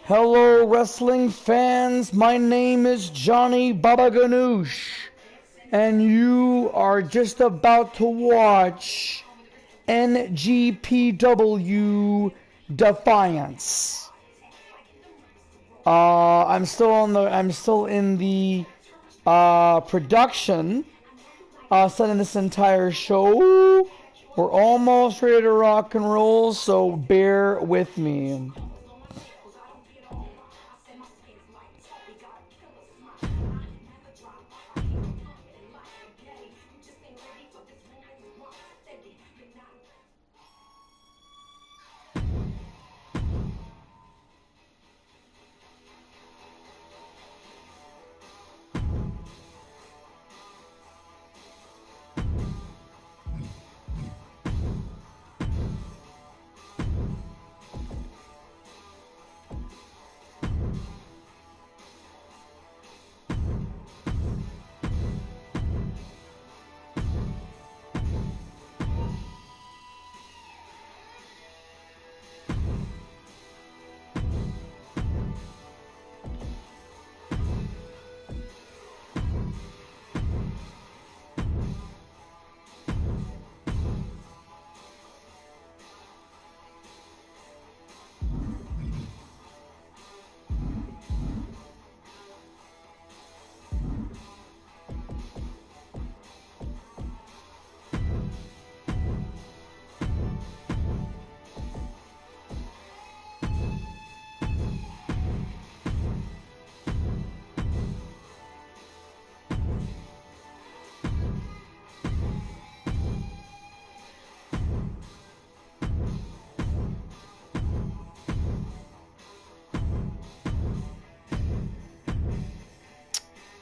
Hello, wrestling fans. My name is Johnny Baba Ganoush, and you are just about to watch NGPW Defiance. I'm still in the production, setting this entire show. We're almost ready to rock and roll, so bear with me.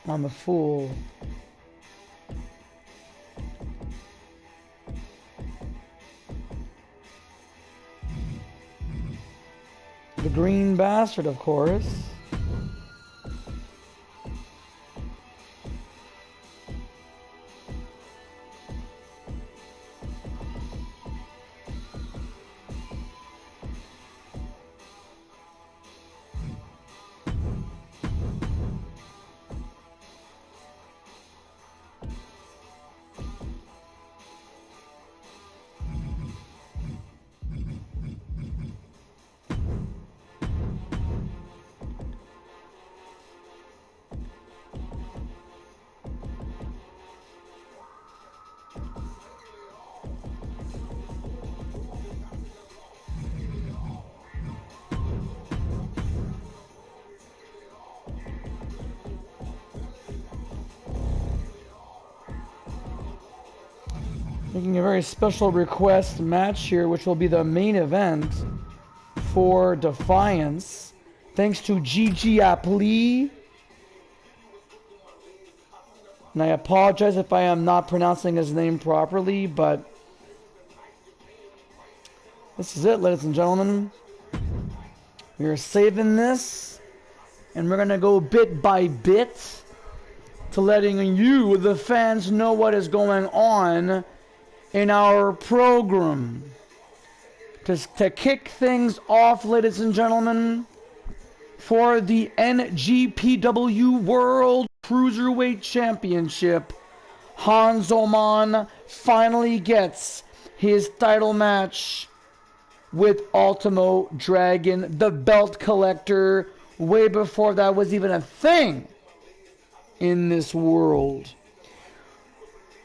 I'm a fool. The green bastard, of course. Making a very special request match here, which will be the main event for Defiance. Thanks to NGPW. And I apologize if I am not pronouncing his name properly, but this is it, ladies and gentlemen. We are saving this, and we're going to go bit by bit to letting you, the fans, know what is going on in our program. To kick things off, ladies and gentlemen, for the NGPW World Cruiserweight Championship, Hans Oman finally gets his title match with Ultimo Dragon, the belt collector, way before that was even a thing in this world.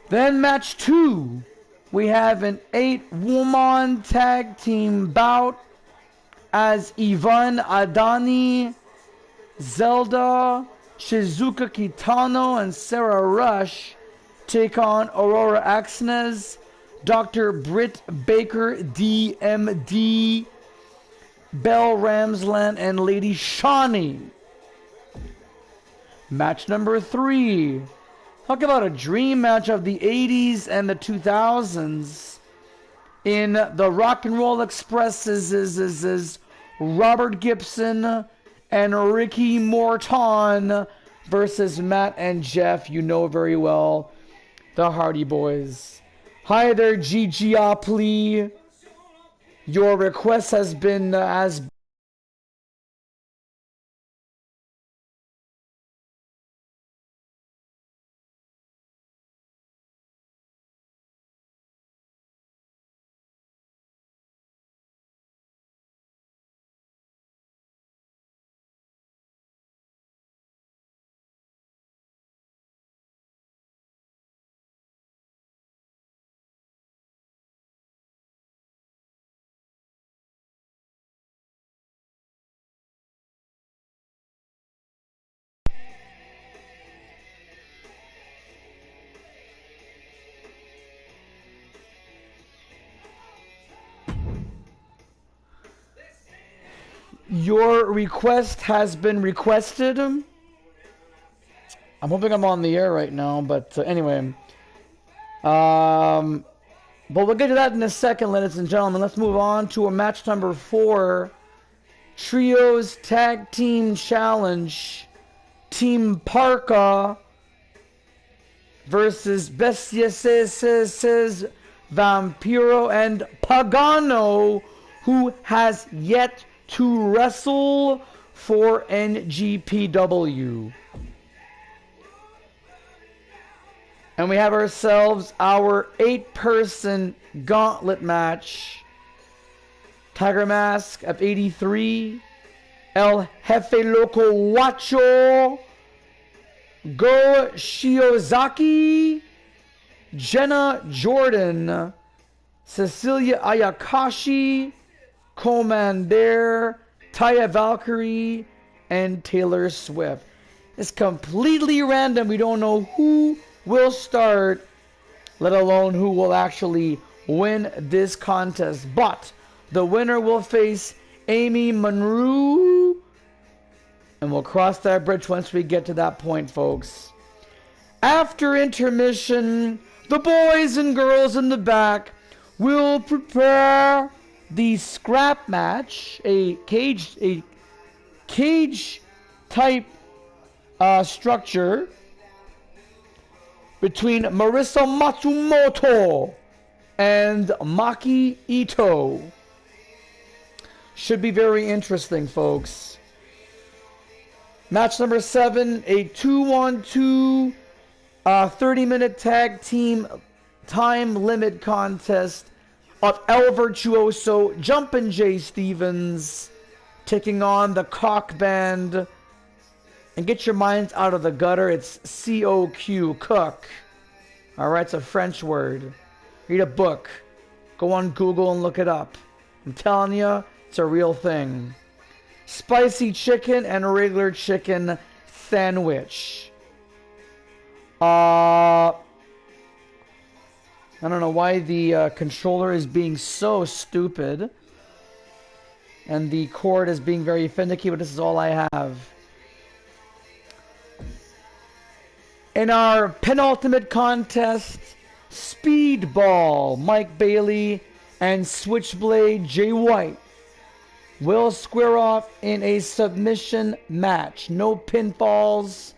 Then match 2. We have an 8-woman tag team bout as Yvonne Adani, Zelda, Shizuka Kitano, and Sarah Rush take on Aurora Axnes, Dr. Britt Baker, DMD, Belle Ramsland, and Lady Shawnee. Match number 3. Talk about a dream match of the 80s and the 2000s. In the Rock and Roll Express is Robert Gibson and Ricky Morton versus Matt and Jeff. You know very well, the Hardy Boys. Hi there, NGPW. Your request has been Your request has been requested. I'm hoping I'm on the air right now, but anyway. But we'll get to that in a second, ladies and gentlemen. Let's move on to a match number 4. Trios Tag Team Challenge. Team Parka versus Bestia says Vampiro and Pagano, who has yet to wrestle for NGPW. And we have ourselves our 8-person gauntlet match. Tiger Mask of 83. El Jefe Loco Wacho. Go Shiozaki. Jenna Jordan. Cecilia Ayakashi. Commander. Taya Valkyrie. And Taylor Swift. It's completely random. We don't know who will start, let alone who will actually win this contest. But the winner will face Amy Monroe, and we'll cross that bridge once we get to that point, folks. After intermission, the boys and girls in the back will prepare the scrap match, a cage type structure between Marissa Matsumoto and Maki Ito. Should be very interesting, folks. Match number 7, a 2-on-2 30-minute tag team time limit contest of El Virtuoso, Jumpin' Jay Stevens taking on the Cock Band. And get your minds out of the gutter. It's C-O-Q, cook. Alright, it's a French word. Read a book. Go on Google and look it up. I'm telling you, it's a real thing. Spicy chicken and regular chicken sandwich. I don't know why the controller is being so stupid. And the cord is being very finicky, but this is all I have. In our penultimate contest, Speedball Mike Bailey and Switchblade Jay White will square off in a submission match. No pinfalls.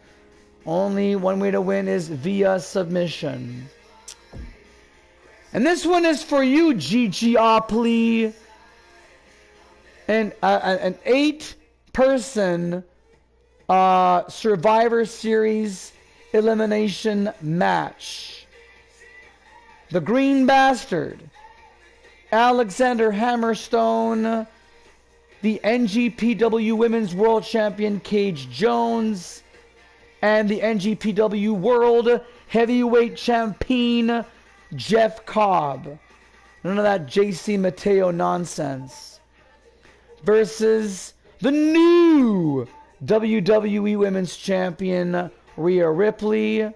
Only one way to win is via submission. And this one is for you, Gigi Opley. And an 8-person Survivor Series elimination match. The Green Bastard, Alexander Hammerstone, the NGPW Women's World Champion Cage Jones, and the NGPW World Heavyweight Champion Jeff Cobb. None of that JC Mateo nonsense. Versus the new WWE Women's Champion Rhea Ripley,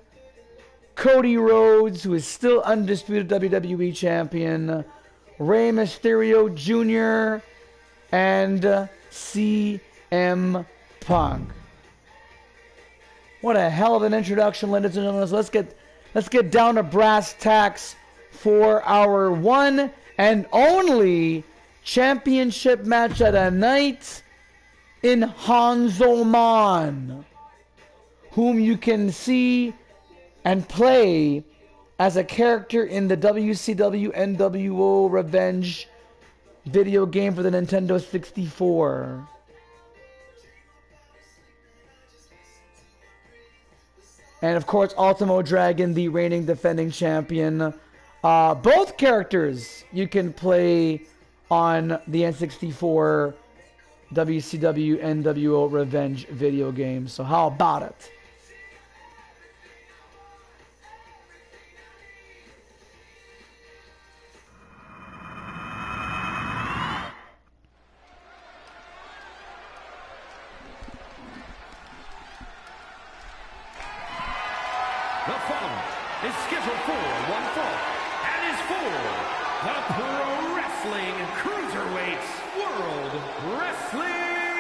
Cody Rhodes, who is still undisputed WWE Champion, Rey Mysterio Jr., and CM Punk. What a hell of an introduction, ladies and gentlemen. Let's get down to brass tacks for our one and only championship match of the night in Hanzoman, whom you can see and play as a character in the WCW NWO Revenge video game for the Nintendo 64. And of course, Ultimo Dragon, the reigning defending champion. Both characters you can play on the N64 WCW NWO Revenge video game. So how about it? The following is scheduled for one fall and is for the Pro Wrestling Cruiserweight World Wrestling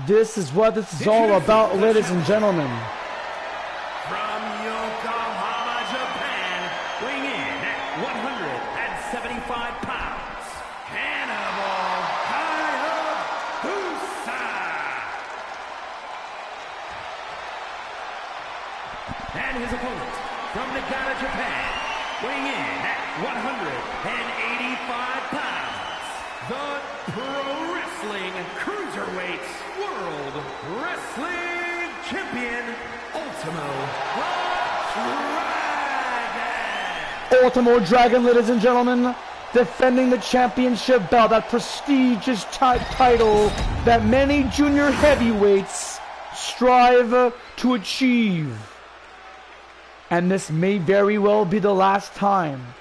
This is what this is all about, ladies and gentlemen. From Yokohama, Japan, weighing in at 175 pounds, Hannibal Hayabusa. And his opponent from Nagata, Japan, weighing in at 185 pounds, the Pro Wrestling Cruiserweight World Wrestling Champion, Ultimo Dragon. Ultimo Dragon, ladies and gentlemen, defending the championship belt, that prestigious title that many junior heavyweights strive to achieve. And this may very well be the last time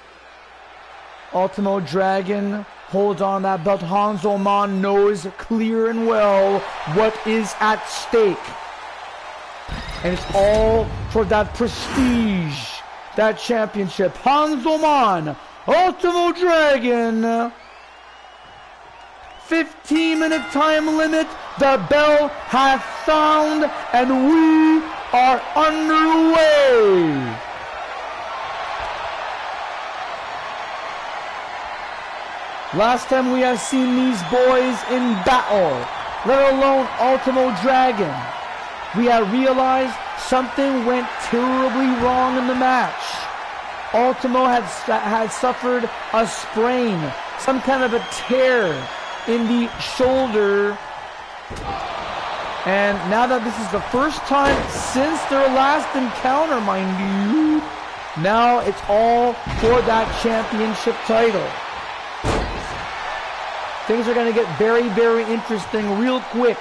Ultimo Dragon holds on that belt. Hanzo Man knows clear and well what is at stake. And it's all for that prestige, that championship. Hanzo Man, Ultimo Dragon. 15-minute time limit. The bell has sound and we are underway. Last time we have seen these boys in battle, let alone Ultimo Dragon, we have realized something went terribly wrong in the match. Ultimo had suffered a sprain, some kind of a tear in the shoulder. And now that this is the first time since their last encounter, mind you, now it's all for that championship title. Things are going to get very, very interesting real quick,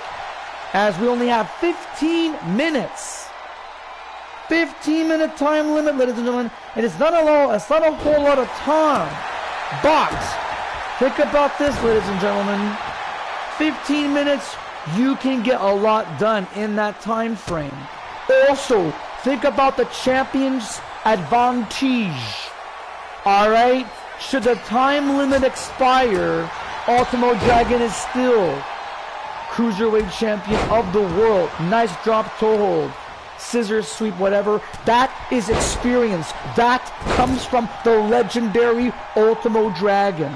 as we only have 15 minutes. 15-minute time limit, ladies and gentlemen. And it's not a whole lot of time. But think about this, ladies and gentlemen. 15 minutes, you can get a lot done in that time frame. Also, think about the champion's advantage. Alright? Should the time limit expire, Ultimo Dragon is still Cruiserweight Champion of the world. Nice drop toe hold, scissor sweep, whatever. That is experience. That comes from the legendary Ultimo Dragon.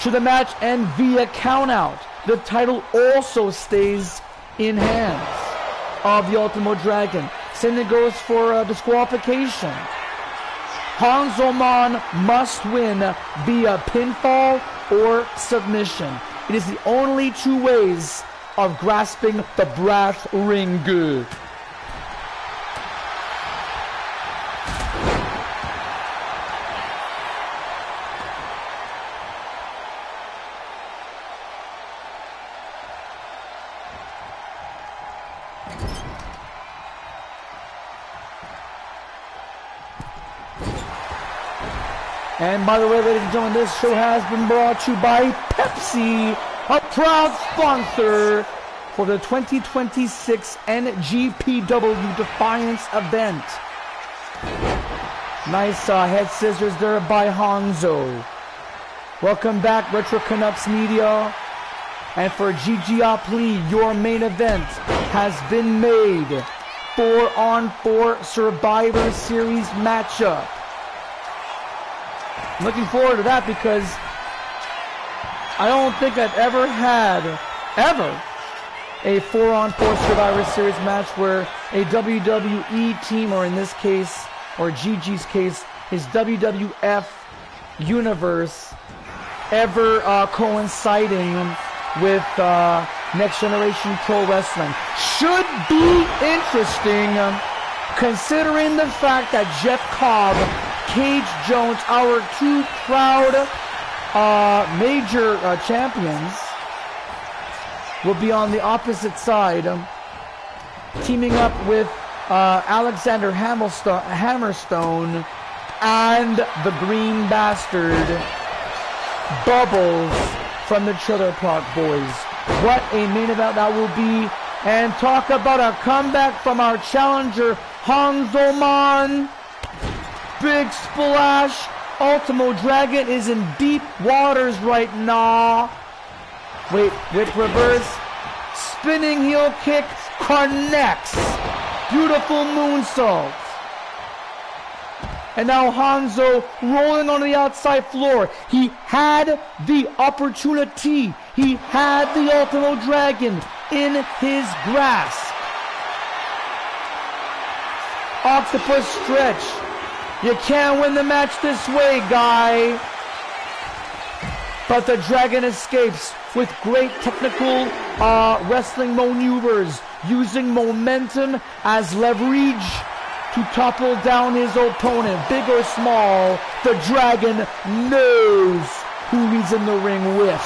Should the match end via countout, the title also stays in hands of the Ultimo Dragon. Same thing goes for disqualification. Hanzo Man must win via pinfall or submission. It is the only two ways of grasping the brass ring. Good. And by the way, ladies and gentlemen, this show has been brought to you by Pepsi, a proud sponsor for the 2026 NGPW Defiance event. Nice head scissors there by Hanzo. Welcome back, Retro Canucks Media. And for GG Apli, your main event has been made. 4-on-4 Survivor Series matchup. I'm looking forward to that because I don't think I've ever had, a 4-on-4 Survivor Series match where a WWE team, or in this case, or GG's case, his WWF universe, ever coinciding with Next Generation Pro Wrestling. Should be interesting, considering the fact that Jeff Cobb, Cage Jones, our two proud major champions, will be on the opposite side, teaming up with Alexander Hammerstone and the Green Bastard, Bubbles from the Trailer Park Boys. What a main event that will be. And talk about a comeback from our challenger, Hanzo Man. Big splash. Ultimo Dragon is in deep waters right now. Wait, with reverse. Spinning heel kick connects. Beautiful moonsault. And now Hanzo rolling on the outside floor. He had the opportunity. He had the Ultimo Dragon in his grasp. Octopus stretch. You can't win the match this way, guy. But the Dragon escapes with great technical wrestling maneuvers, using momentum as leverage to topple down his opponent. Big or small, the Dragon knows who he's in the ring with.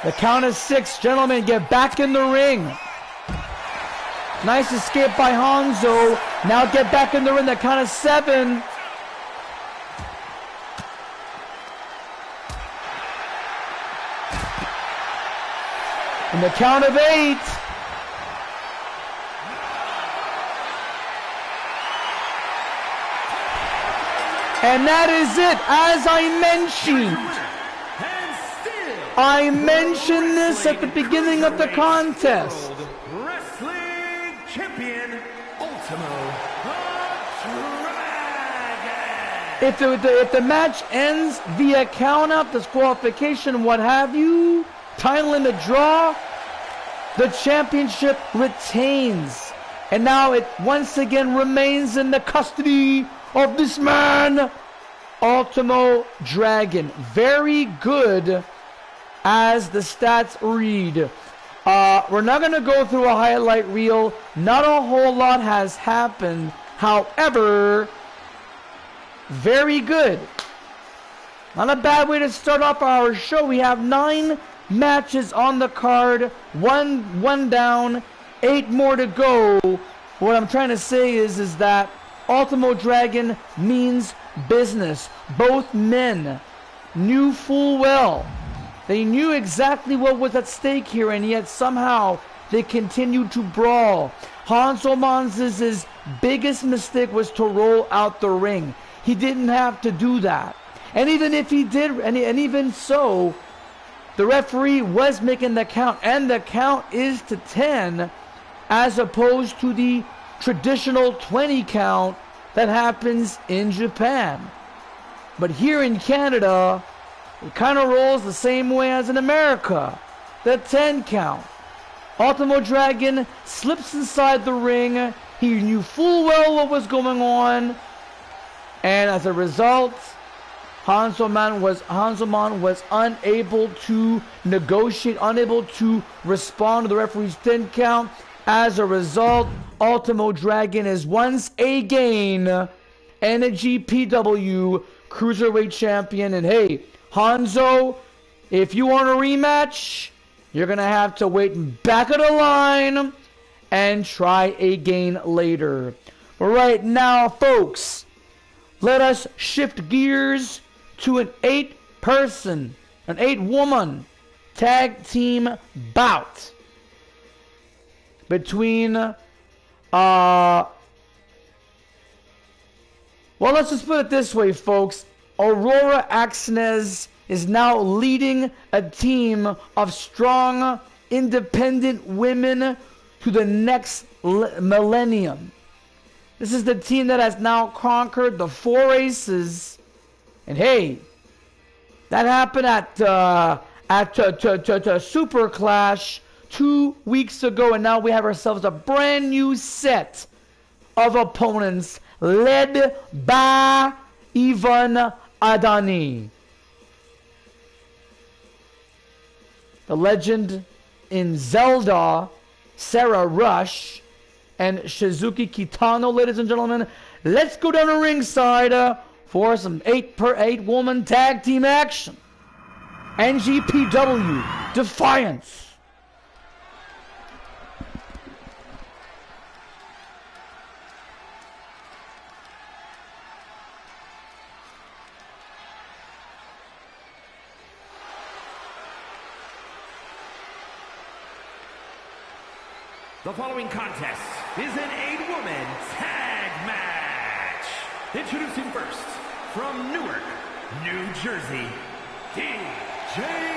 The count is 6. Gentlemen, get back in the ring. Nice escape by Hanzo. Now get back in the ring. The count is 7. And the count of 8. And that is it. As I mentioned this at the beginning of the contest. Wrestling champion, Ultimo Dragon. If the match ends via count out, disqualification, what have you, time limit draw, the championship retains. And now it once again remains in the custody of this man, Ultimo Dragon. Very good as the stats read. We're not going to go through a highlight reel. Not a whole lot has happened. However, very good. Not a bad way to start off our show. We have 9 matches on the card. One down, 8 more to go. What I'm trying to say is that Ultimo Dragon means business. Both men knew full well. They knew exactly what was at stake here, and yet somehow they continued to brawl. Hanzo Manz's biggest mistake was to roll out the ring. He didn't have to do that. And even if he did, and even so, the referee was making the count, and the count is to 10, as opposed to the traditional 20 count that happens in Japan. But here in Canada, it kind of rolls the same way as in America. The 10 count. Ultimo Dragon slips inside the ring. He knew full well what was going on. And as a result, Hanzo Man was unable to negotiate, unable to respond to the referee's 10 count. As a result, Ultimo Dragon is once again NGPW Cruiserweight Champion. And hey, Hanzo, if you want a rematch, you're going to have to wait back of the line and try again later. But right now, folks, let us shift gears to an 8-woman tag team bout between, well, let's just put it this way, folks. Aurora Axnes is now leading a team of strong, independent women to the next millennium. This is the team that has now conquered the 4 aces. And hey, that happened at Super Clash 2 weeks ago, and now we have ourselves a brand new set of opponents led by Ivan Adani. The legend in Zelda, Sarah Rush, and Shizuki Kitano, ladies and gentlemen. Let's go down to ringside for some 8-woman tag team action. NGPW Defiance. The following contest is an 8-woman tag match. Introducing first, from Newark, New Jersey, DJ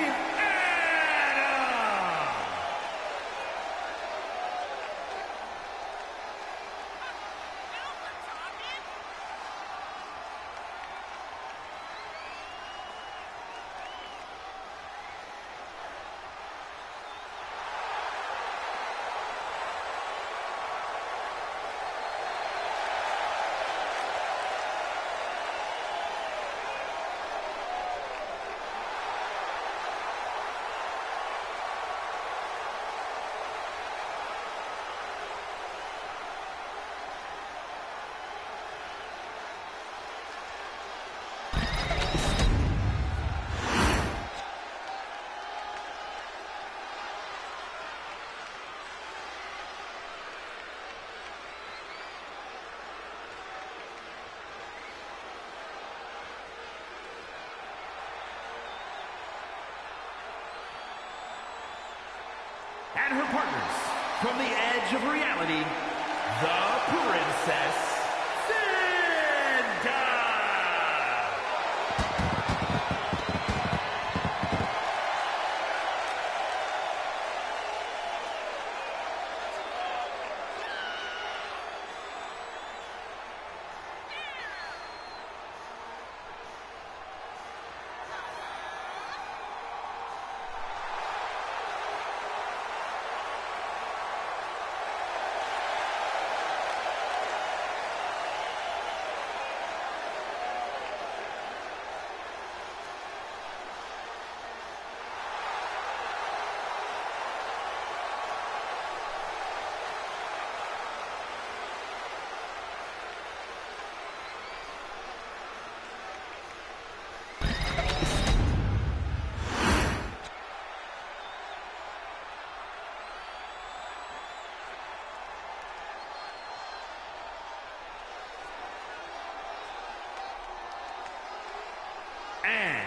and her partners from the edge of reality, the Princess Cinda. And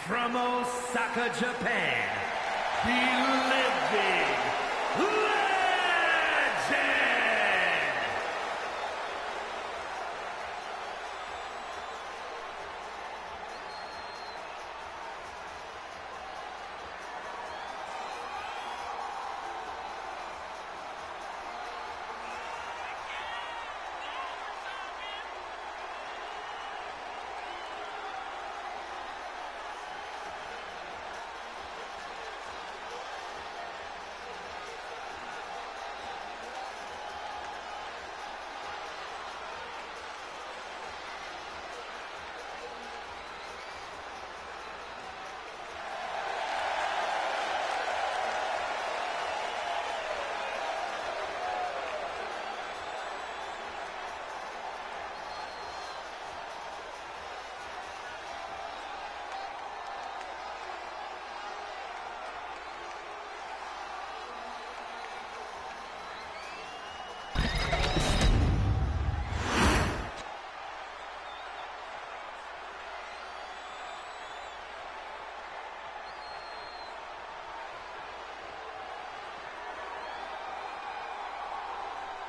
from Osaka, Japan, the living legend!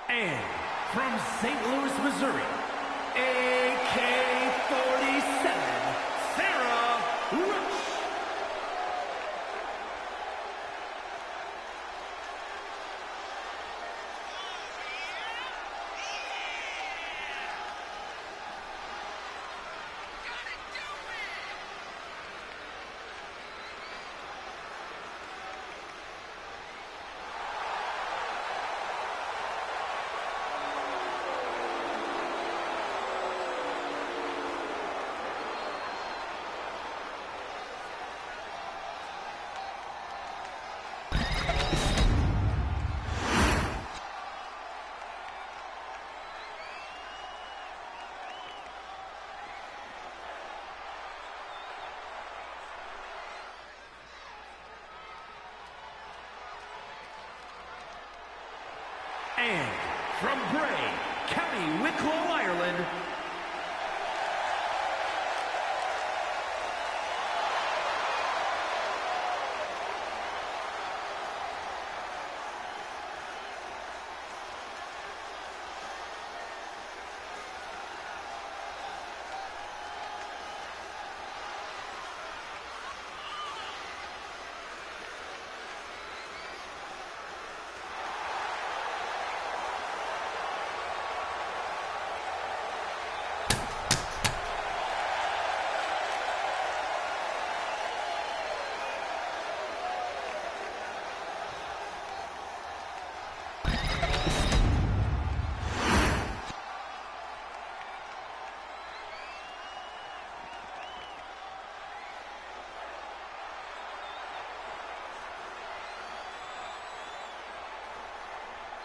And from St. Louis, Missouri, AK-47, Sarah Rush. And from Bray, County Wicklow, Ireland,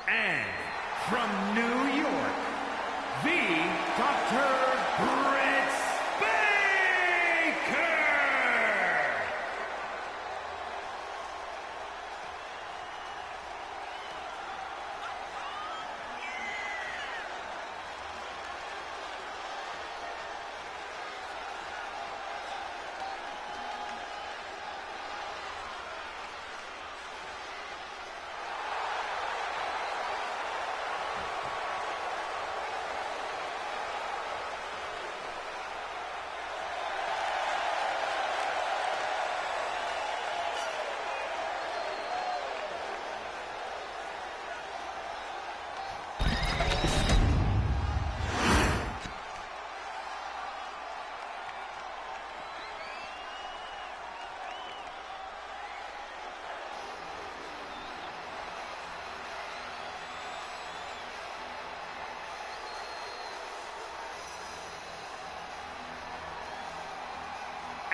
And from New York, the Dr. Britt Baker!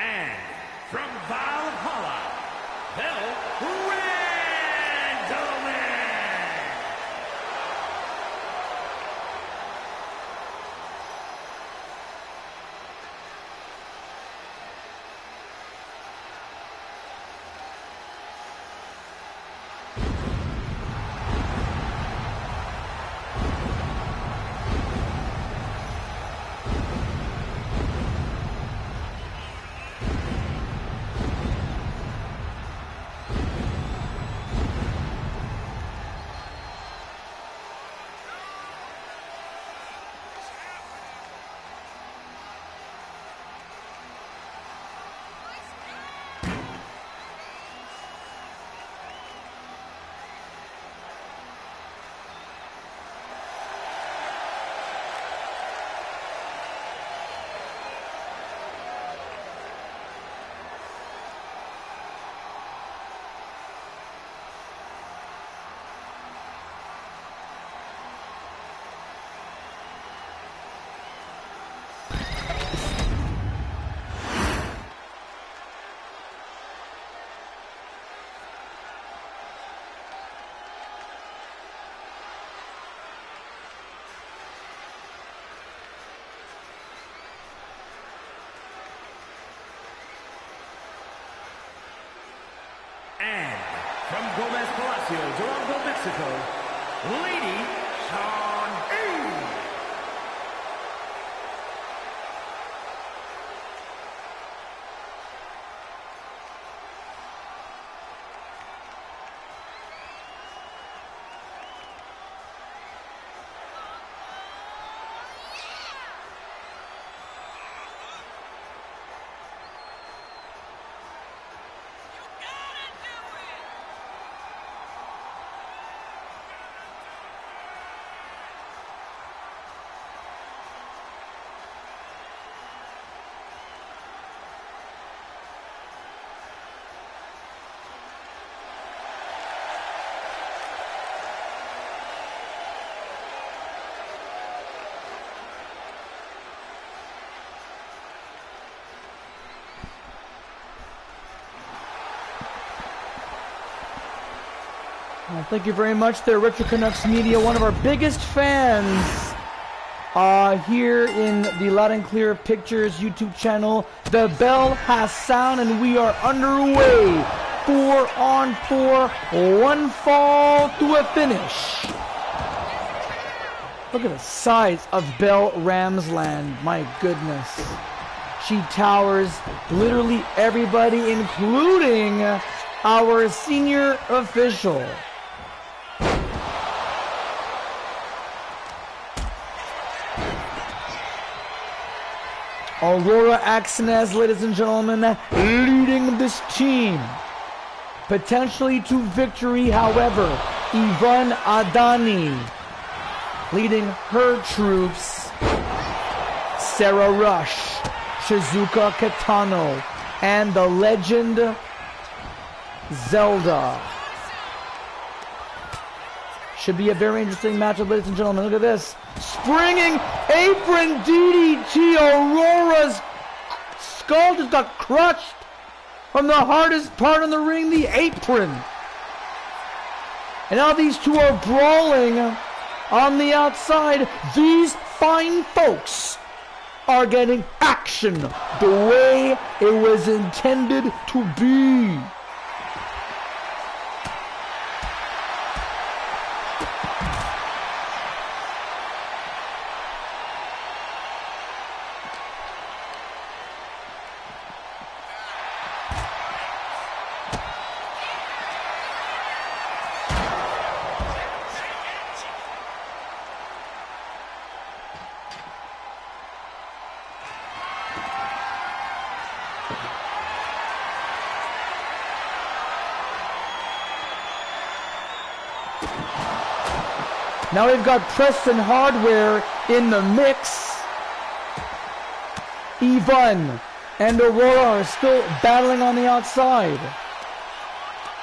And from Valhalla, Bell Randleman! And from Gomez Palacio, Durango, Mexico, Lady Sean E. Thank you very much there, Retro Canucks Media, one of our biggest fans here in the Loud and Clear Pictures YouTube channel. The bell has sound and we are underway. 4-on-4, one fall to a finish. Look at the size of Belle Ramsland, my goodness. She towers literally everybody, including our senior official. Aurora Axenes, ladies and gentlemen, leading this team potentially to victory. However, Yvonne Adani leading her troops. Sarah Rush, Shizuka Kitano, and the legend Zelda. Should be a very interesting matchup, ladies and gentlemen. Look at this. Springing apron DDT. Aurora's skull just got crushed from the hardest part in the ring, the apron. And now these two are brawling on the outside. These fine folks are getting action the way it was intended to be. Now we've got Preston Hardware in the mix. Yvonne and Aurora are still battling on the outside.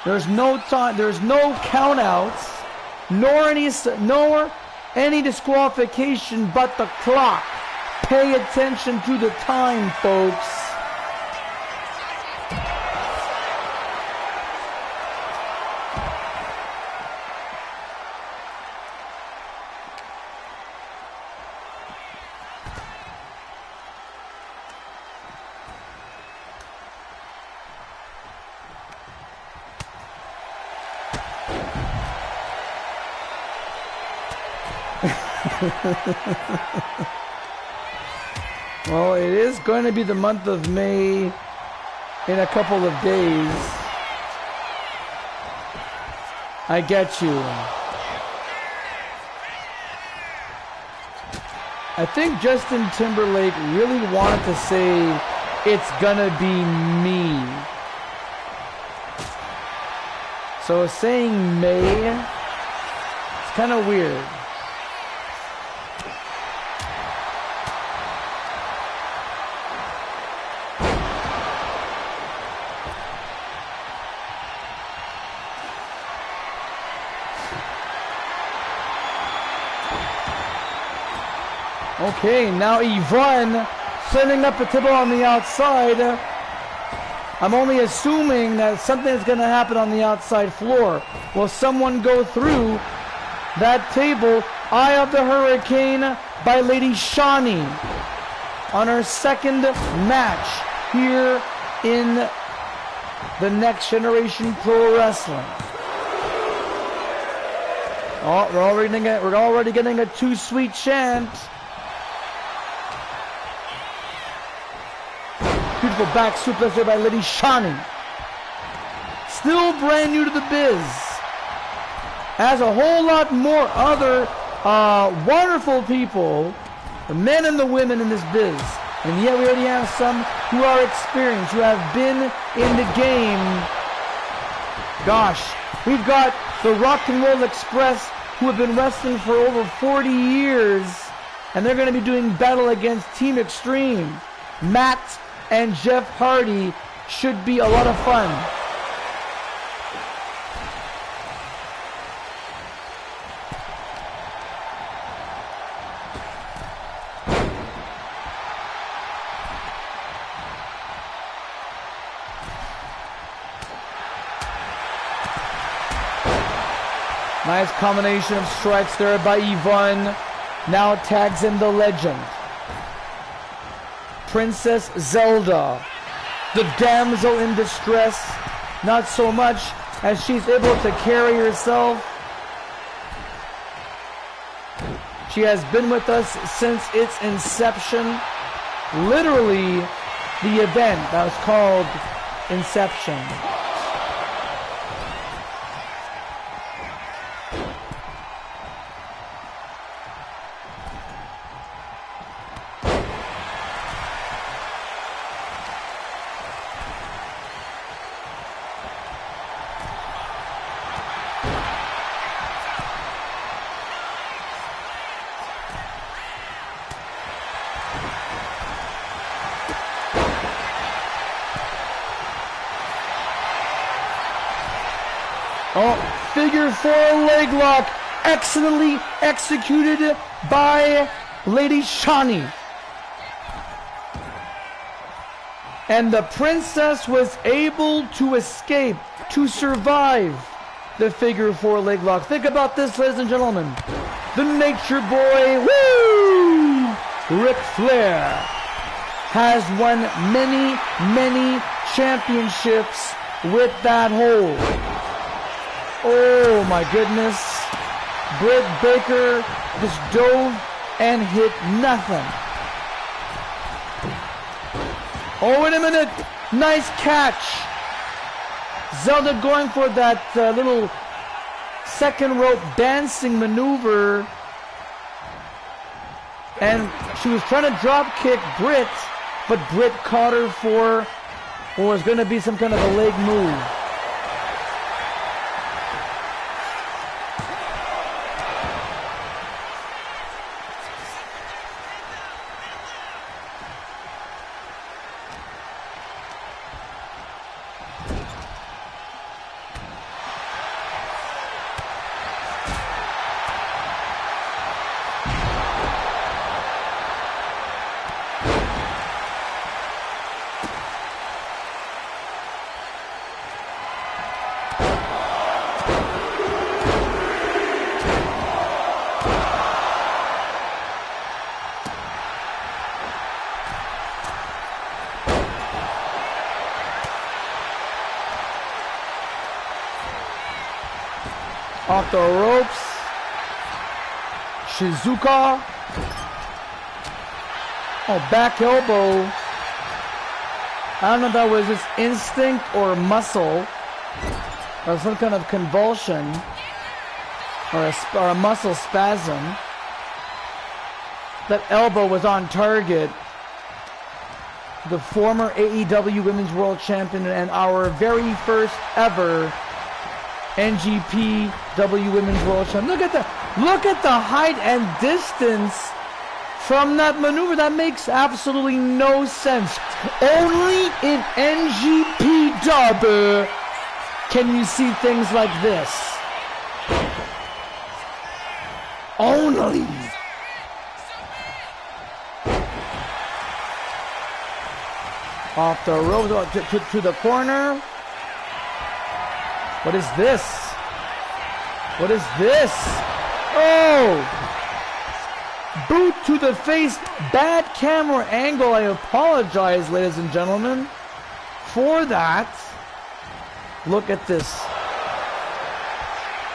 There's no time, there's no countouts, nor any disqualification but the clock. Pay attention to the time, folks. Well, it is going to be the month of May in a couple of days. I get you. I think Justin Timberlake really wanted to say, "It's gonna be me." So saying May, it's kind of weird. Okay, now Yvonne setting up a table on the outside. I'm only assuming that something is going to happen on the outside floor. Will someone go through that table? Eye of the Hurricane by Lady Shani on her second match here in the Next Generation Pro Wrestling. Oh, we're already getting a too sweet chant. Beautiful back suplex there by Lady Shani. Still brand new to the biz. Has a whole lot more other wonderful people, the men and the women in this biz. And yet we already have some who are experienced, who have been in the game. Gosh, we've got the Rock and Roll Express, who have been wrestling for over 40 years. And they're going to be doing battle against Team Extreme. Matt and Jeff Hardy should be a lot of fun. Nice combination of strikes there by Yvonne. Now tags in the legend, Princess Zelda, the damsel in distress. Not so much as she's able to carry herself. She has been with us since its inception. Literally, the event that was called Inception. Oh, figure four leg lock, excellently executed by Lady Shani. And the princess was able to escape, to survive. the figure 4 leg lock. Think about this, ladies and gentlemen. The Nature Boy, woo! Ric Flair has won many, many championships with that hold. Oh my goodness. Britt Baker just dove and hit nothing. Oh, wait a minute. Nice catch. Zelda going for that little second rope dancing maneuver. And she was trying to drop kick Britt, but Britt caught her for what was going to be some kind of a leg move. Off the ropes. Shizuka. Oh, back elbow. I don't know if that was just instinct or muscle or some kind of convulsion or a muscle spasm. That elbow was on target. The former AEW Women's World Champion and our very first ever NGPW Women's World Champion. Look at the height and distance from that maneuver. That makes absolutely no sense. Only in NGPW can you see things like this. Only. Off the rope to the corner. What is this? What is this? Oh! Boot to the face. Bad camera angle. I apologize, ladies and gentlemen, for that. Look at this.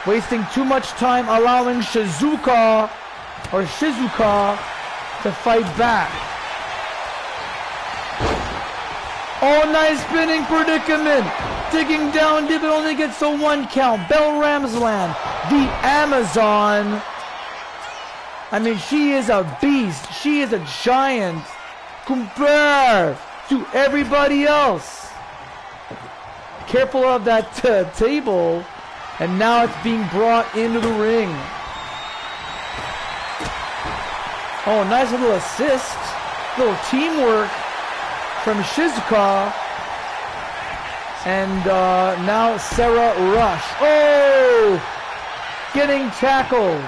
Wasting too much time allowing Shizuka to fight back. Oh, nice spinning predicament. Digging down deep, it only gets a 1 count. Bell Ramsland, the Amazon. I mean, she is a beast. She is a giant compared to everybody else. Careful of that table. And now it's being brought into the ring. Oh, nice little assist. Little teamwork from Shizuka. And now Sarah Rush. Oh! Getting tackled.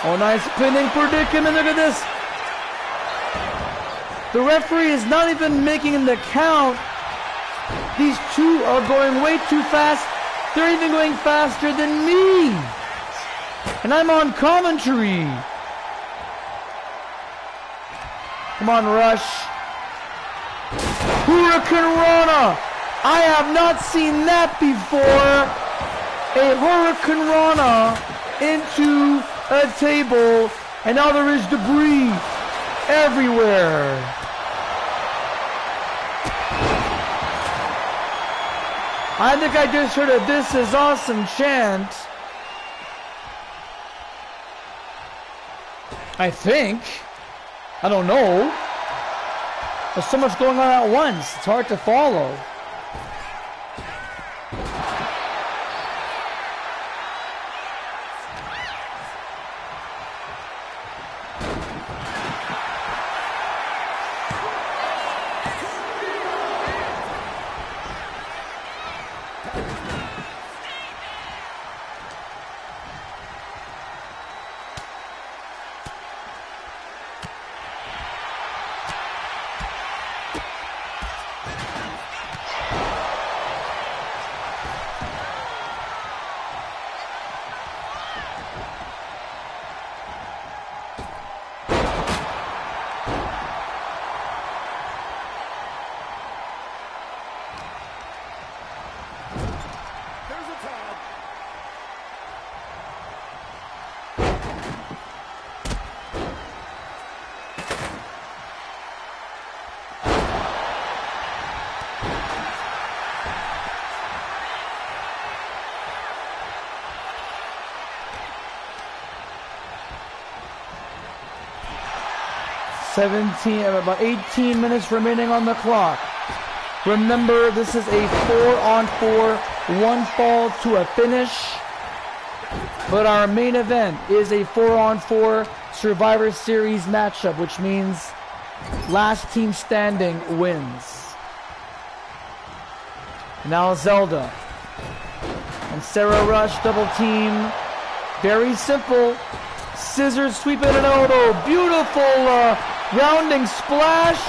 Oh, nice spinning predicament. Look at this. The referee is not even making the count. These two are going way too fast. They're even going faster than me. And I'm on commentary. Come on, Rush. Hurricane Rana. I have not seen that before. A Hurricane Rana into a table, and now there is debris everywhere. I think I just heard a "This is awesome" chant. I think. I don't know. There's so much going on at once. It's hard to follow. about 18 minutes remaining on the clock. Remember, this is a 4-on-4, one fall to a finish. But our main event is a 4-on-4 Survivor Series matchup, which means last team standing wins. Now Zelda and Sarah Rush double team. Very simple. Scissors sweep in an elbow. Beautiful rounding splash.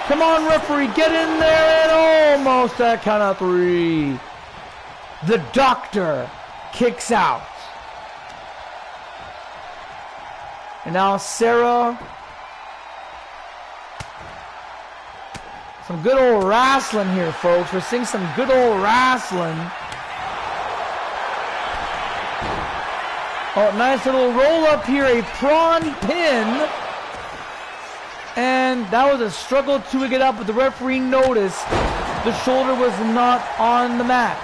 Come on, referee, get in there, and almost that count of 3. The Doctor kicks out. And now Sarah. Some good old wrestling here, folks. We're seeing some good old wrestling. Oh, nice little roll up here, a prawn pin. And that was a struggle to get up, but the referee noticed the shoulder was not on the mat.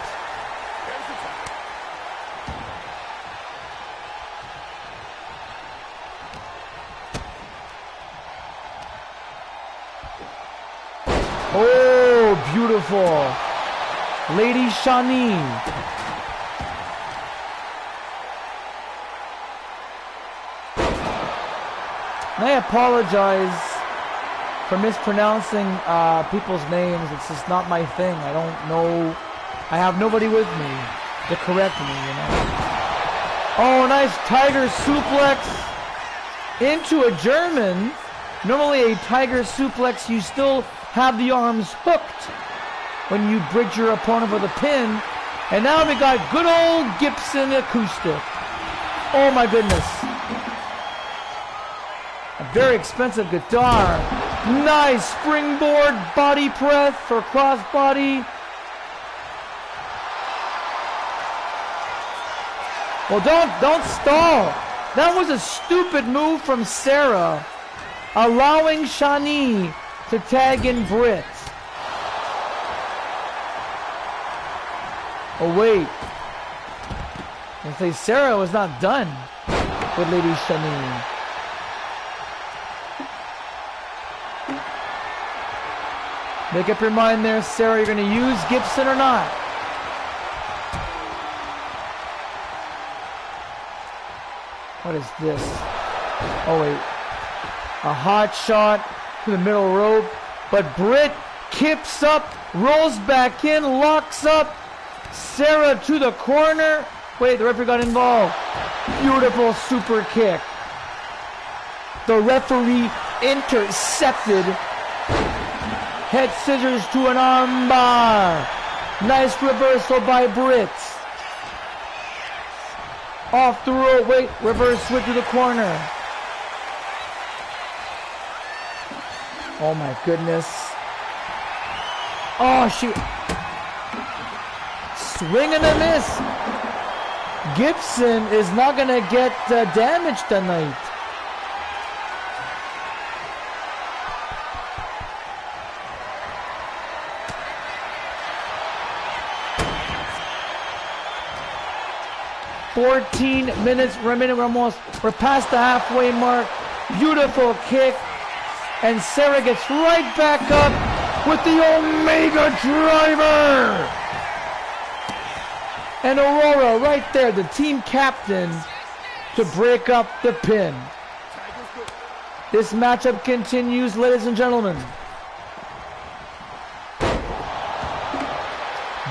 Oh, beautiful. Lady Shani. And I apologize for mispronouncing people's names. It's just not my thing. I don't know. I have nobody with me to correct me, you know. Oh, nice tiger suplex into a German. Normally a tiger suplex, you still have the arms hooked when you bridge your opponent with a pin. And now we got good old Gibson acoustic. Oh my goodness. A very expensive guitar. Nice springboard body press for crossbody. Well, don't stall. That was a stupid move from Sarah, allowing Shani to tag in Britt. Oh wait, I say Sarah was not done with Lady Shani. Make up your mind there, Sarah. You're going to use Gibson or not? What is this? Oh wait, a hot shot to the middle rope, but Britt kips up, rolls back in, locks up Sarah to the corner. Wait, the referee got involved. Beautiful super kick. The referee intercepted. Head scissors to an arm bar. Nice reversal by Britt. Off the rope, wait, reverse switch to the corner. Oh my goodness. Oh, she... Swing and a miss. Gibson is not going to get damaged tonight. "14 minutes remaining. We're past the halfway mark. Beautiful kick. And Sarah gets right back up with the Omega Driver. And Aurora right there, the team captain, to break up the pin. This matchup continues, ladies and gentlemen.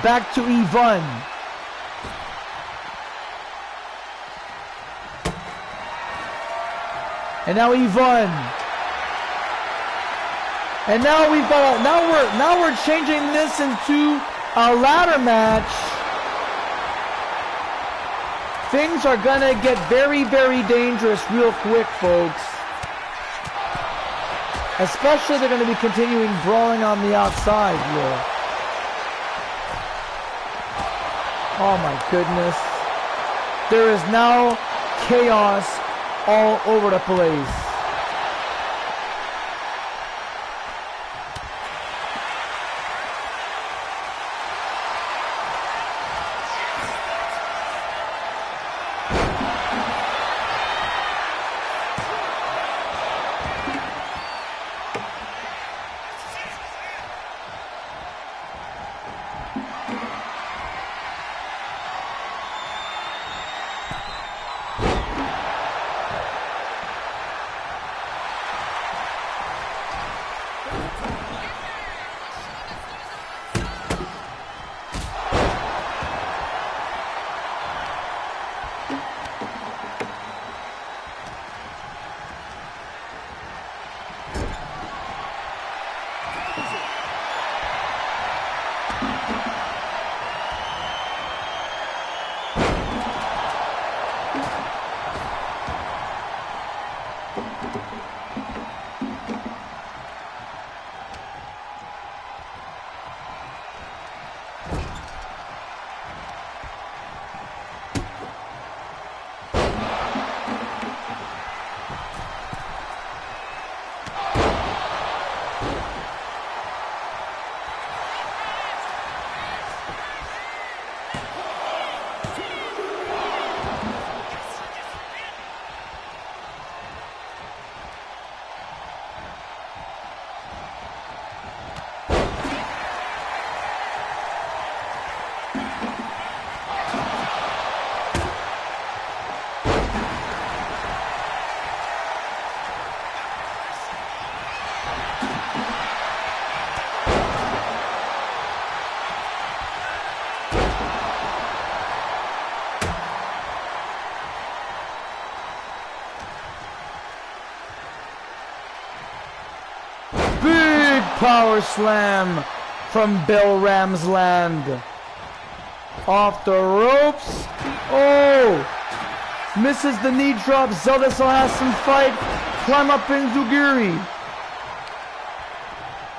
Back to Yvonne. And now Yvonne. And now we've got now we're changing this into a ladder match. Things are gonna get very, very dangerous real quick, folks. Especially they're gonna be continuing brawling on the outside here. Oh my goodness. There is now chaos all over the place. power slam from Bill Ramsland. Off the ropes. Oh! Misses the knee drop. Zelda still has some fight. Climb up Enzuguri.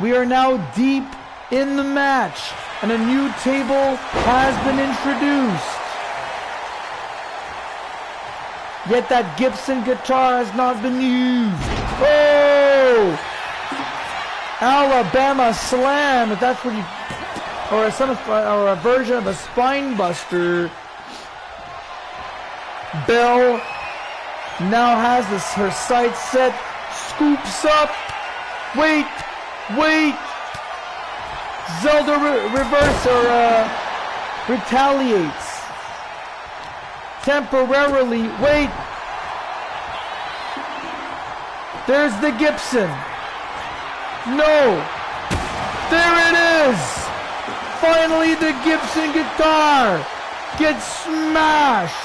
We are now deep in the match, and a new table has been introduced. Yet that Gibson guitar has not been used. Oh! Alabama Slam, if that's what you... Or a version of a spine buster. Bell now has her sights set. Scoops up. Wait. Zelda retaliates. Temporarily. Wait. There's the Gibson. No. There it is. Finally, the Gibson guitar gets smashed.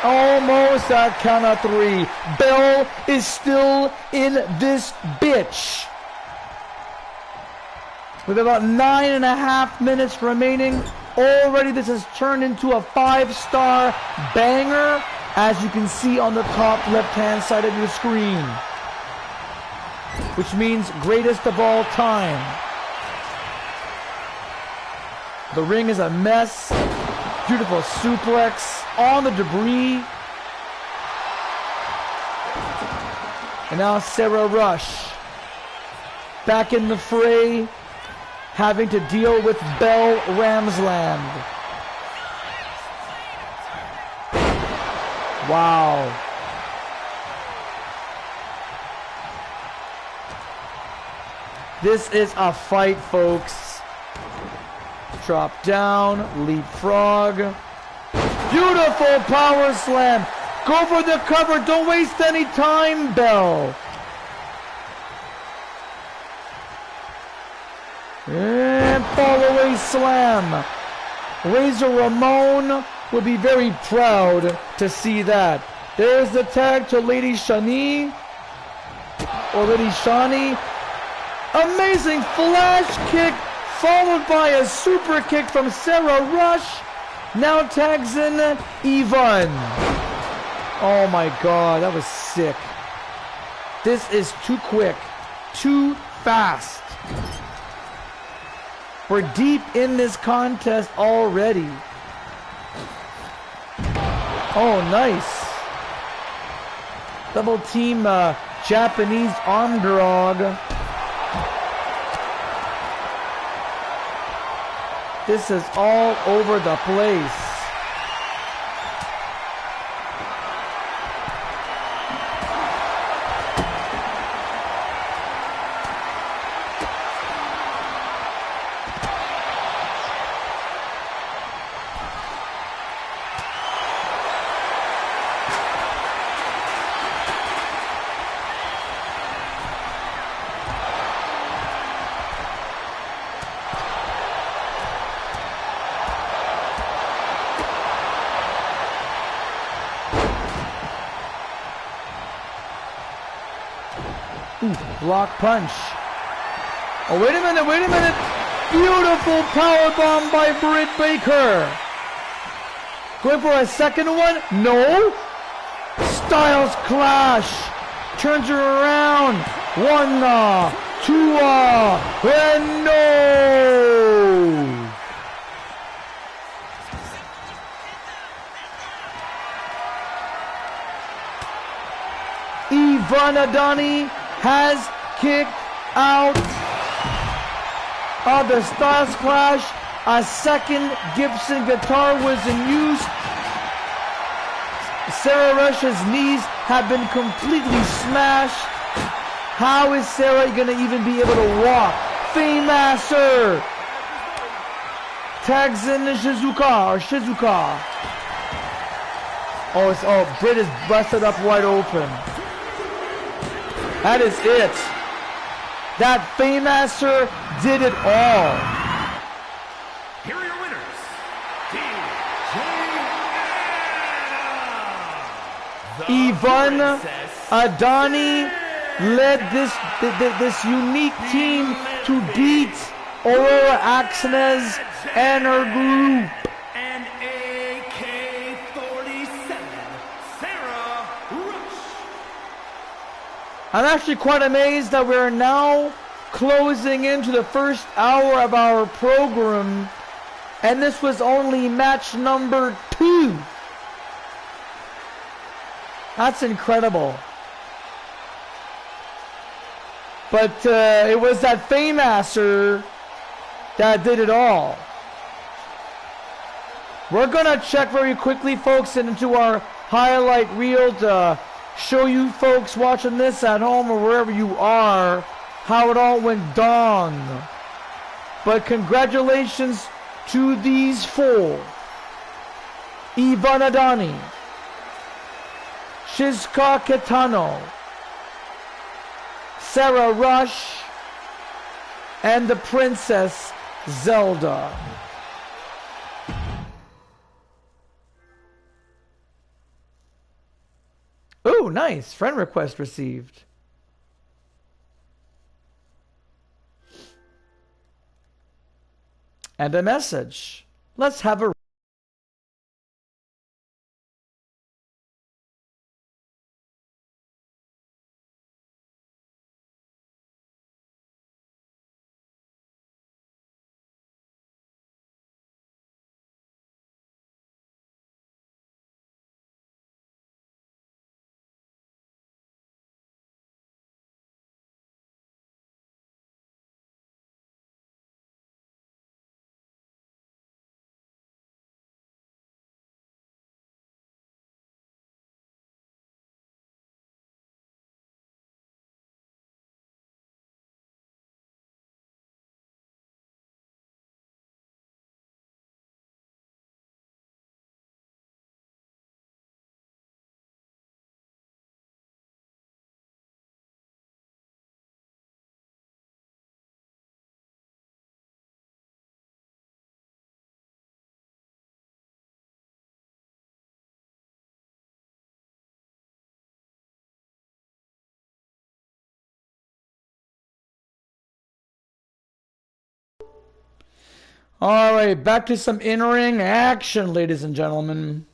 Almost at count of 3. Bell is still in this bitch. With about 9.5 minutes remaining, already this has turned into a 5-star banger, as you can see on the top left-hand side of your screen. Which means greatest of all time. The ring is a mess. Beautiful suplex on the debris. And now Sarah Rush back in the fray, having to deal with Bell Ramsland. Wow. This is a fight, folks. Drop down, leapfrog. Beautiful power slam. Go for the cover. Don't waste any time, Bell. And fall away slam. Razor Ramon would be very proud to see that. There's the tag to Lady Shani. Or Lady Shani. Amazing flash kick, followed by a super kick from Sarah Rush. Now tags in Yvonne. Oh my god, that was sick. This is too quick, too fast. We're deep in this contest already. Oh, nice. Double team Japanese arm drag. This is all over the place. Block punch. Oh, wait a minute, wait a minute. Beautiful powerbomb by Britt Baker. Going for a second one? No. Styles clash. Turns her around. 1, 2, and no. Ivana Adani has kicked out of the Styles Clash. A second Gibson guitar was in use. Sarah Rush's knees have been completely smashed. How is Sarah going to even be able to walk? Fame-Master tags in the Shizuka. Oh, Britt is busted up wide open. That is it. That Fame-Master did it all. Here are your winners, Ivan Princess Adani led this unique team to beat Aurora Axinez and her group. and AK-47, Sarah Rush. I'm actually quite amazed that we're now closing into the first hour of our program, and this was only match number 2. That's incredible. But it was that Fameasser that did it all. We're gonna check very quickly, folks, into our highlight reel to show you folks watching this at home or wherever you are how it all went down. But congratulations to these 4. Ivan Adani, Shizuka Kitano, Sarah Rush, and the Princess Zelda. Ooh, nice. Friend request received. And a message. Let's have a... All right, back to some in-ring action, ladies and gentlemen.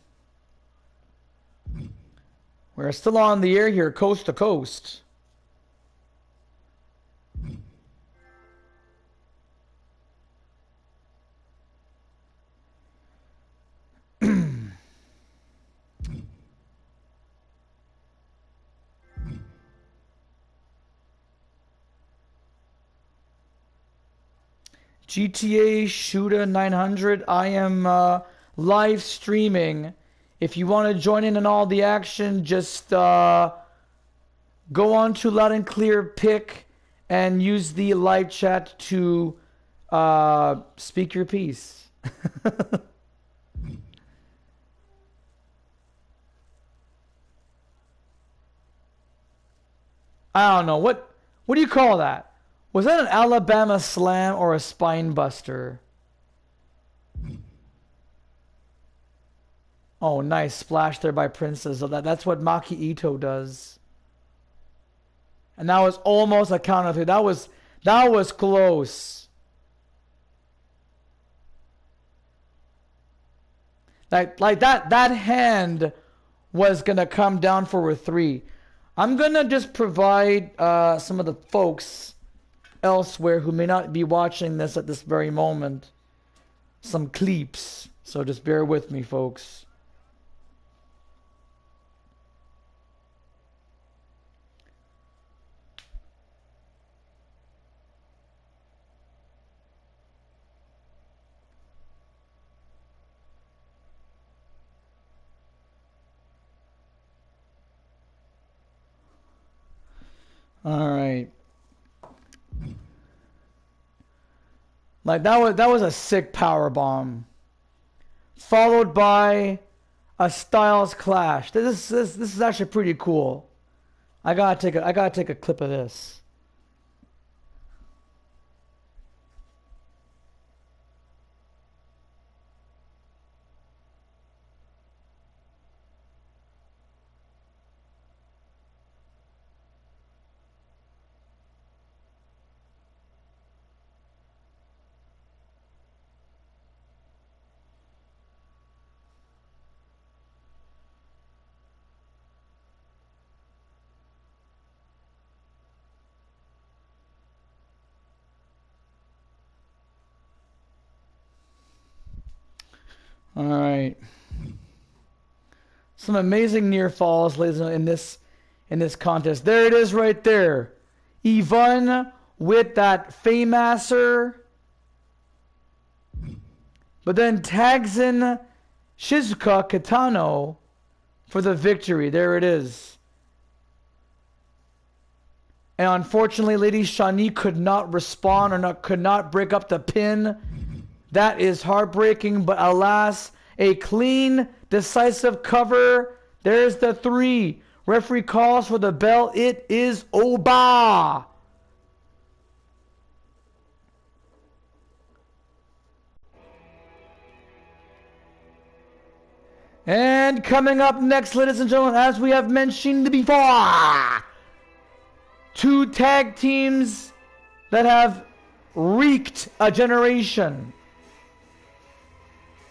We're still on the air here, coast to coast. GTA Shooter 900. I am live streaming. If you want to join in all the action, just go on to Loud and Clear Pick and use the live chat to speak your piece. I don't know. What do you call that? Was that an Alabama slam or a spine buster? Oh, nice splash there by Princess. So that's what Maki Ito does. And that was almost a counter three. That was close. Like that hand was gonna come down for a 3. I'm gonna just provide some of the folks elsewhere who may not be watching this at this very moment some clips. So just bear with me, folks. All right. Like that was a sick power bomb, followed by a Styles Clash. This is actually pretty cool. I gotta take a clip of this. All right. Some amazing near falls, ladies and gentlemen, in this contest. There it is right there. Ivan with that Faymaster. But then tags in Shizuka Kitano for the victory. There it is. And unfortunately, Lady Shani could not respond or could not break up the pin. That is heartbreaking, but alas, a clean, decisive cover. There's the 3. Referee calls for the bell. It is Oba. And coming up next, ladies and gentlemen, as we have mentioned before, 2 tag teams that have wreaked a generation.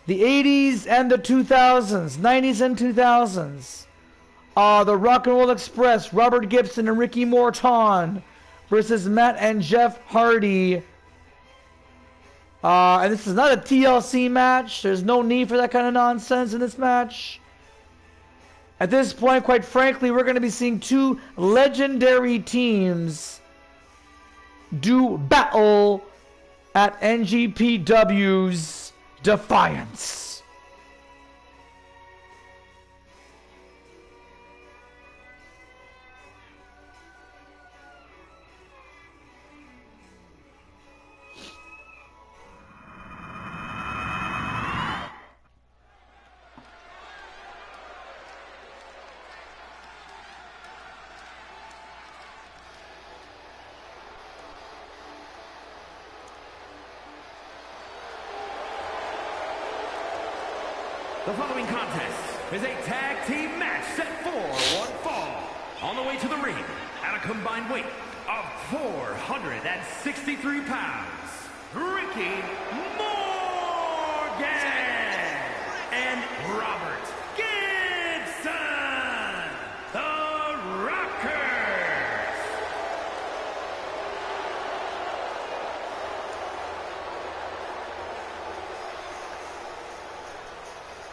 The 80s and the 2000s, 90s and 2000s. The Rock and Roll Express, Robert Gibson and Ricky Morton versus Matt and Jeff Hardy. And this is not a TLC match. There's no need for that kind of nonsense in this match. At this point, quite frankly, we're going to be seeing 2 legendary teams do battle at NGPW's Defiance. The following contest is a tag team match set for one fall. On the way to the ring, at a combined weight of 463 pounds, Ricky Morgan and Robert Gibson, the Rockers.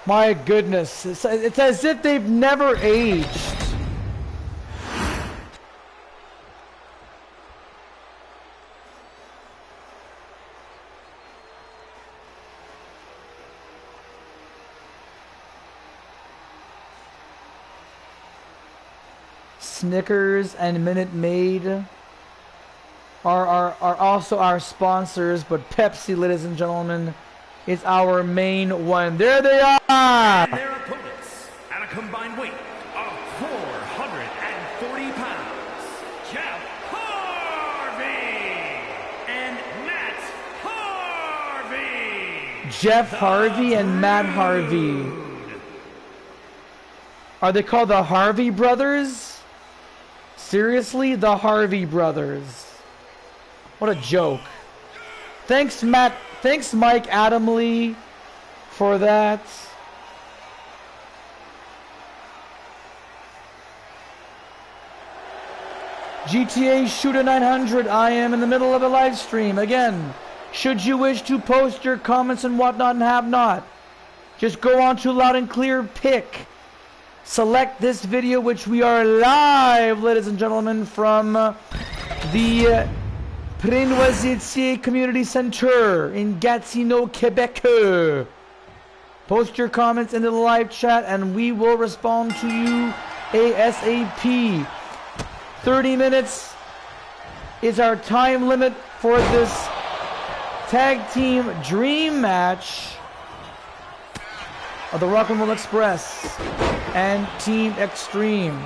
My goodness, it's as if they've never aged. Snickers and Minute Maid are also our sponsors, but Pepsi, ladies and gentlemen, is our main one. There they are! And their opponents, at a combined weight of 440 pounds, Jeff Harvey and Matt Harvey. Jeff Harvey and Matt Harvey. Are they called the Harvey Brothers? Seriously? The Harvey Brothers. What a joke. Thanks, Matt. Thanks, Mike Adamley, for that. GTA Shooter 900, I am in the middle of a live stream. Again, should you wish to post your comments and whatnot and have not, just go on to Loud and Clear Pick. Select this video, which we are live, ladies and gentlemen, from the Prénoisetier Community Center in Gatineau, Quebec. Post your comments into the live chat and we will respond to you ASAP. 30 minutes is our time limit for this tag team dream match of the Rock and Roll Express and Team Extreme.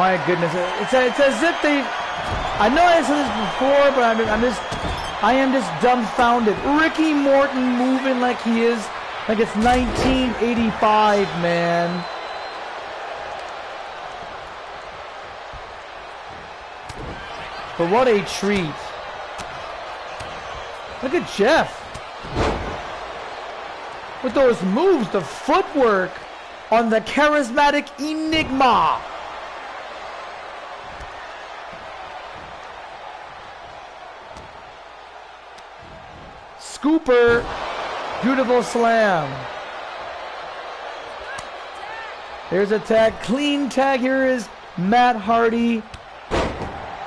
My goodness, it's as if they. I know I said this before, but I am just dumbfounded. Ricky Morton moving like he is, like it's 1985, man. But what a treat. Look at Jeff. With those moves, the footwork on the charismatic Enigma. Scooper, beautiful slam. There's a tag, clean tag. Here is Matt Hardy,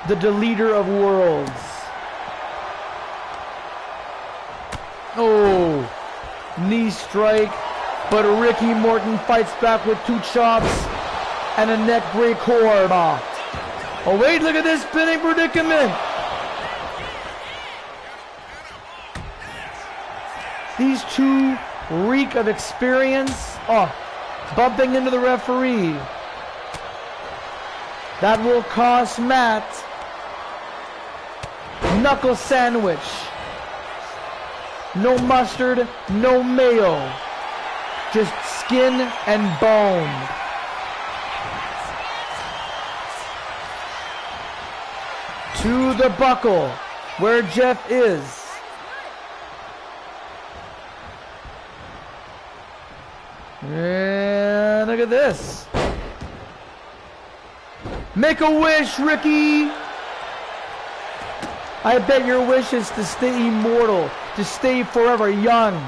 the deleter of worlds. Oh, knee strike, but Ricky Morton fights back with two chops and a neck break cord. Oh wait, look at this spinning predicament. These two reek of experience. Oh, bumping into the referee. That will cost Matt. Knuckle sandwich. No mustard, no mayo. Just skin and bone. To the buckle, where Jeff is. And look at this. Make a wish, Ricky. I bet your wish is to stay immortal, to stay forever young.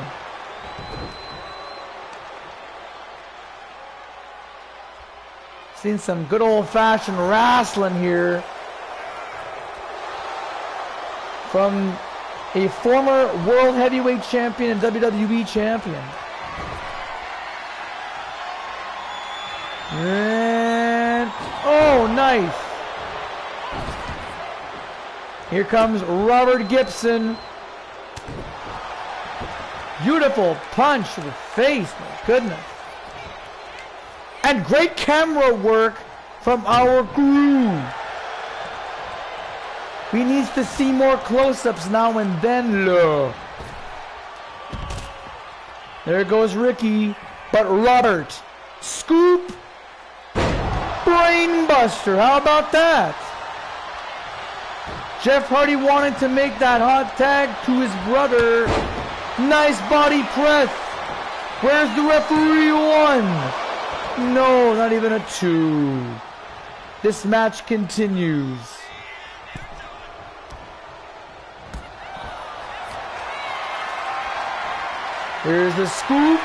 Seen some good old-fashioned wrestling here from a former World Heavyweight Champion and WWE Champion. And, oh, nice. Here comes Robert Gibson. Beautiful punch to the face, my goodness. And great camera work from our crew. We need to see more close-ups now and then, look. There goes Ricky, but Robert. Scoop. Brainbuster, how about that? Jeff Hardy wanted to make that hot tag to his brother. Nice body press. Where's the referee? 1. No, not even a 2. This match continues. Here's the scoop.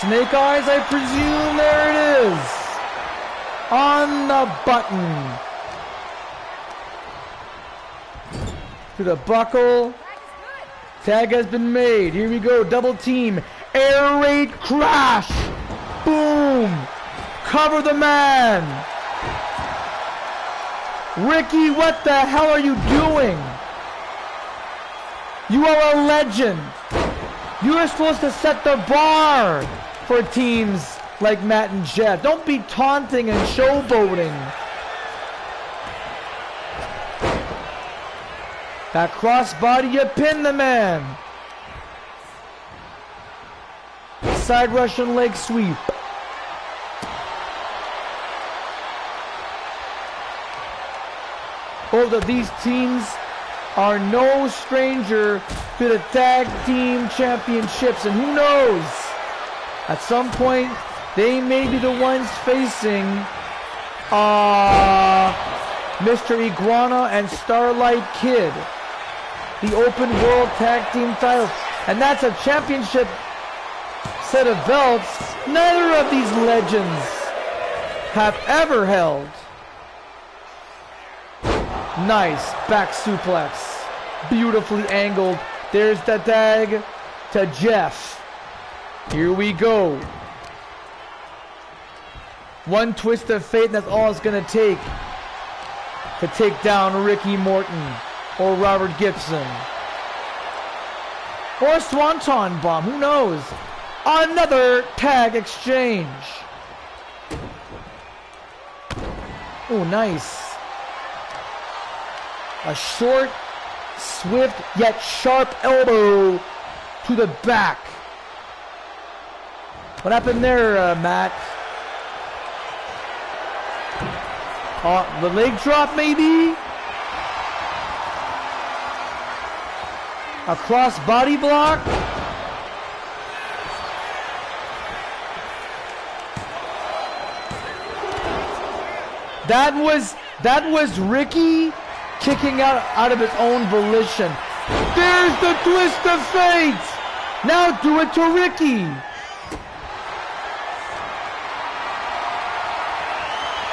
Snake eyes, I presume. There it is. On the button. To the buckle. Tag has been made. Here we go. Double team. Air raid crash. Boom. Cover the man. Ricky, what the hell are you doing? You are a legend. You are supposed to set the bar for teams like Matt and Jeff. Don't be taunting and showboating. That crossbody, you pin the man. Side Russian leg sweep. Both of these teams are no stranger to the tag team championships, and who knows, at some point they may be the ones facing Mr. Iguana and Starlight Kid, the open world tag team titles, and that's a championship set of belts neither of these legends have ever held. Nice back suplex, beautifully angled. There's the tag to Jeff. Here we go. One twist of fate, and that's all it's gonna take to take down Ricky Morton or Robert Gibson. Or a Swanton Bomb, who knows? Another tag exchange. Oh, nice. A short, swift, yet sharp elbow to the back. What happened there, Matt? The leg drop, maybe? A cross body block? That was Ricky kicking out of his own volition. There's the twist of fate! Now do it to Ricky!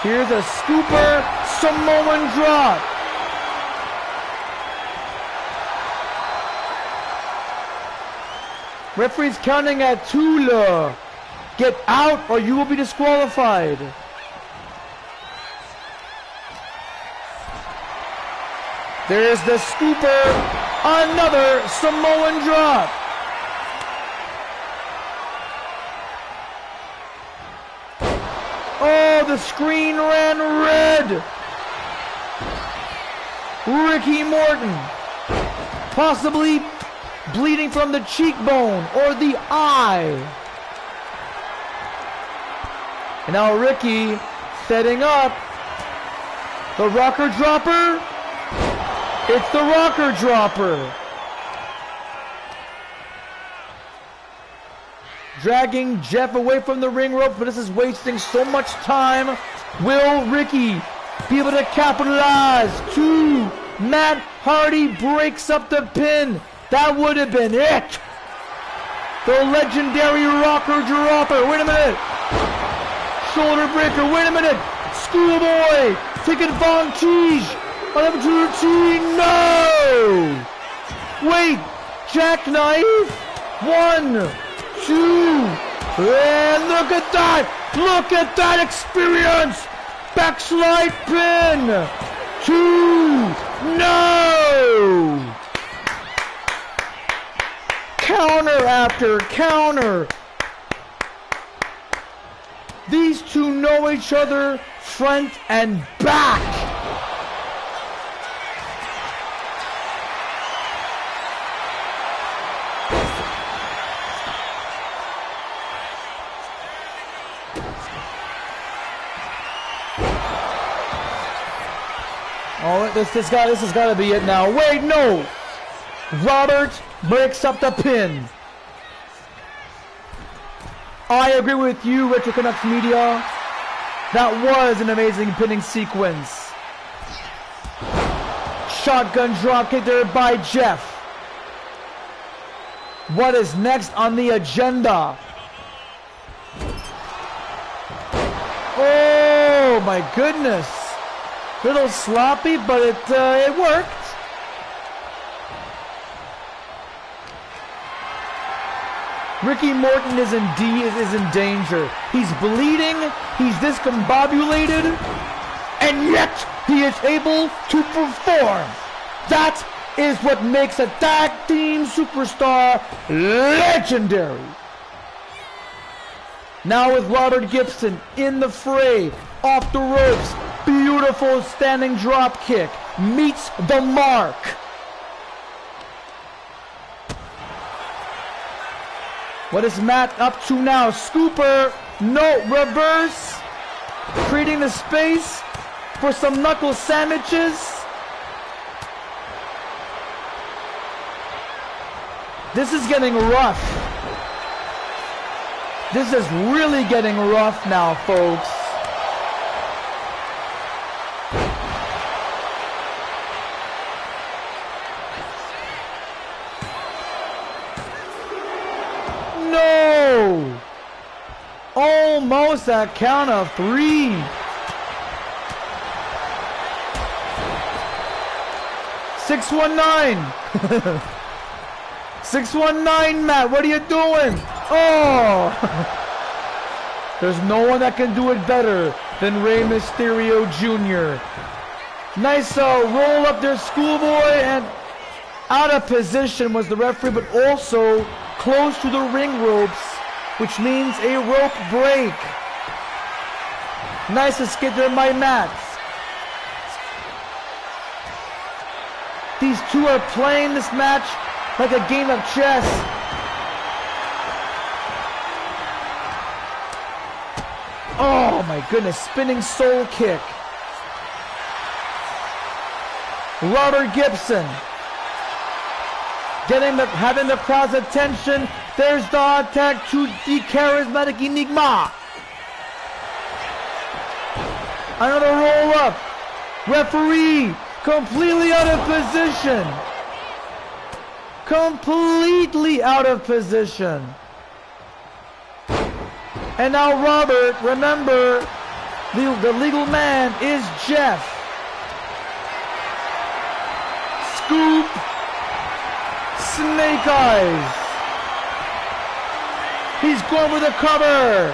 Here's a scooper Samoan drop. Referee's counting at 2. Get out or you will be disqualified. There's the scooper. Another Samoan drop. Oh, the screen ran red. Ricky Morton, possibly bleeding from the cheekbone or the eye. And now Ricky setting up the rocker dropper. It's the rocker dropper. Dragging Jeff away from the ring rope, but this is wasting so much time. Will Ricky be able to capitalize? 2. Matt Hardy breaks up the pin. That would have been it. The legendary rocker dropper. Wait a minute. Shoulder breaker. Wait a minute. Schoolboy. Taking advantage. Opportunity. No. Wait. Jackknife. 1, 2, and look at that! Look at that experience! Backslide pin! 2, no! Counter after counter. These two know each other front and back. Oh, this has got to be it now. Wait, no! Robert breaks up the pin. I agree with you, Retro Canucks Media. That was an amazing pinning sequence. Shotgun dropkick there by Jeff. What is next on the agenda? Oh my goodness. Little sloppy, but it worked. Ricky Morton is in danger. He's bleeding, he's discombobulated, and yet he is able to perform. That is what makes a tag team superstar legendary. Now with Robert Gibson in the fray, off the ropes, beautiful standing drop kick, meets the mark. What is Matt up to now? Scooper, no, reverse, creating the space for some knuckle sandwiches. This is getting rough. This is really getting rough now, folks. No! Almost a count of 3. (619) 619, Matt, what are you doing? Oh! There's no one that can do it better than Rey Mysterio Jr. Nice roll up there, Schoolboy, and out of position was the referee, but also close to the ring ropes, which means a rope break. Nice escape there by Matt. These two are playing this match like a game of chess. Oh my goodness, spinning soul kick. Robert Gibson having the crowd's attention. There's the attack to the charismatic Enigma. Another roll up. Referee completely out of position. Completely out of position. And now Robert, remember, the legal man is Jeff. Scoop. Snake eyes. He's going for the cover.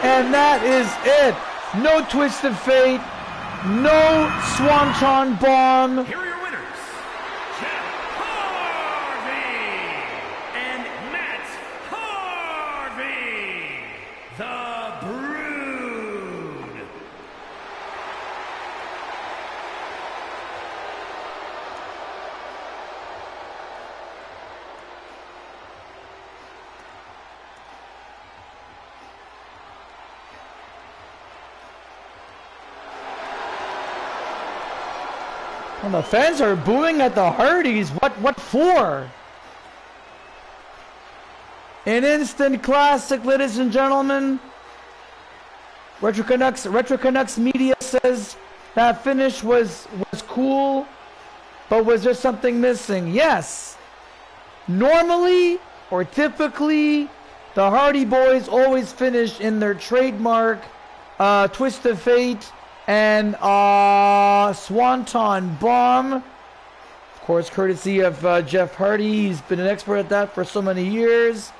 And that is it. No twist of fate. No swanton bomb. Here are your winners, Jeff Harvey and Matt Harvey, the Brood. Well, the fans are booing at the Hardys. What for? An instant classic, ladies and gentlemen. Retro Canucks media says that finish was cool, but was there something missing? Yes. Normally or typically, the Hardy Boys always finish in their trademark twist of fate and swanton bomb. Of course, courtesy of Jeff Hardy. He's been an expert at that for so many years.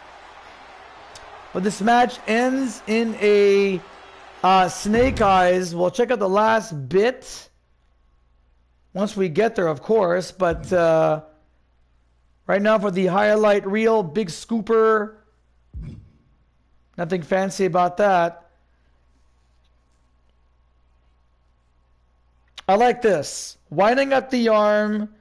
But this match ends in a snake eyes. We'll check out the last bit once we get there, of course. But right now for the highlight reel, big scooper. Nothing fancy about that. I like this. Winding up the arm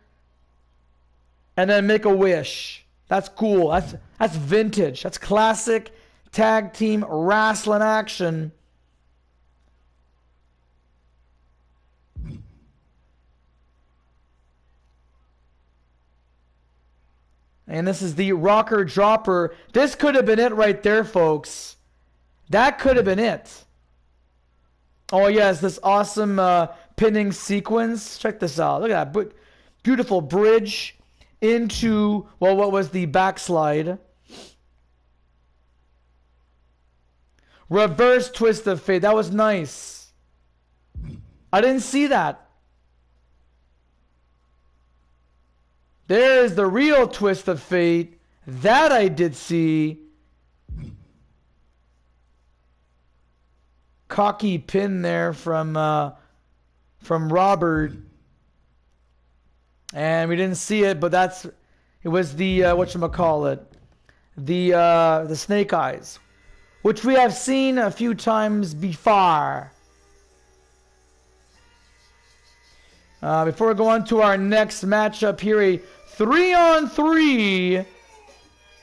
and then make a wish. That's cool. That's vintage. That's classic tag team wrestling action. And this is the rocker dropper. This could have been it right there, folks. That could have been it. Oh, yes, this awesome pinning sequence. Check this out. Look at that. Beautiful bridge into, well, what was the backslide. Reverse twist of fate. That was nice. I didn't see that. There's the real twist of fate. That I did see. Cocky pin there from Robert. And we didn't see it, but it was the whatchamacallit. The snake eyes, which we have seen a few times before. Before we go on to our next matchup here, a 3-on-3.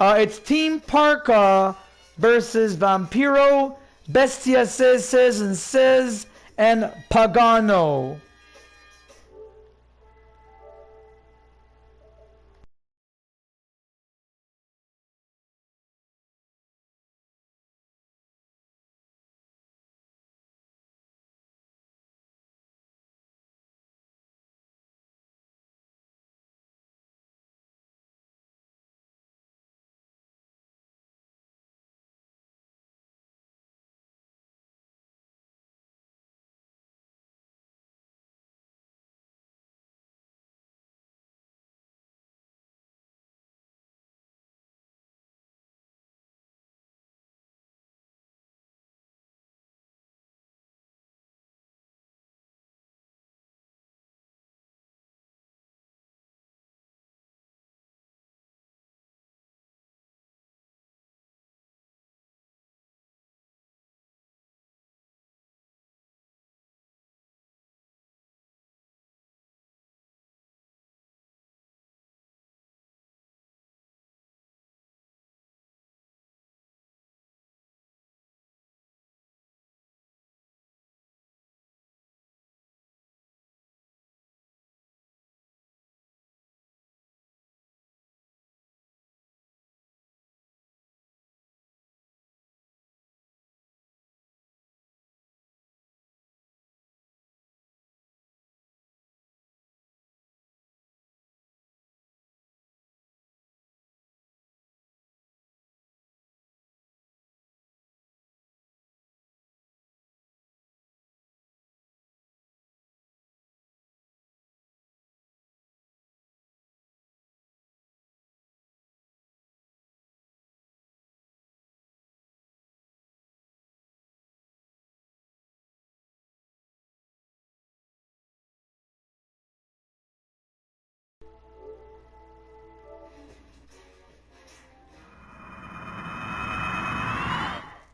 It's Team Parka versus Vampiro, Bestia says, and Pagano.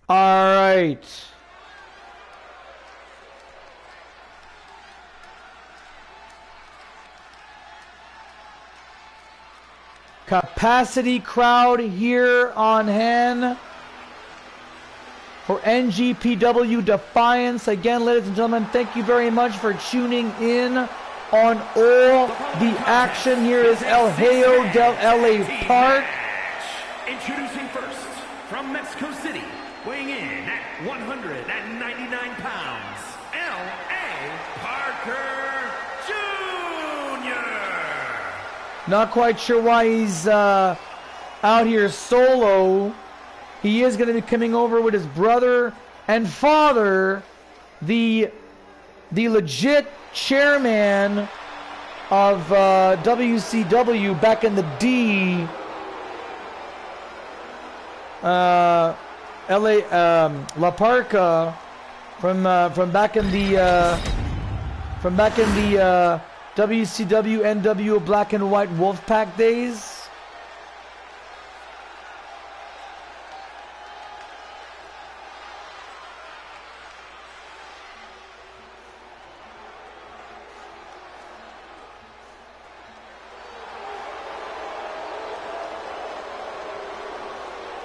All right. Capacity crowd here on hand for NGPW Defiance. Again, ladies and gentlemen, thank you very much for tuning in on all the action. Here is El Hayo del LA Park. Introducing first, from Mexico City, weighing in at 199 pounds, L.A. Parker Jr. Not quite sure why he's out here solo. He is going to be coming over with his brother and father, the legit chairman of WCW back in the D. LA La Parca from back in the WCW NWO Black and White Wolfpack days.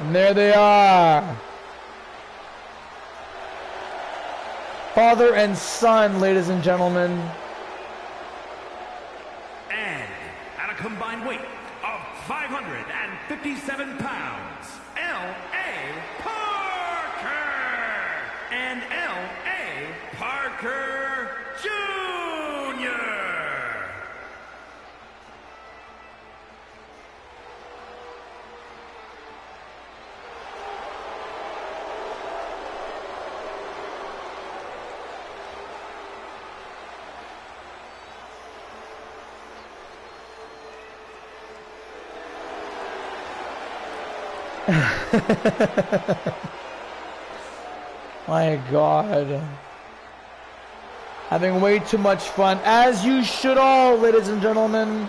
And there they are. Father and son, ladies and gentlemen. And at a combined weight of 557 pounds, L.A. Parker and L.A. Parker Jr. My God. Having way too much fun, as you should all, ladies and gentlemen.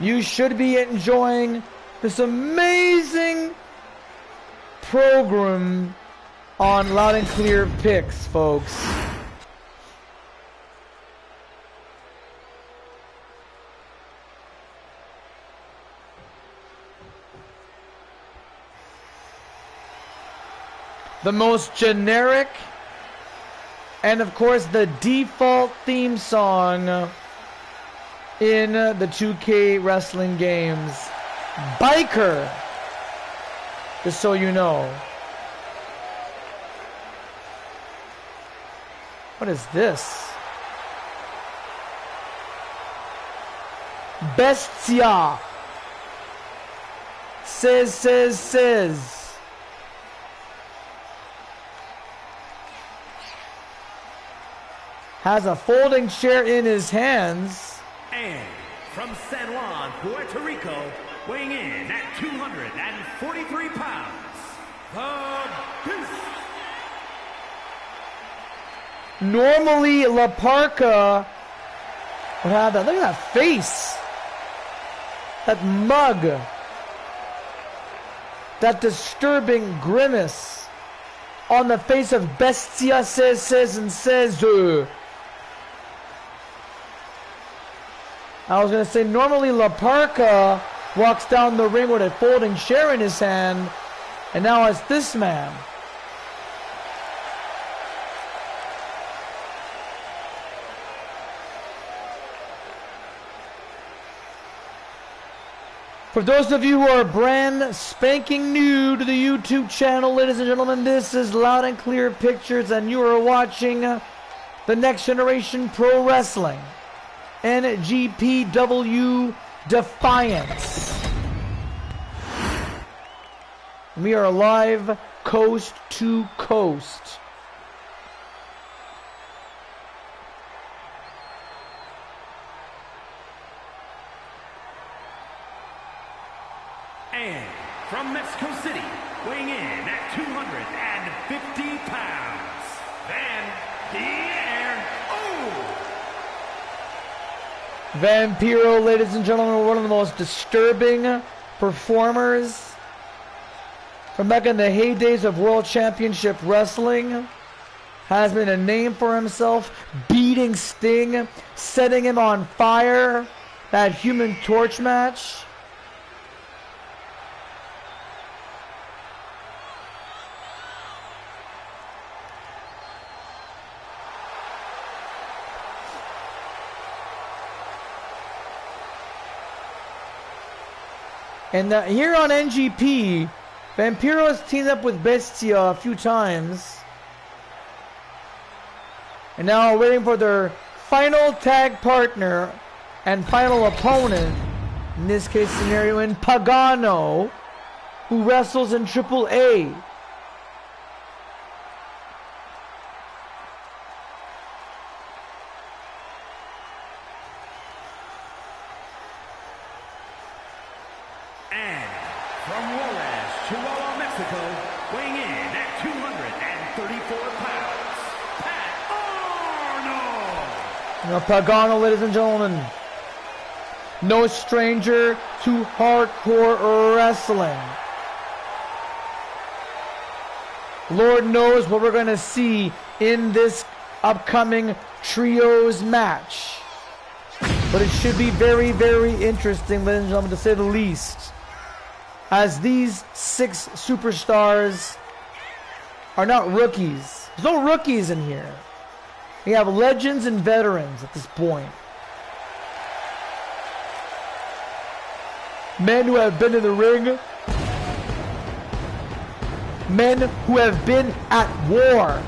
You should be enjoying this amazing program on Loud and Clear Picks, folks. The most generic and of course the default theme song in the 2K wrestling games. Biker, just so you know. What is this? Bestia. Says. Has a folding chair in his hands. And from San Juan, Puerto Rico, weighing in at 243 pounds, the Beast. Normally, La Parca would have that. Look at that face. That mug. That disturbing grimace on the face of Bestia says. I was going to say, normally La Parca walks down the ring with a folding chair in his hand, and now it's this man. For those of you who are brand spanking new to the YouTube channel, ladies and gentlemen, this is Loud and Clear Pictures, and you are watching the Next Generation Pro Wrestling. NGPW Defiance. We are live coast to coast. And from Mexico City, weighing in at 250 pounds, Vampiro, ladies and gentlemen, one of the most disturbing performers from back in the heydays of World Championship Wrestling. Has made a name for himself, beating Sting, setting him on fire. That Human Torch match. And here on NGP, Vampiro has teamed up with Bestia a few times. And now waiting for their final tag partner and final opponent, in this case scenario in Pagano, who wrestles in AAA. And from Juarez, Chihuahua, Mexico, weighing in at 234 pounds, Pat Arnold. Now Pagano, ladies and gentlemen, no stranger to hardcore wrestling. Lord knows what we're going to see in this upcoming trios match. But it should be very, very interesting, ladies and gentlemen, to say the least. As these 6 superstars are not rookies. There's no rookies in here. We have legends and veterans at this point. Men who have been in the ring. Men who have been at war.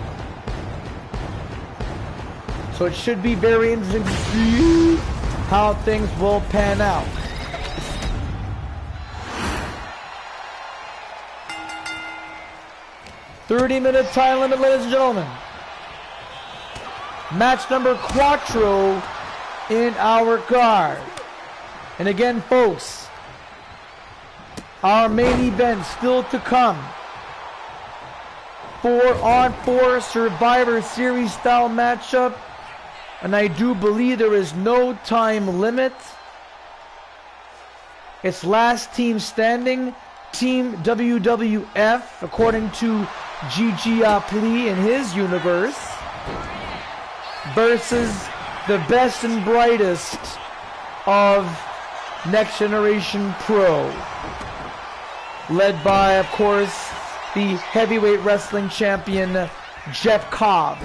So it should be very interesting to see how things will pan out. "30-minute time limit, ladies and gentlemen. Match number 4 in our card. And again, folks, our main event still to come. 4-on-4 Survivor Series style matchup. And I do believe there is no time limit. It's last team standing. Team WWF, according to Gigi Apli in his universe, versus the best and brightest of Next Generation Pro, led by, of course, the heavyweight wrestling champion Jeff Cobb.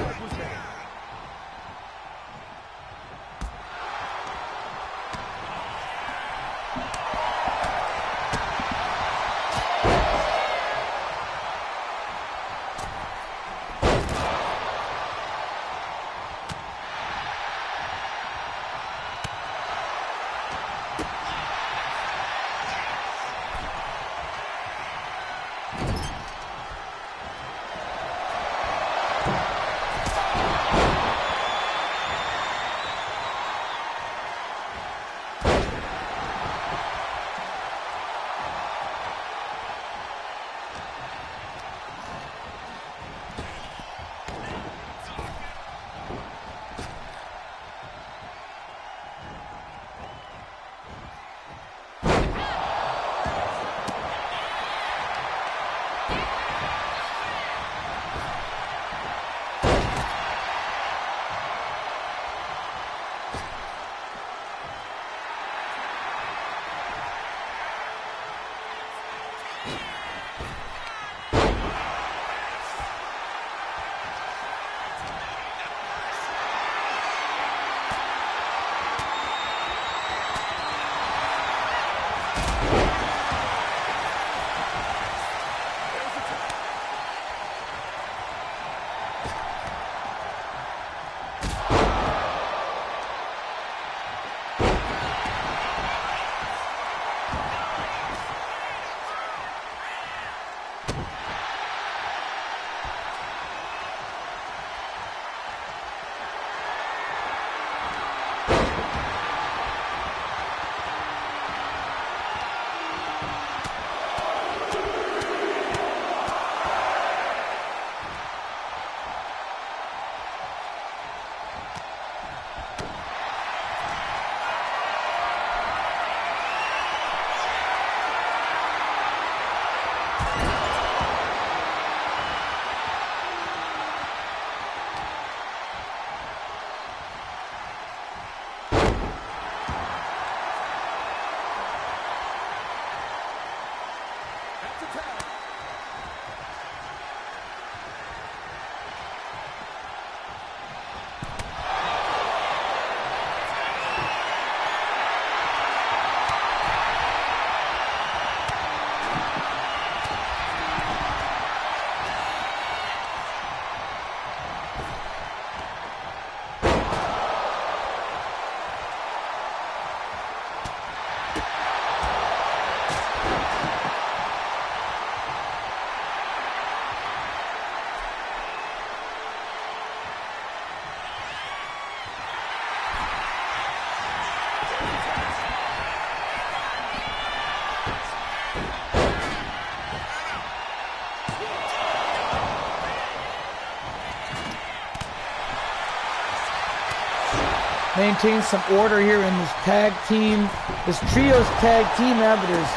Maintain some order here in this tag team, this trios tag team evidence.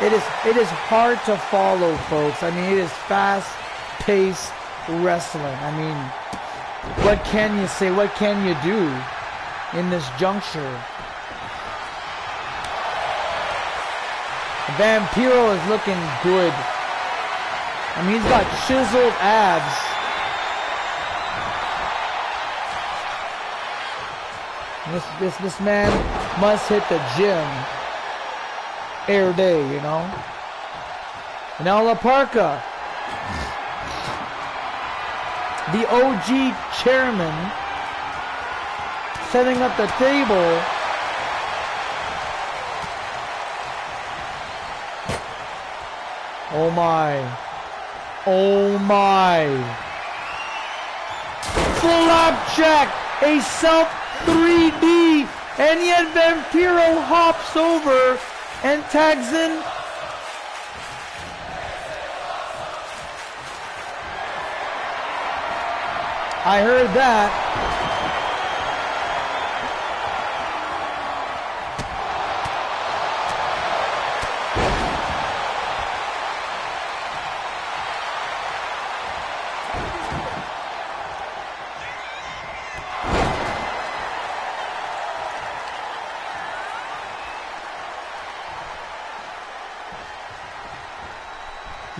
It is hard to follow, folks. I mean, it is fast-paced wrestling. I mean, what can you say? What can you do in this juncture? Vampiro is looking good. I mean, he's got chiseled abs. This man must hit the gym every day, you know. And now La Parka, the OG chairman, setting up the table. Oh my. Oh my. Flapjack, a self 3D, and yet Vampiro hops over and tags in. I heard that.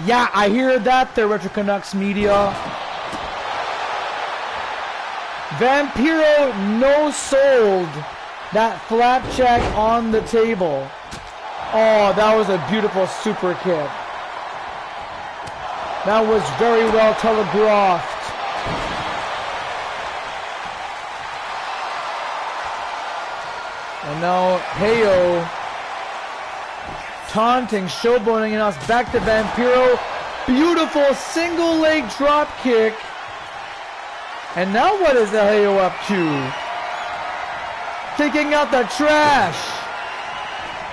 Yeah, I hear that there, Retro Canucks media. Vampiro no-sold that flapjack on the table. Oh, that was a beautiful super kick. That was very well telegraphed. And now Heyo taunting, showboating us back to Vampiro. Beautiful single leg drop kick. And now what is Heyo up to? Taking out the trash.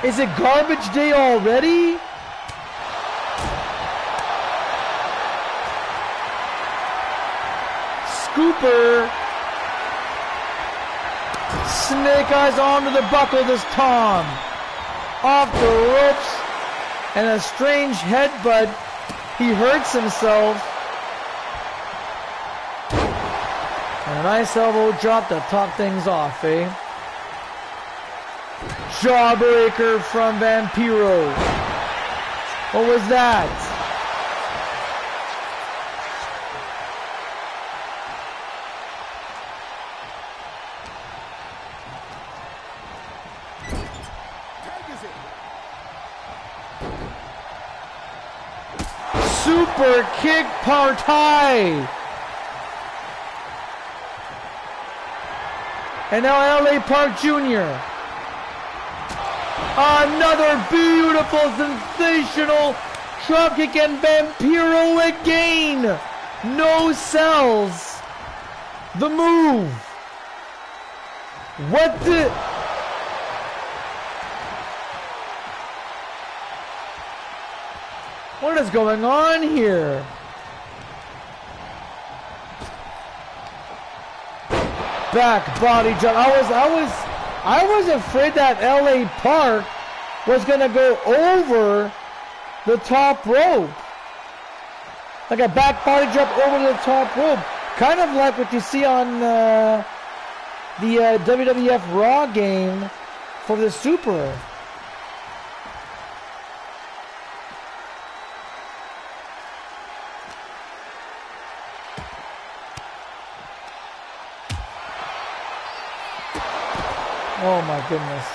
Is it garbage day already? Scooper. Snake eyes onto the buckle this Tom. Off the ropes, and a strange headbutt. He hurts himself. And a nice elbow drop to top things off, eh? Jawbreaker from Vampiro. What was that? Super kick party. And now LA Park Jr. Another beautiful, sensational dropkick, and Vampiro again. No sells the move. What the... What is going on here? Back body drop. I was afraid that LA Park was gonna go over the top rope. Like a back body drop over the top rope. Kind of like what you see on the WWF Raw game for the Super. Oh my goodness.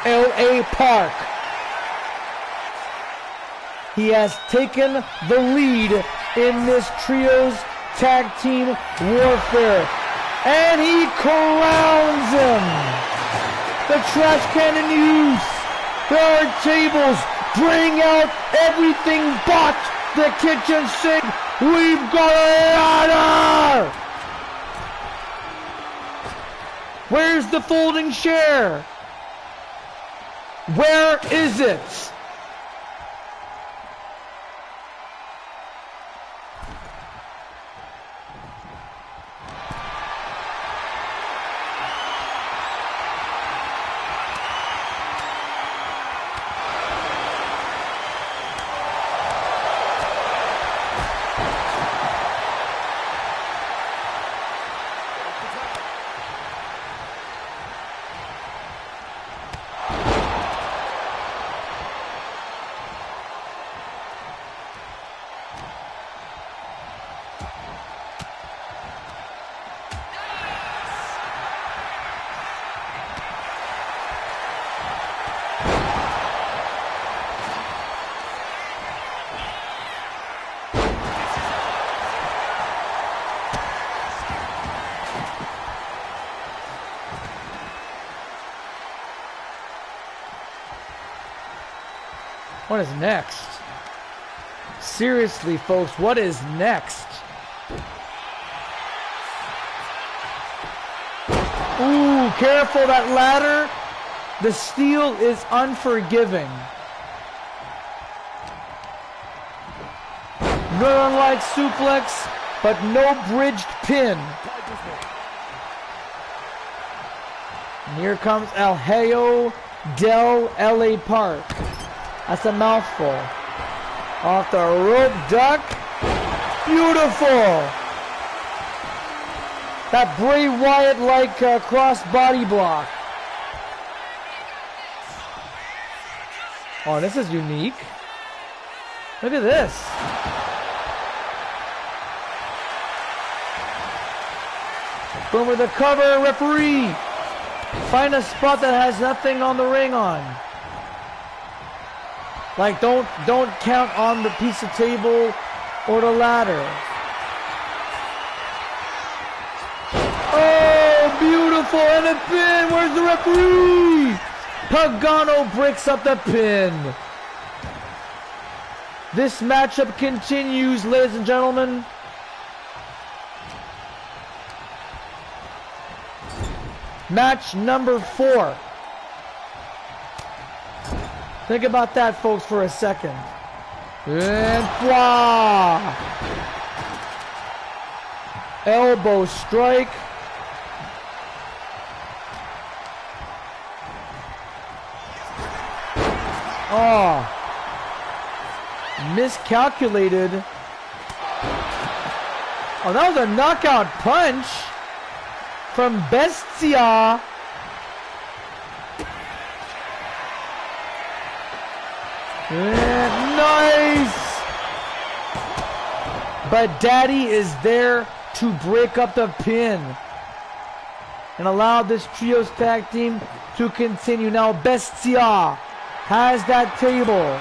L.A. Park. He has taken the lead in this trios tag team warfare. And he crowns him. The trash can in use. There are tables. Bring out everything but the kitchen sink. We've got a ladder. Where's the folding chair? Where is it? What is next? Seriously, folks, what is next? Ooh, careful, that ladder. The steel is unforgiving. Northern Light suplex, but no bridged pin. And here comes El Hijo del LA Park. That's a mouthful. Off the rope duck. Beautiful. That Bray Wyatt-like cross body block. Oh, this is unique. Look at this. Boom with the cover, referee. Find a spot that has nothing on the ring on. Like, don't count on the piece of table or the ladder. Oh, beautiful, and a pin. Where's the referee? Pagano breaks up the pin. This matchup continues, ladies and gentlemen. Match number 4. Think about that, folks, for a second. And wow! Elbow strike. Oh. Miscalculated. Oh, that was a knockout punch from Bestia. Nice! But Daddy is there to break up the pin and allow this trios tag team to continue. Now Bestia has that table.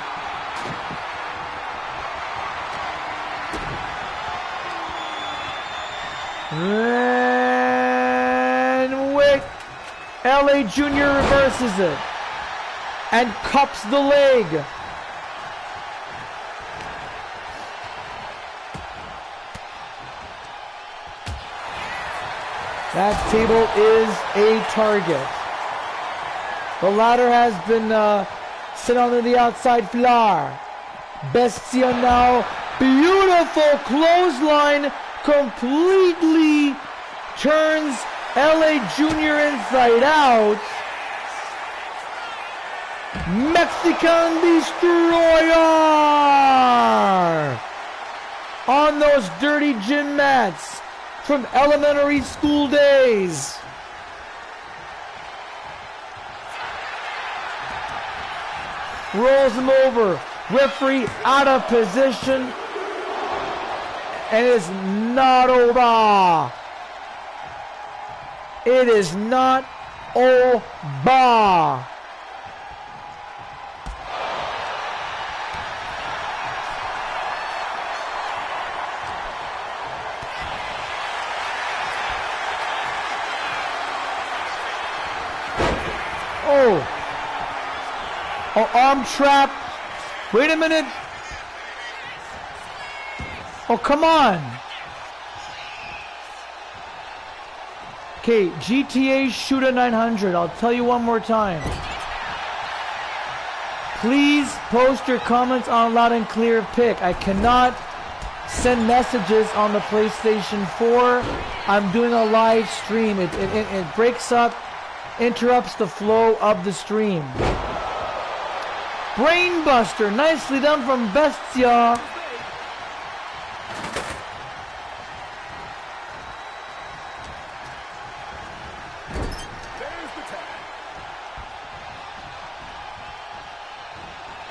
And wait, LA Jr. reverses it and cups the leg. That table is a target. The ladder has been set onto the outside floor. Bestia now, beautiful clothesline, completely turns LA Jr. inside out. Mexican Destroyer on those dirty gym mats from elementary school days. Rolls him over, Referee out of position. And it is not over. It is not over. Oh, arm trap. Wait a minute. Oh, come on. Okay, GTA Shooter 900. I'll tell you one more time. Please post your comments on Loud and Clear Pick. I cannot send messages on the PlayStation 4. I'm doing a live stream. It breaks up, interrupts the flow of the stream. Brainbuster, nicely done from Bestia.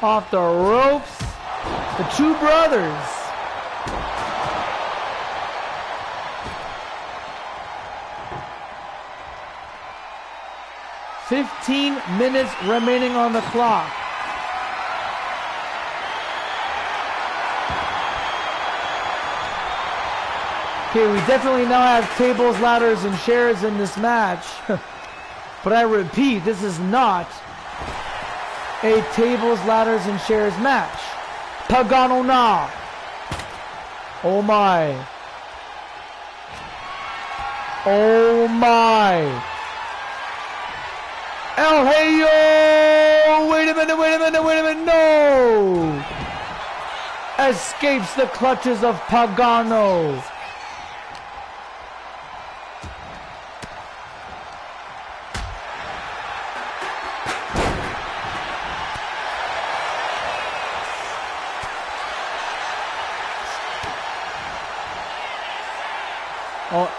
Off the ropes, the two brothers. $15 minutes remaining on the clock. Okay, we definitely now have tables, ladders, and chairs in this match. But I repeat, this is not a tables, ladders, and chairs match. Pagano na. Oh my. Oh my. El Heyo! Wait a minute, no! Escapes the clutches of Pagano. Oh.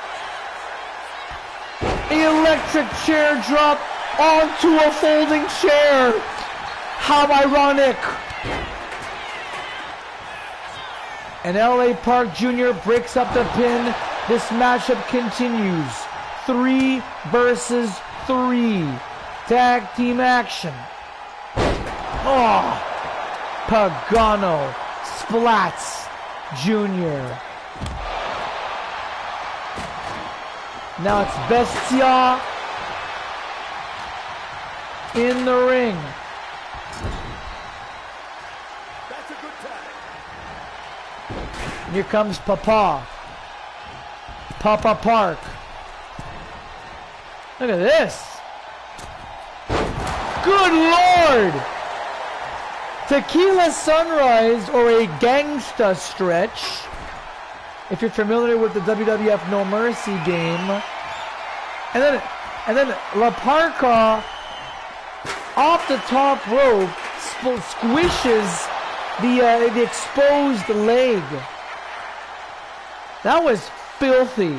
Electric chair drop onto a folding chair. How ironic. And LA Park Jr. breaks up the pin. This matchup continues. 3 versus 3. Tag team action. Oh. Pagano splats Jr. Now it's Bestia in the ring. That's a good tag. Here comes Papa Park. Look at this. Good Lord! Tequila Sunrise, or a Gangsta Stretch. If you're familiar with the WWF No Mercy game. And then La Parka off the top rope squishes the exposed leg. That was filthy.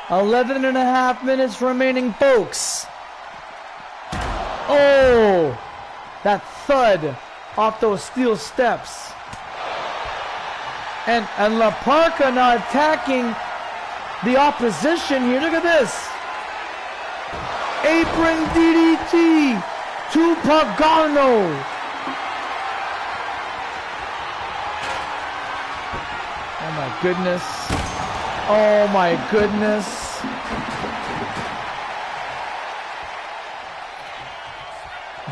11 and a half minutes remaining, folks. Oh, that thud off those steel steps. And La Parka now attacking the opposition here. Look at this. Apron DDT to Pagano. Oh my goodness. Oh my goodness.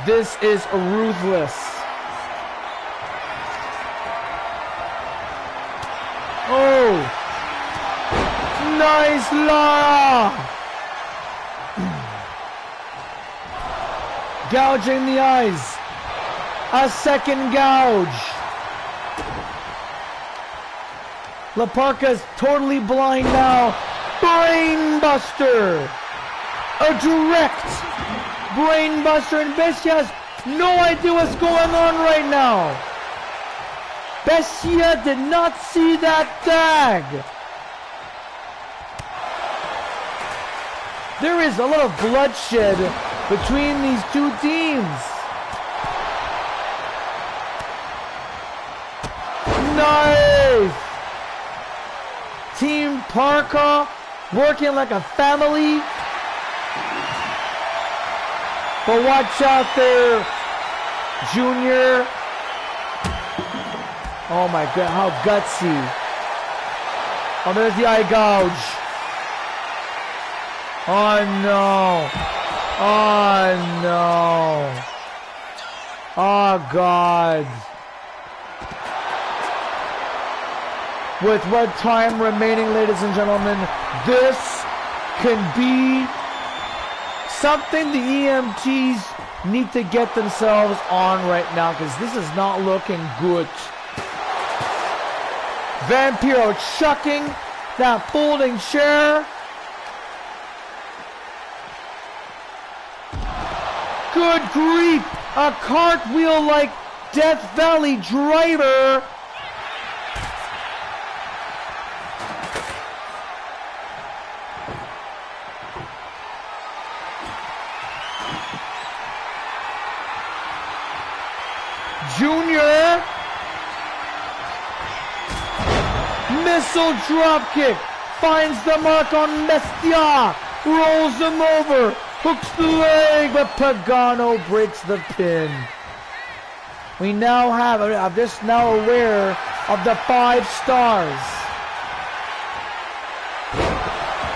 This is ruthless. Oh, nice Lara. Gouging the eyes. A second gouge. La Parka's totally blind now. Brainbuster. A direct brainbuster, and Bestia has no idea what's going on right now. Bestia did not see that tag. There is a lot of bloodshed between these two teams. Nice! Team Parka working like a family. But watch out there, Junior. Oh my God, how gutsy. Oh, there's the eye gouge. Oh no. Oh no. Oh God. With what time remaining, ladies and gentlemen, this can be something the EMTs need to get themselves on right now, because this is not looking good. Vampiro chucking that folding chair. Good grief! A cartwheel like Death Valley driver. Junior. Missile dropkick. Finds the mark on Bestia. Rolls him over. Hooks the leg, but Pagano breaks the pin. We now have, I'm just now aware of the 5 stars.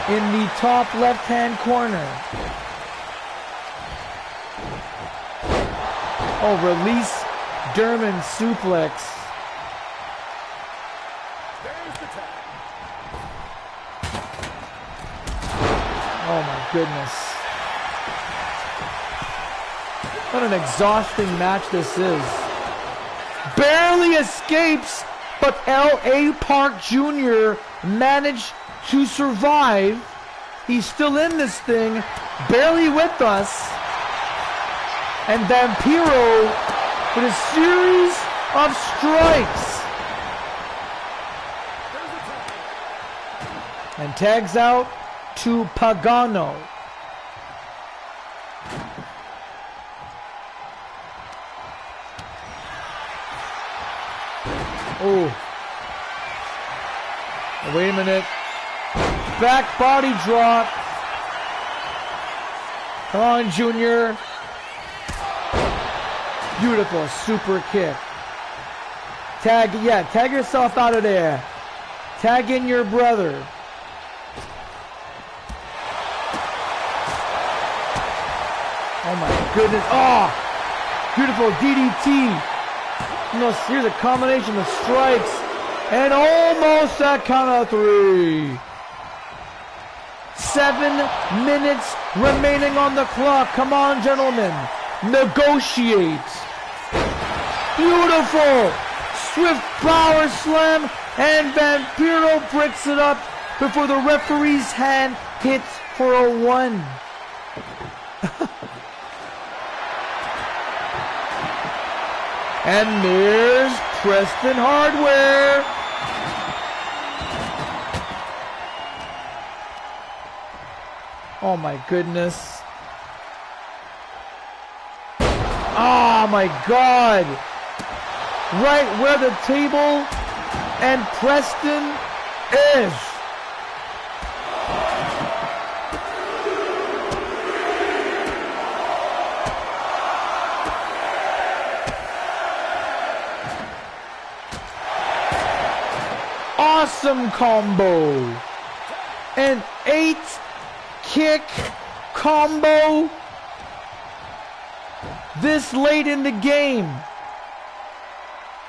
In the top left-hand corner. Oh, release German suplex. There's the tag. Oh my goodness. What an exhausting match this is. Barely escapes, but L.A. Park Jr. managed to survive. He's still in this thing, barely with us. And Vampiro with a series of strikes. And tags out to Pagano. Oh. Wait a minute. Back body drop. Come on, Junior. Beautiful super kick. Tag yourself out of there. Tag in your brother. Oh my goodness. Oh! Beautiful DDT. Here's a combination of strikes. And almost a count of 3. 7 minutes remaining on the clock. Come on, gentlemen. Negotiate. Beautiful. Swift power slam. And Vampiro breaks it up before the referee's hand hits for a 1. And there's Preston Hardware. Oh my goodness. Oh my God. Right where the table and Preston is. Awesome combo. An 8-kick combo this late in the game.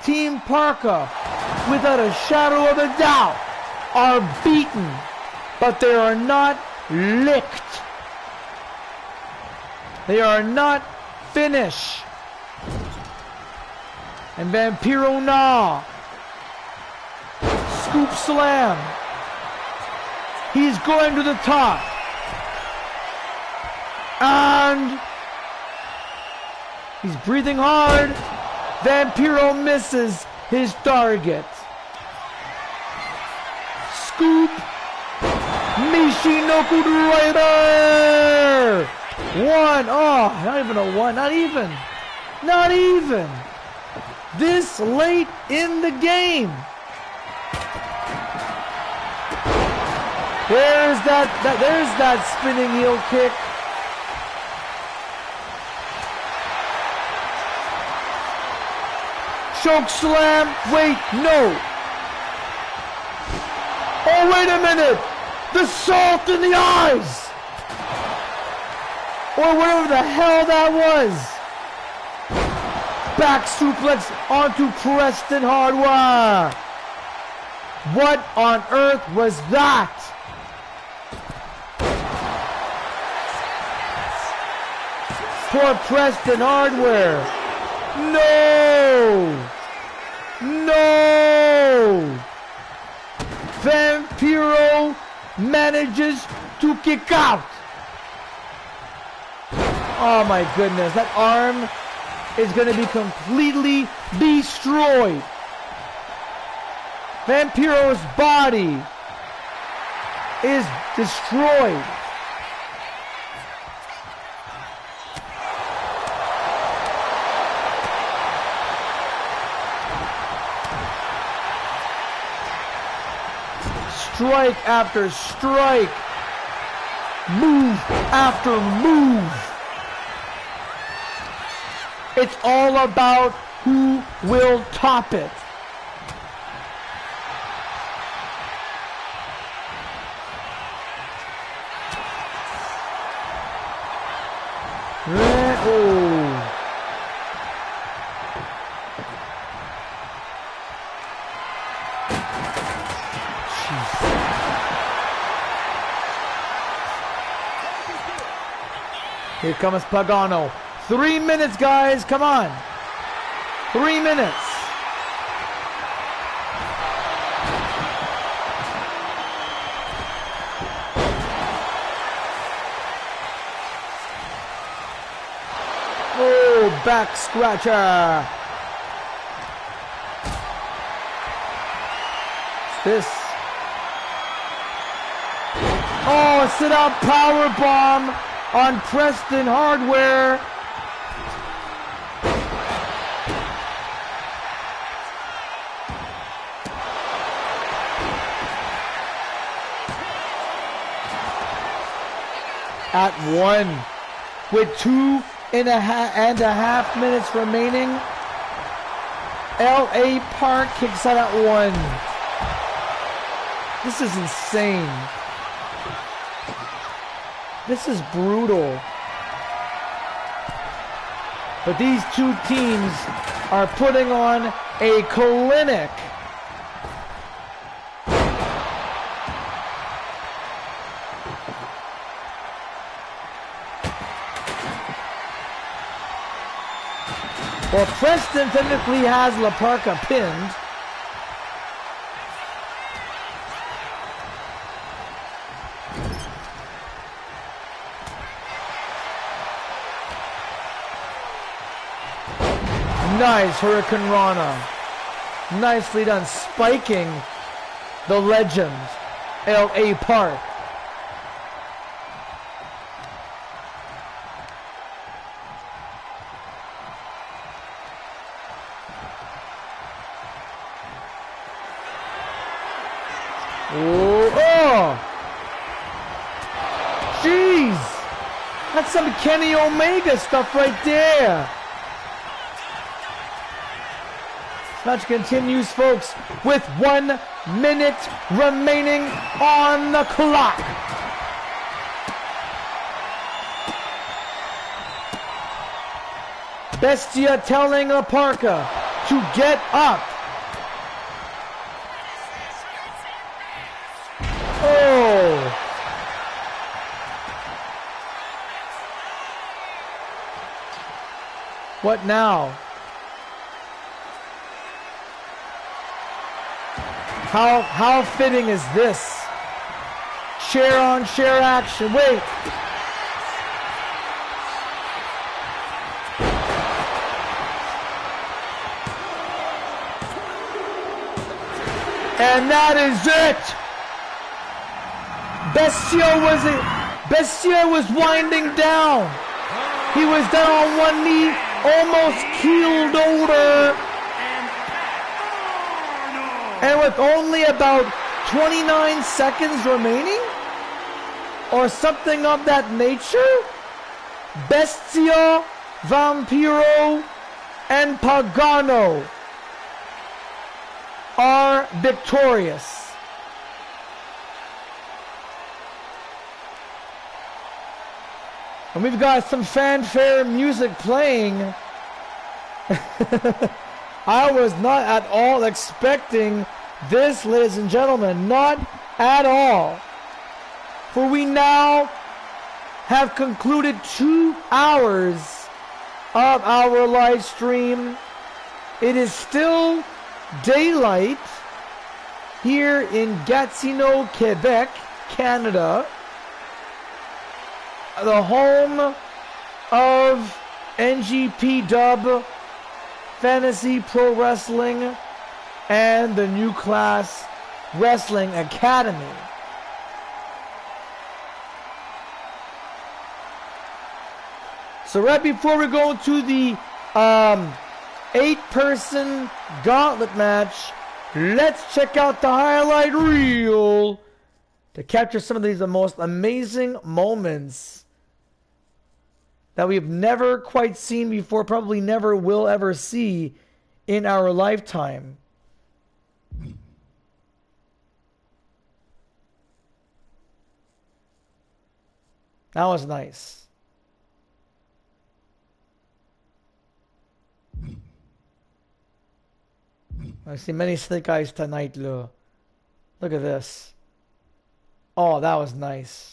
Team Parka, without a shadow of a doubt, are beaten, but they are not licked. They are not finished. And Vampiro now. Scoop slam. He's going to the top. And he's breathing hard. Vampiro misses his target. Scoop. Michinoku Rider. One. Oh, not even a one. Not even. Not even. This late in the game. There's that spinning heel kick. Choke slam. Wait, no. Oh, wait a minute. The salt in the eyes. Or whatever the hell that was. Back suplex onto Preston Hardware. What on earth was that? Poor Preston Hardware. No! No! Vampiro manages to kick out. Oh my goodness, that arm is going to be completely destroyed. Vampiro's body is destroyed. Strike after strike. Move after move. It's all about who will top it. Oh. Here comes Pagano. 3 minutes, guys. Come on. 3 minutes. Oh, back scratcher. This. Oh, sit out power bomb on Preston Hardware. At one, with 2.5 minutes remaining, LA Park kicks out at one. This is insane. This is brutal. But these two teams are putting on a clinic. Well, Preston technically has La Parka pinned. Nice Hurricane Rana. Nicely done, spiking the legend, L.A. Park. Oh, oh! Jeez! That's some Kenny Omega stuff right there. Match continues, folks, with 1 minute remaining on the clock. Bestia telling Aparka to get up. Oh! What now? How fitting is this? Chair on chair action. Wait. And that is it. Bestia was winding down. He was down on one knee, almost keeled over. And with only about 29 seconds remaining, or something of that nature, Bestia, Vampiro, and Pagano are victorious. And we've got some fanfare music playing. I was not at all expecting this, ladies and gentlemen. Not at all. For we now have concluded 2 hours of our live stream. It is still daylight here in Gatineau, Quebec, Canada, the home of NGPW Fantasy Pro Wrestling and the New Class Wrestling Academy. So right before we go to the 8-person gauntlet match, let's check out the highlight reel to capture some of these the most amazing moments that we've never quite seen before, probably never will ever see in our lifetime. That was nice. I see many snake eyes tonight, Lou. Look at this. Oh, that was nice.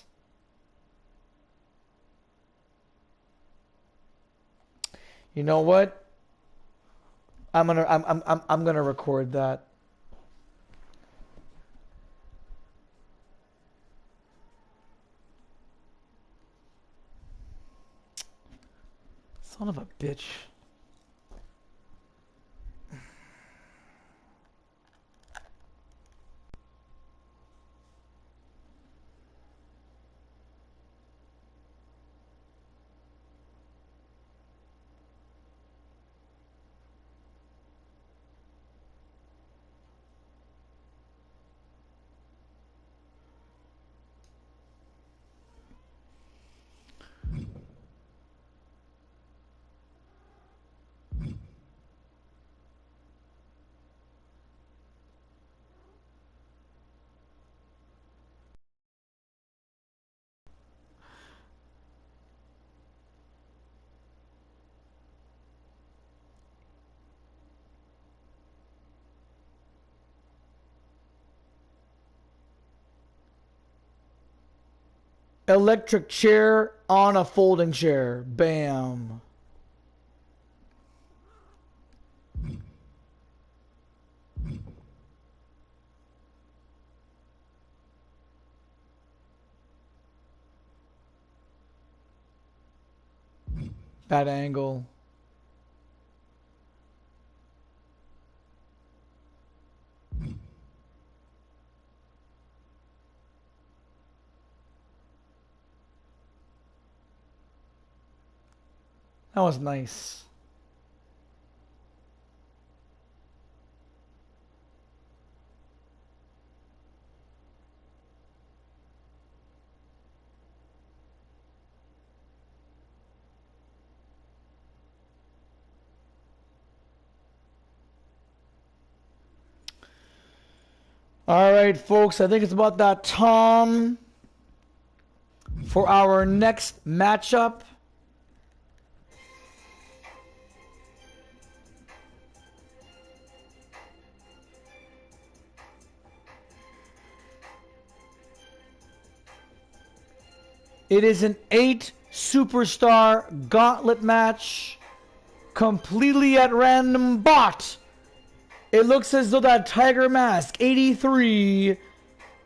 You know what? I'm gonna record that. Son of a bitch. Electric chair on a folding chair. Bam. That angle. That was nice. All right, folks, I think it's about that time for our next matchup. It is an 8-superstar gauntlet match, completely at random, but it looks as though that Tiger Mask 83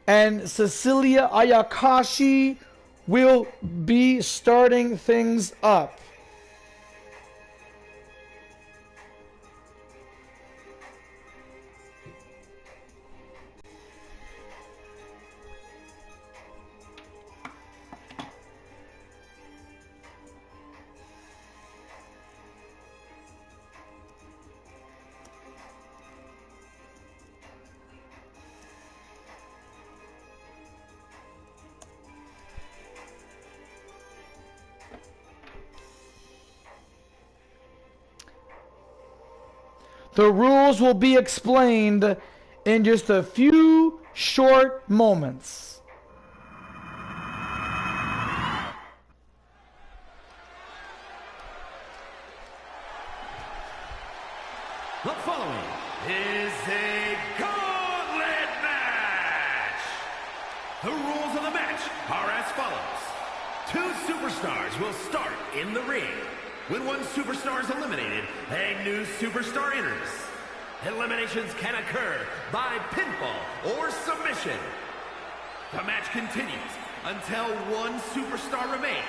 and Cecilia Ayakashi will be starting things up. The rules will be explained in just a few short moments. The following is a gauntlet match. The rules of the match are as follows. 2 superstars will start in the ring. When one superstar is eliminated, a new superstar enters. Eliminations can occur by pinfall or submission. The match continues until one superstar remains,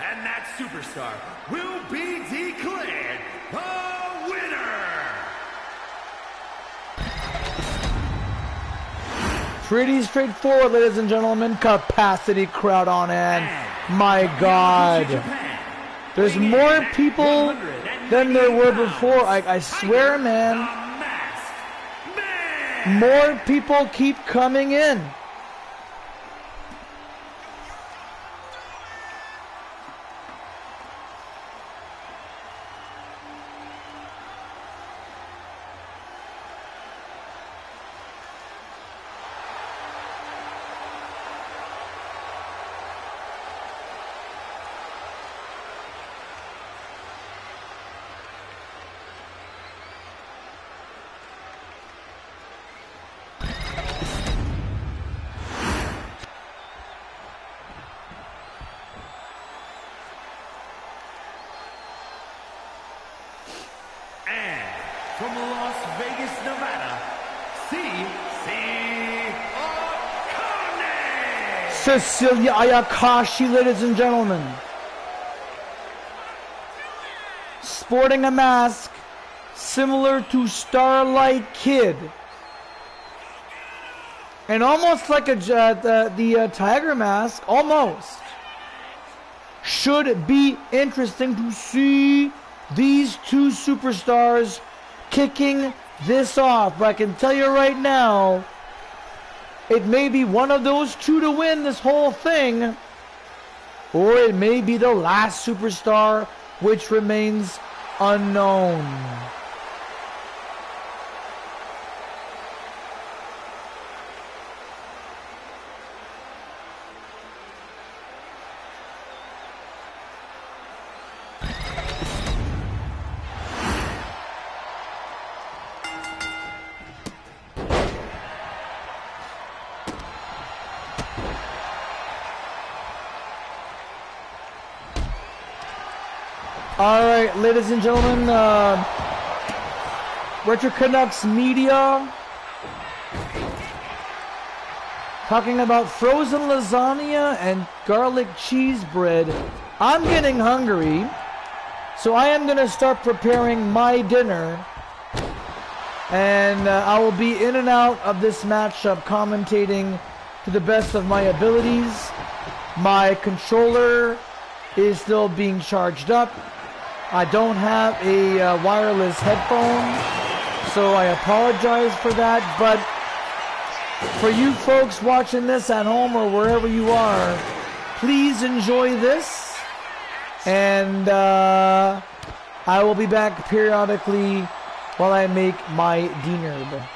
and that superstar will be declared the winner. Pretty straightforward, ladies and gentlemen. Capacity crowd on end. My God. There's more people than there were before. I swear, man. More people keep coming in. From Las Vegas, Nevada, Cecilia Ayakashi, ladies and gentlemen. Sporting a mask similar to Starlight Kid. And almost like the Tiger Mask, almost. Should be interesting to see these 2 superstars kicking this off. But I can tell you right now, it may be one of those 2 to win this whole thing, or it may be the last superstar, which remains unknown. All right, ladies and gentlemen, Retro Canucks Media talking about frozen lasagna and garlic cheese bread. I'm getting hungry, so I am going to start preparing my dinner, and I will be in and out of this matchup commentating to the best of my abilities. My controller is still being charged up. I don't have a wireless headphone, so I apologize for that. But for you folks watching this at home or wherever you are, please enjoy this. And I will be back periodically while I make my dinner.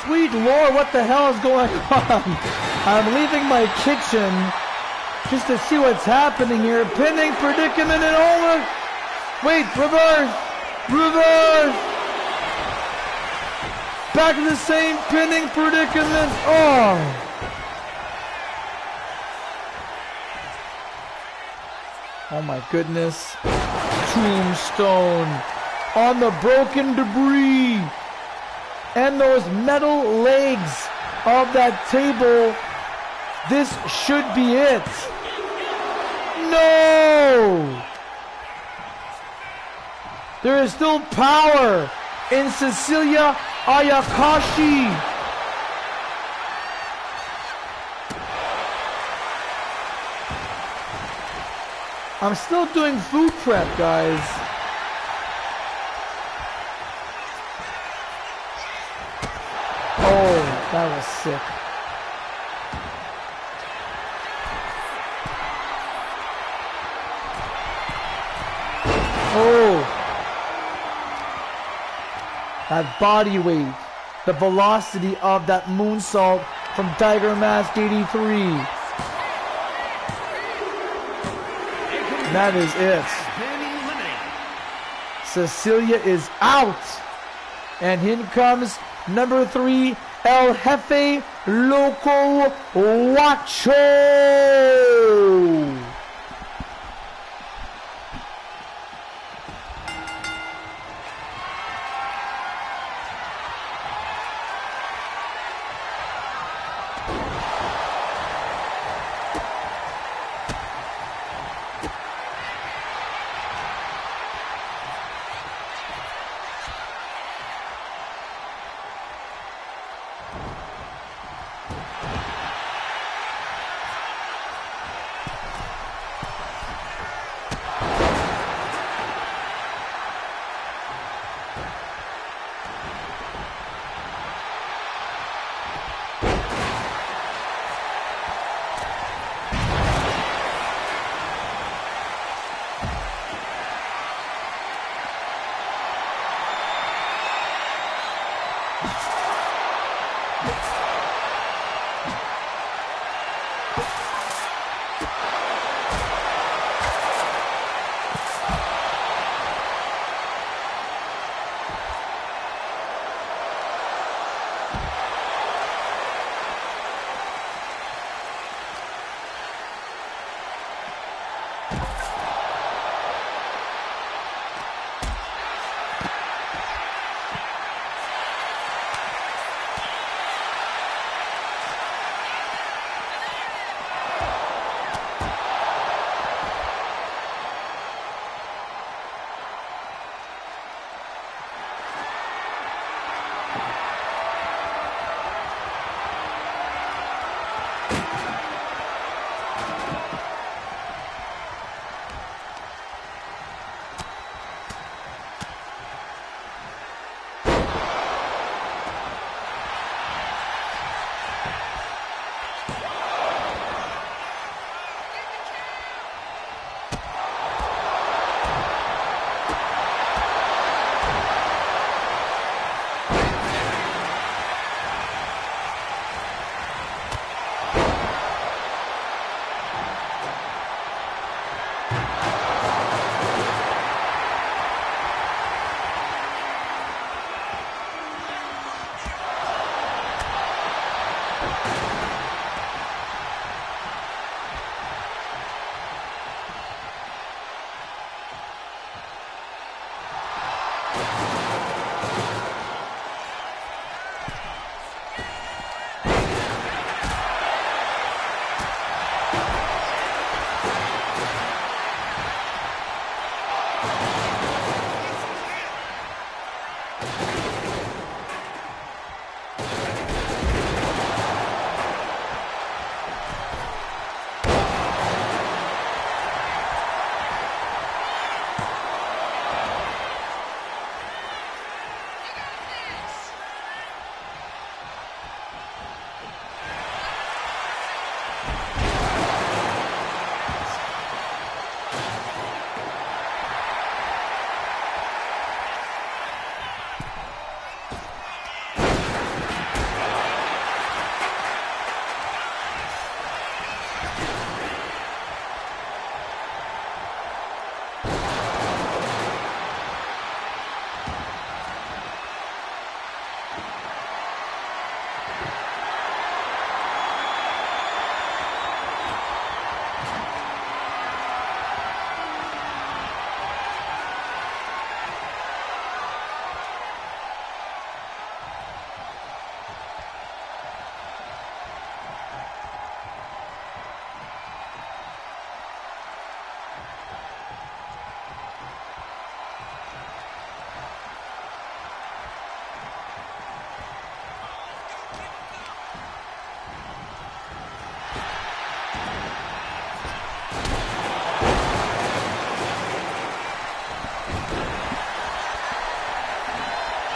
Sweet Lord, what the hell is going on? I'm leaving my kitchen just to see what's happening here. Pinning predicament and all the... Wait, reverse! Reverse! Back to the same pinning predicament. Oh! Oh my goodness. Tombstone on the broken debris. And those metal legs of that table. This should be it. No! There is still power in Cecilia Ayakashi. I'm still doing food prep, guys. Oh, that was sick. Oh. That body weight, the velocity of that moonsault from Tiger Mask 83. That is it. Cecilia is out. And in comes number 3, El Jefe Loco Huacho.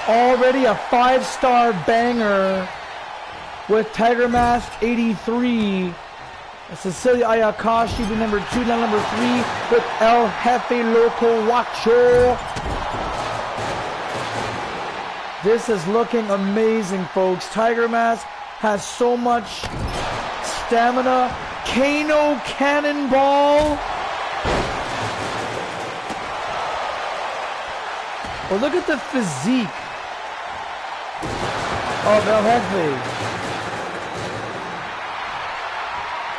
Already a 5-star banger with Tiger Mask 83. Cecilia Ayakashi to number 2, now number 3 with El Jefe Loco Wacho. This is looking amazing, folks. Tiger Mask has so much stamina. Kano Cannonball. Well, look at the physique of El Jefe.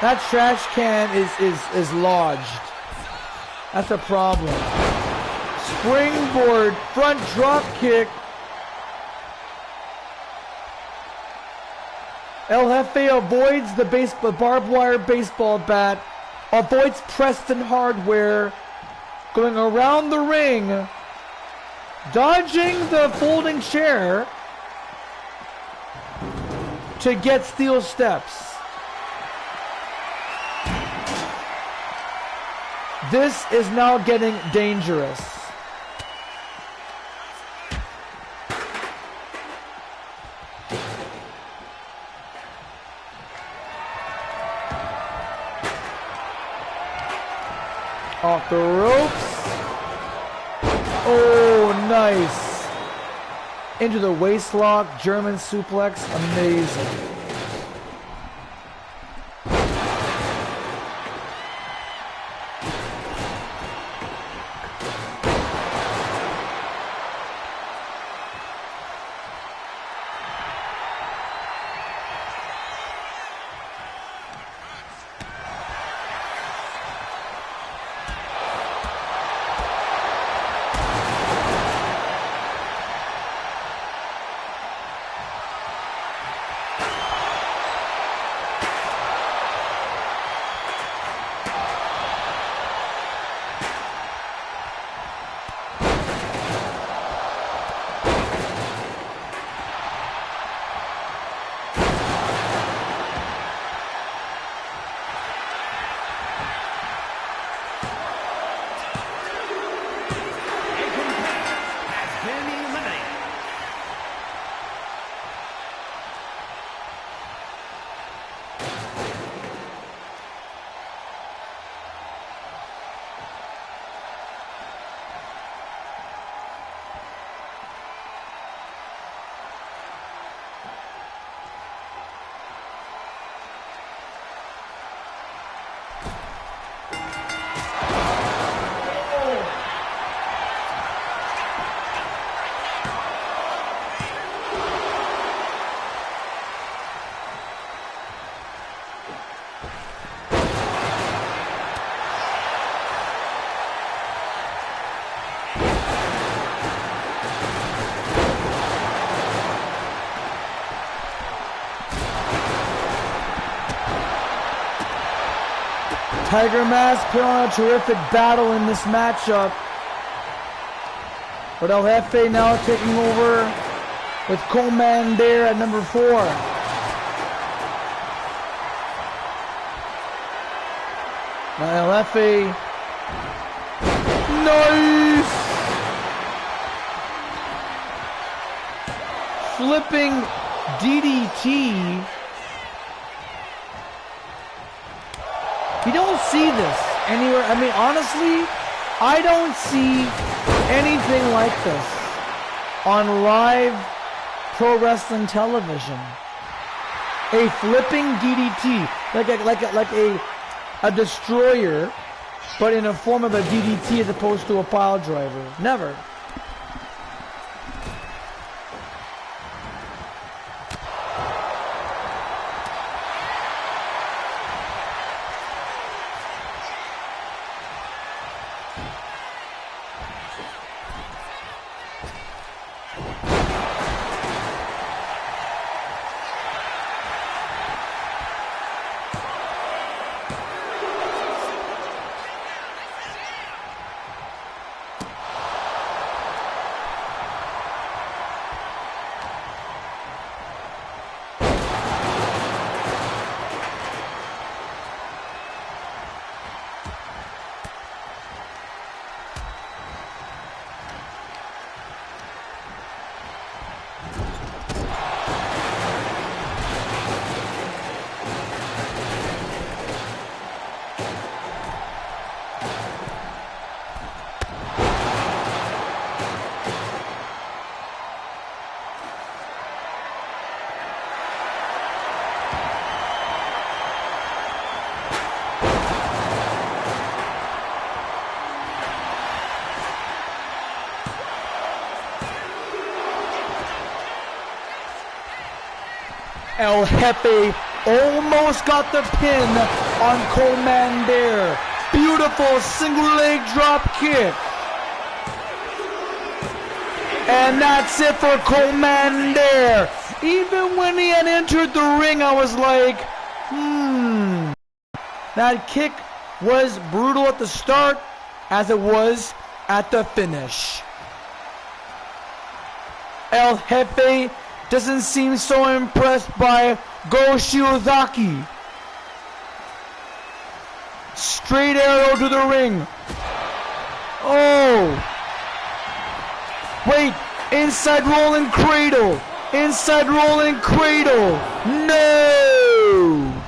That trash can is lodged. That's a problem. Springboard, front drop kick. El Jefe avoids the barbed wire baseball bat, avoids Preston Hardware, going around the ring, dodging the folding chair to get steel steps. This is now getting dangerous. Off the ropes. Oh, nice. Into the waist lock, German suplex, amazing. Tiger Mask put on a terrific battle in this matchup. But El Jefe now taking over with Commander at number 4. Now El Jefe. Nice! Flipping DDT. You don't see this anywhere. I mean, honestly, I don't see anything like this on live pro wrestling television. A flipping DDT, like a destroyer, but in a form of a DDT as opposed to a pile driver. Never. El Jefe almost got the pin on Commander. Beautiful single leg drop kick. And that's it for Commander. Even when he had entered the ring, I was like, That kick was brutal at the start as it was at the finish. El Jefe doesn't seem so impressed by Go Shiozaki. Straight arrow to the ring. Oh. Wait, inside rolling cradle. Inside rolling cradle. No.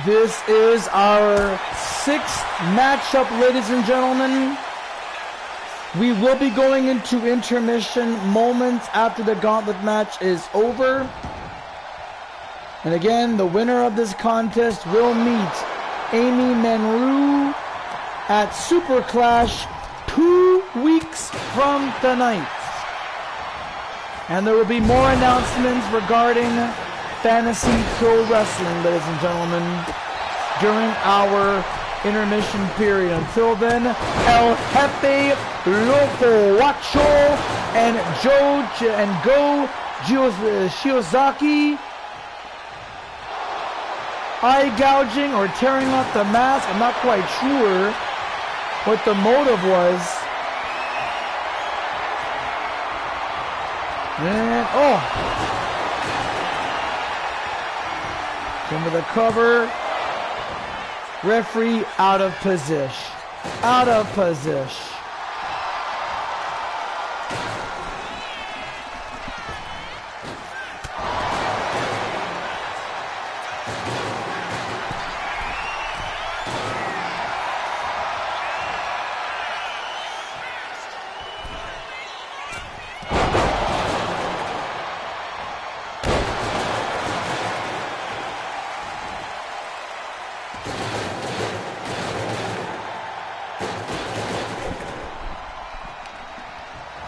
This is our 6th matchup, ladies and gentlemen. We will be going into intermission moments after the gauntlet match is over. And again, the winner of this contest will meet Amy Manrue at Super Clash 2 weeks from tonight. And there will be more announcements regarding Fantasy Pro Wrestling, ladies and gentlemen, during our intermission period. Until then, El Jefe Loco Wacho and Go Shiozaki eye gouging or tearing off the mask. I'm not quite sure what the motive was. And into the cover. Referee out of position. Out of position.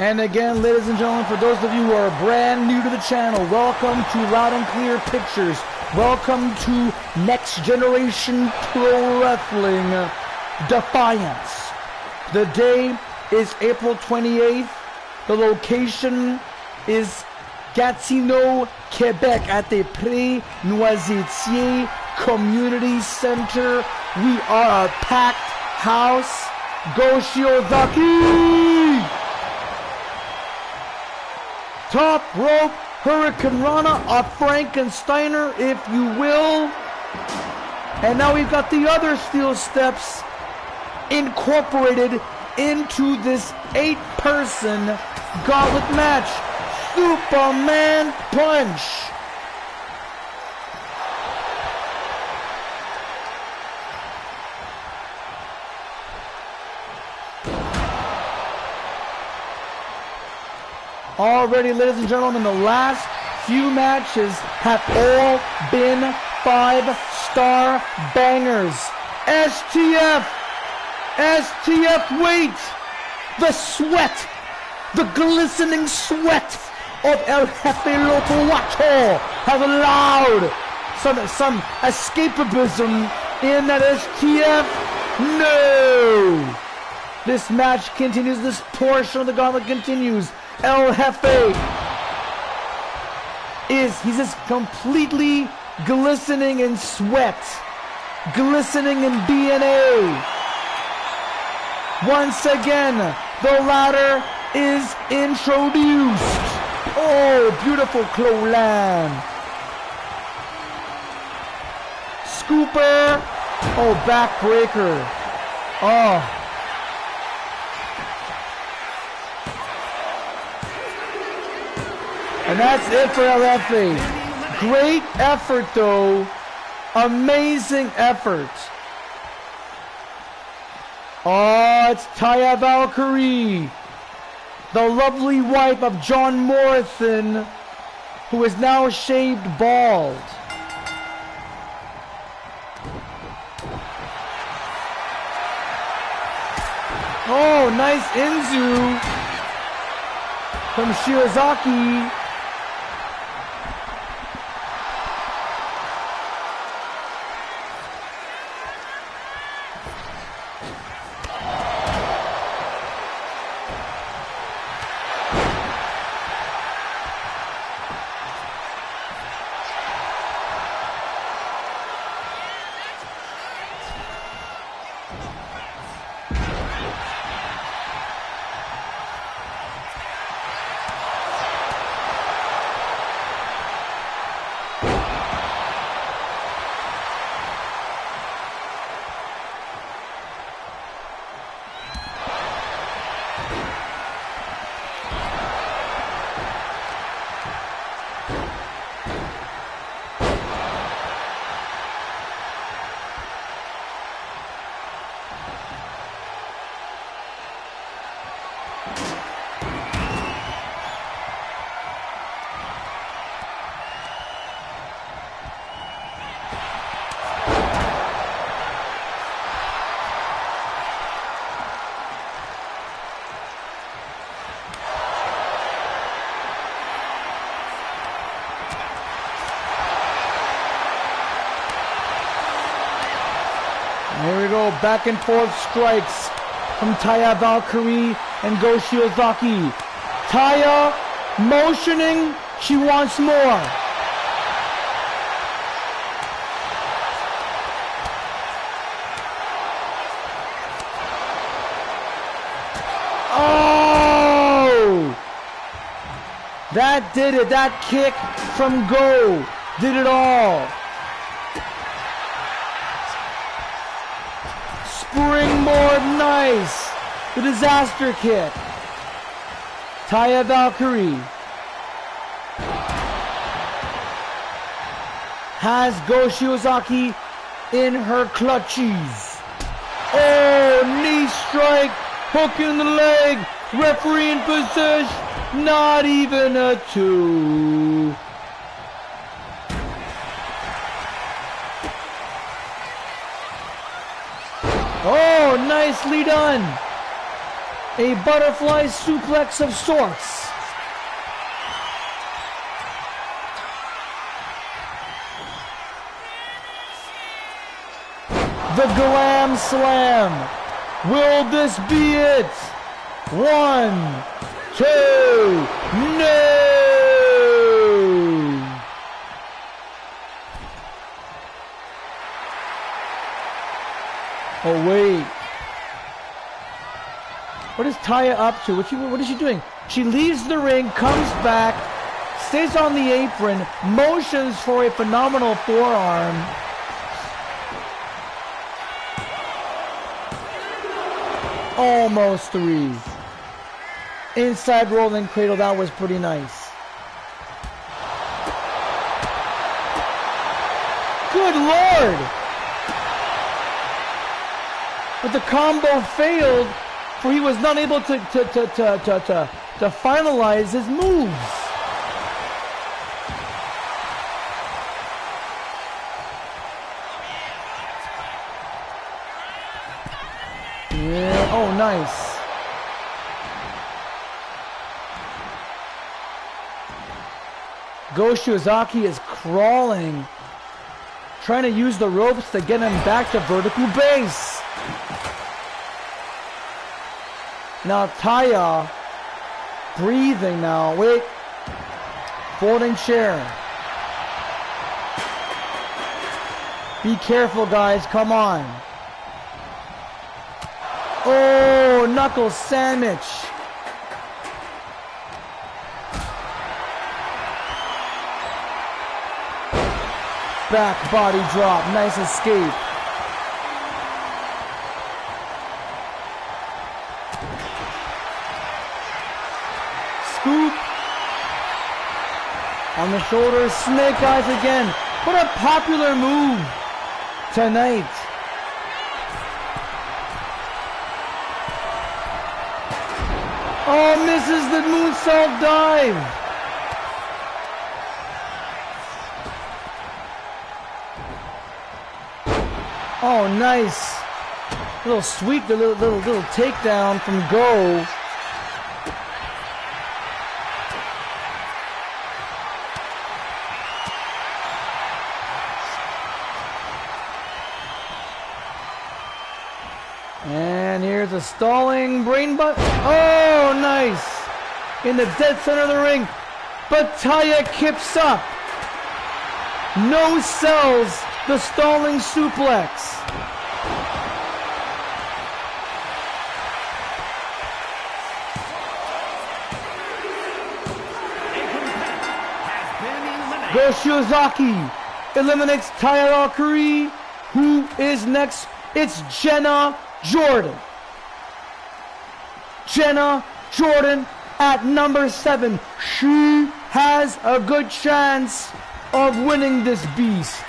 And again, ladies and gentlemen, for those of you who are brand new to the channel, welcome to Loud and Clear Pictures. Welcome to Next Generation Pro Wrestling Defiance. The day is April 28th. The location is Gatineau, Quebec at the Pré Noisetier Community Center. We are a packed house. Go Shiozaki! Top rope Hurricane Rana, a Frankensteiner, if you will. And now we've got the other steel steps incorporated into this 8-person gauntlet match. Superman Punch. Already, ladies and gentlemen, the last few matches have all been 5-star bangers. STF, wait! The sweat, the glistening sweat of El Jefe Loco Wacho has allowed some escapism in that STF. No! This match continues, this portion of the gauntlet continues. El Jefe he's just completely glistening in sweat, glistening in DNA. Once again, the ladder is introduced. Oh, beautiful Clolan. Scooper. Oh, backbreaker. Oh. And that's it for El Jefe. Great effort, though. Amazing effort. Oh, it's Taya Valkyrie, the lovely wife of John Morrison, who is now shaved bald. Oh, nice Inzu from Shiozaki. back and forth strikes from Taya Valkyrie and Go Shiozaki. Taya motioning, she wants more. Oh! That did it. That kick from Go did it all. Springboard, nice. The disaster kick. Taya Valkyrie has Go Shiozaki in her clutches. Oh, knee strike, hook in the leg, referee in position, not even a 2. Oh, nicely done. A butterfly suplex of sorts. The Glam Slam. Will this be it? 1, 2, no! Oh, wait. What is Taya up to? What is she doing? She leaves the ring, comes back, stays on the apron, motions for a phenomenal forearm. Almost 3. Inside rolling cradle, that was pretty nice. Good Lord! But the combo failed, for he was not able to finalize his moves. Yeah, oh nice. Go Shiozaki is crawling, trying to use the ropes to get him back to vertical base. Now Taya, breathing now, wait, folding chair. Be careful guys, come on. Oh, knuckle sandwich. Back body drop, nice escape. Scoop. On the shoulders, snake eyes again. What a popular move tonight. Oh, misses the moonsault dive. Oh, nice. Little sweep, the little takedown from Go. And here's a stalling brain butt. Oh, nice. In the dead center of the ring. But Taya kips up. No sells the stalling suplex. Go Shiozaki eliminates Taya Valkyrie. Who is next? It's Jenna Jordan. Jenna Jordan at number 7. She has a good chance of winning this beast.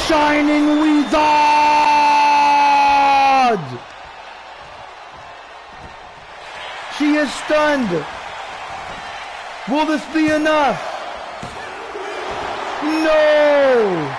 Shining Wizard! She is stunned. Will this be enough? No!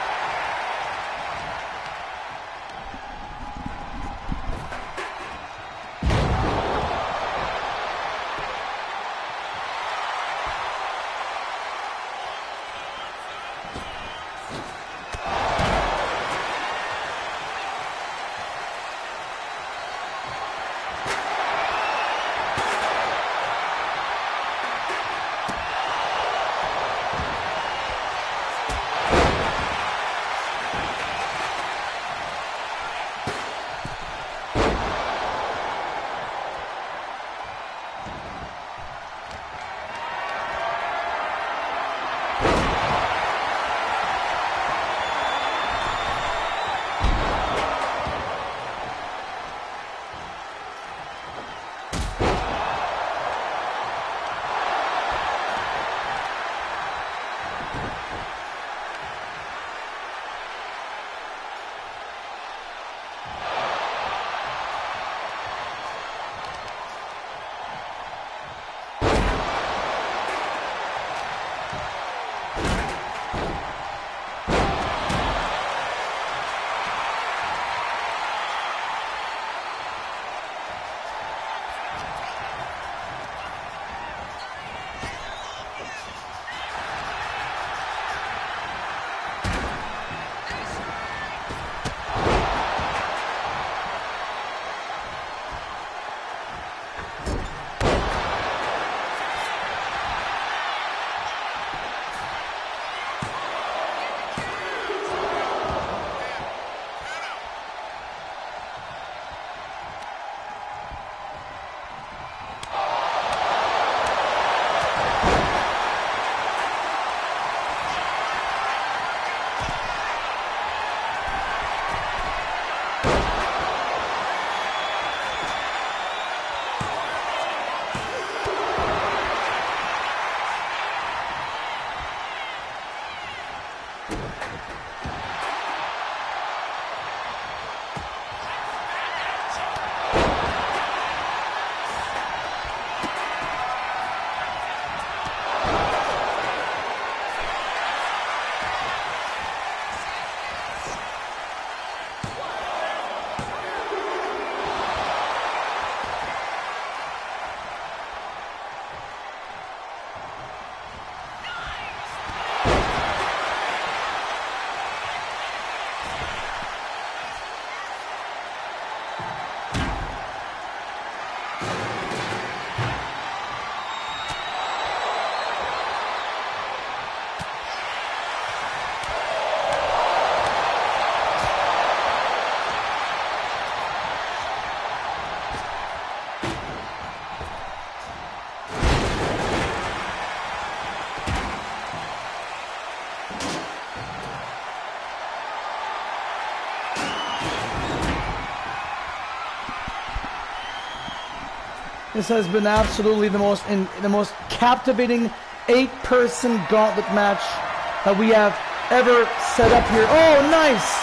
This has been absolutely the most captivating 8-person gauntlet match that we have ever set up here. Oh, nice!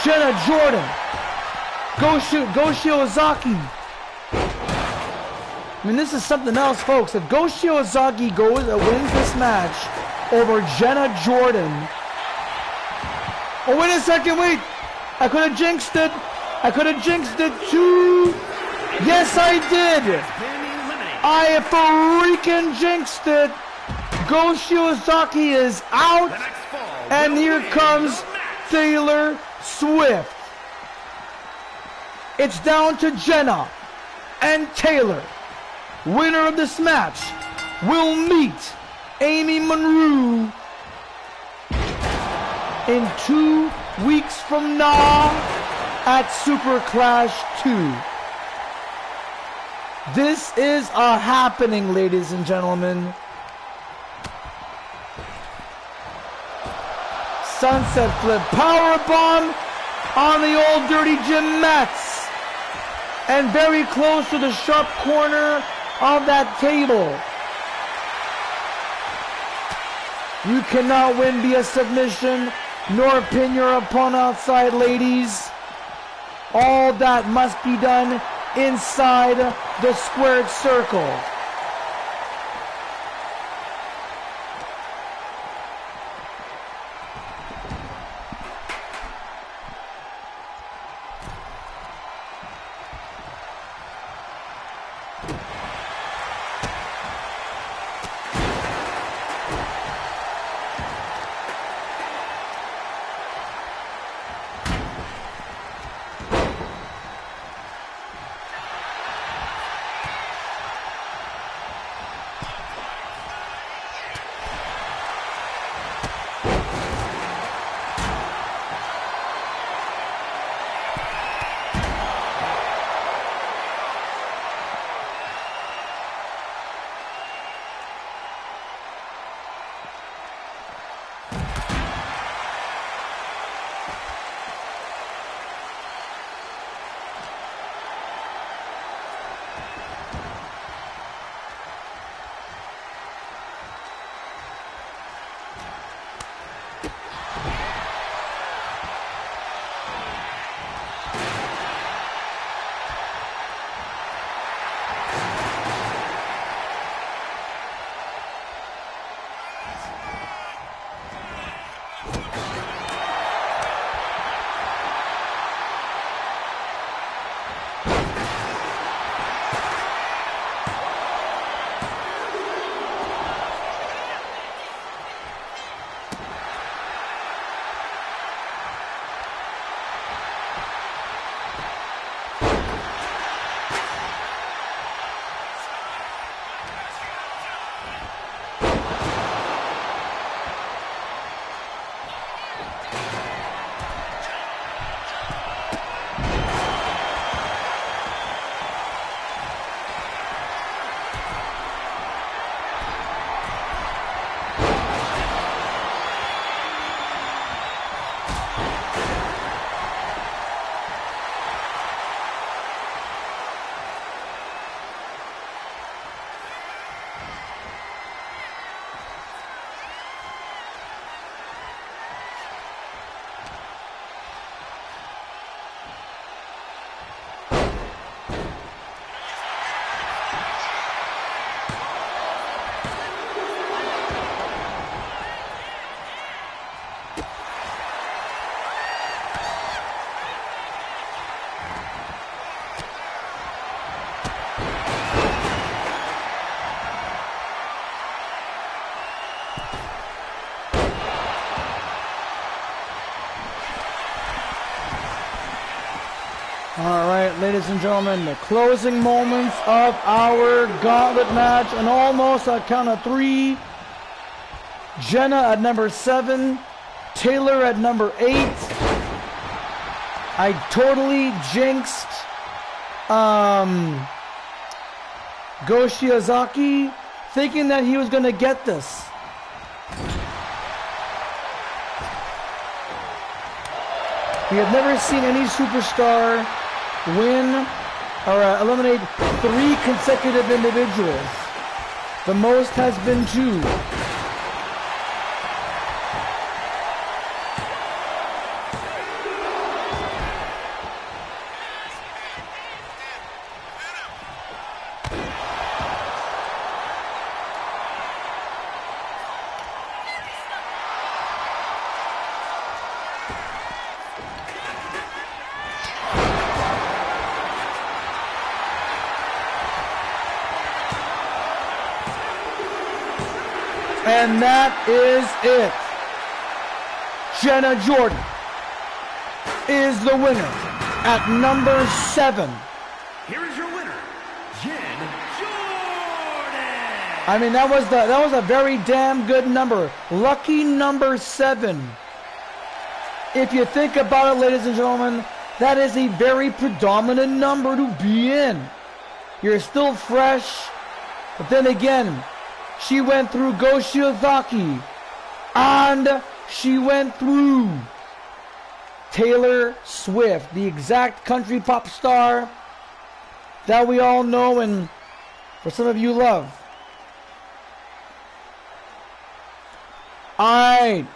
Jenna Jordan. Go Shiozaki. I mean, this is something else, folks. If Go Shiozaki wins this match over Jenna Jordan. Oh, wait a second, wait. I could have jinxed it. I could have jinxed it too. Yes, I did. I freaking jinxed it. Go Shiozaki is out. And here comes Taylor Swift. It's down to Jenna and Taylor. Winner of this match will meet Amy Monroe in 2 weeks from now at Super Clash 2. This is a happening, ladies and gentlemen. Sunset flip, powerbomb on the old dirty gym mats. And very close to the sharp corner of that table. You cannot win via submission, nor pin your opponent outside, ladies. All that must be done inside the squared circle. All right, ladies and gentlemen, the closing moments of our gauntlet match, and almost a count of 3. Jenna at number 7, Taylor at number 8. I totally jinxed Go Shiozaki, thinking that he was going to get this. We have never seen any superstar win or eliminate 3 consecutive individuals. The most has been 2. And that is it. Jenna Jordan is the winner at number 7. Here is your winner, Jen Jordan. I mean, that was a very damn good number. Lucky number 7. If you think about it, ladies and gentlemen, that is a very predominant number to be in. You're still fresh, but then again, she went through Go Shiozaki, and she went through Taylor Swift, the exact country pop star that we all know and for some of you love. Alright,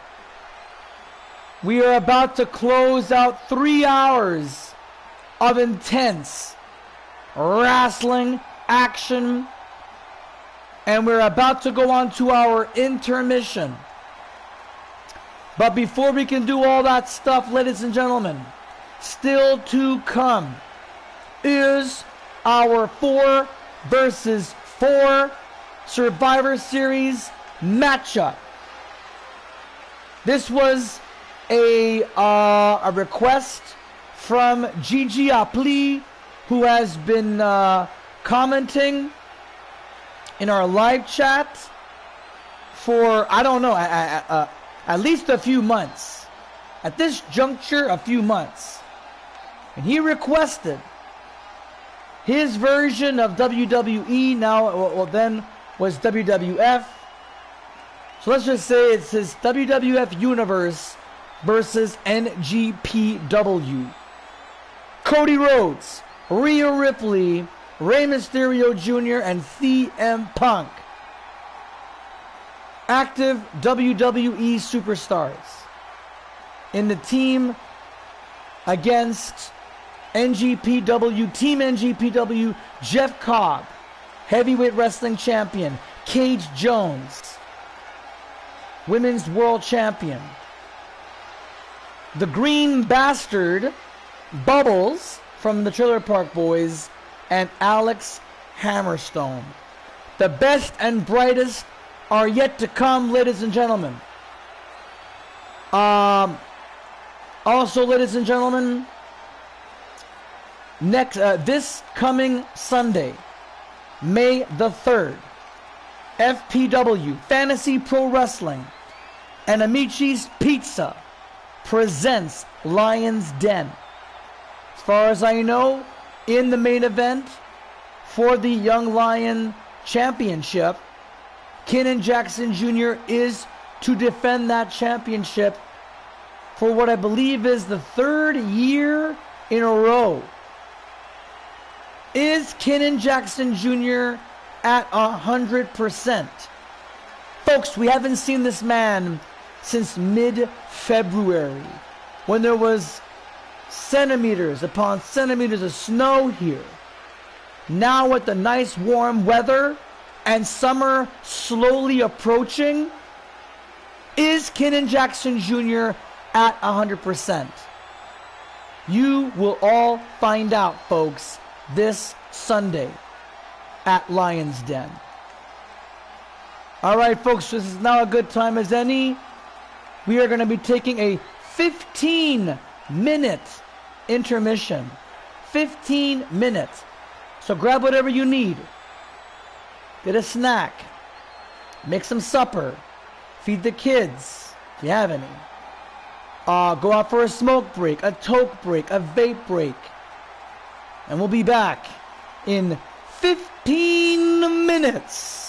we are about to close out 3 hours of intense wrestling action. And we're about to go on to our intermission. But before we can do all that stuff, ladies and gentlemen, still to come is our 4 versus 4 Survivor Series matchup. This was a request from Gigi Apli, who has been commenting in our live chat for, I don't know, at least a few months. At this juncture, a few months. And he requested his version of WWE, now, then was WWF. So let's just say it's his WWF Universe versus NGPW. Cody Rhodes, Rhea Ripley, Rey Mysterio Jr., and CM Punk. Active WWE superstars in the team against NGPW, Team NGPW, Jeff Cobb, Heavyweight Wrestling Champion, Cage Jones, Women's World Champion, the Green Bastard, Bubbles from the Trailer Park Boys, and Alex Hammerstone. The best and brightest are yet to come, ladies and gentlemen. Also, ladies and gentlemen, this coming Sunday, May the 3rd, FPW, Fantasy Pro Wrestling, and Amici's Pizza presents Lion's Den. As far as I know, in the main event for the Young Lion Championship, Kenan Jackson Jr. is to defend that championship for what I believe is the 3rd year in a row. Is Kenan Jackson Jr. at 100%? Folks, we haven't seen this man since mid-February, when there was centimeters upon centimeters of snow here. Now with the nice warm weather and summer slowly approaching, is Kenan Jackson Jr. at 100%? You will all find out, folks, this Sunday at Lion's Den. Alright, folks, this is now a good time as any. We are going to be taking a 15-minute intermission. 15 minutes. So grab whatever you need. Get a snack. Make some supper. Feed the kids, if you have any. Go out for a smoke break, a toke break, a vape break. And we'll be back in 15 minutes.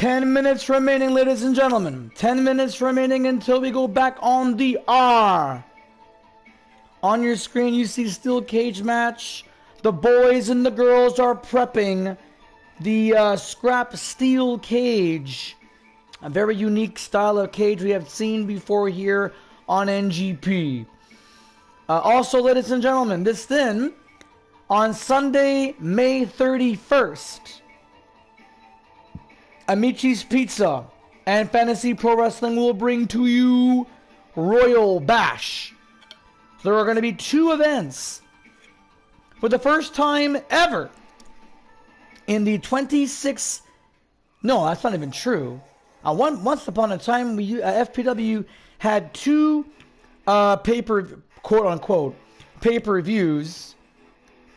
10 minutes remaining, ladies and gentlemen. 10 minutes remaining until we go back on the R. On your screen, you see steel cage match. The boys and the girls are prepping the scrap steel cage. A very unique style of cage we have seen before here on NGP. Also, ladies and gentlemen, this then, on Sunday, May 31st, Amici's Pizza and Fantasy Pro Wrestling will bring to you Royal Bash. There are going to be 2 events. For the first time ever in the 26... No, that's not even true. Once upon a time, FPW had 2 quote-unquote pay-per-views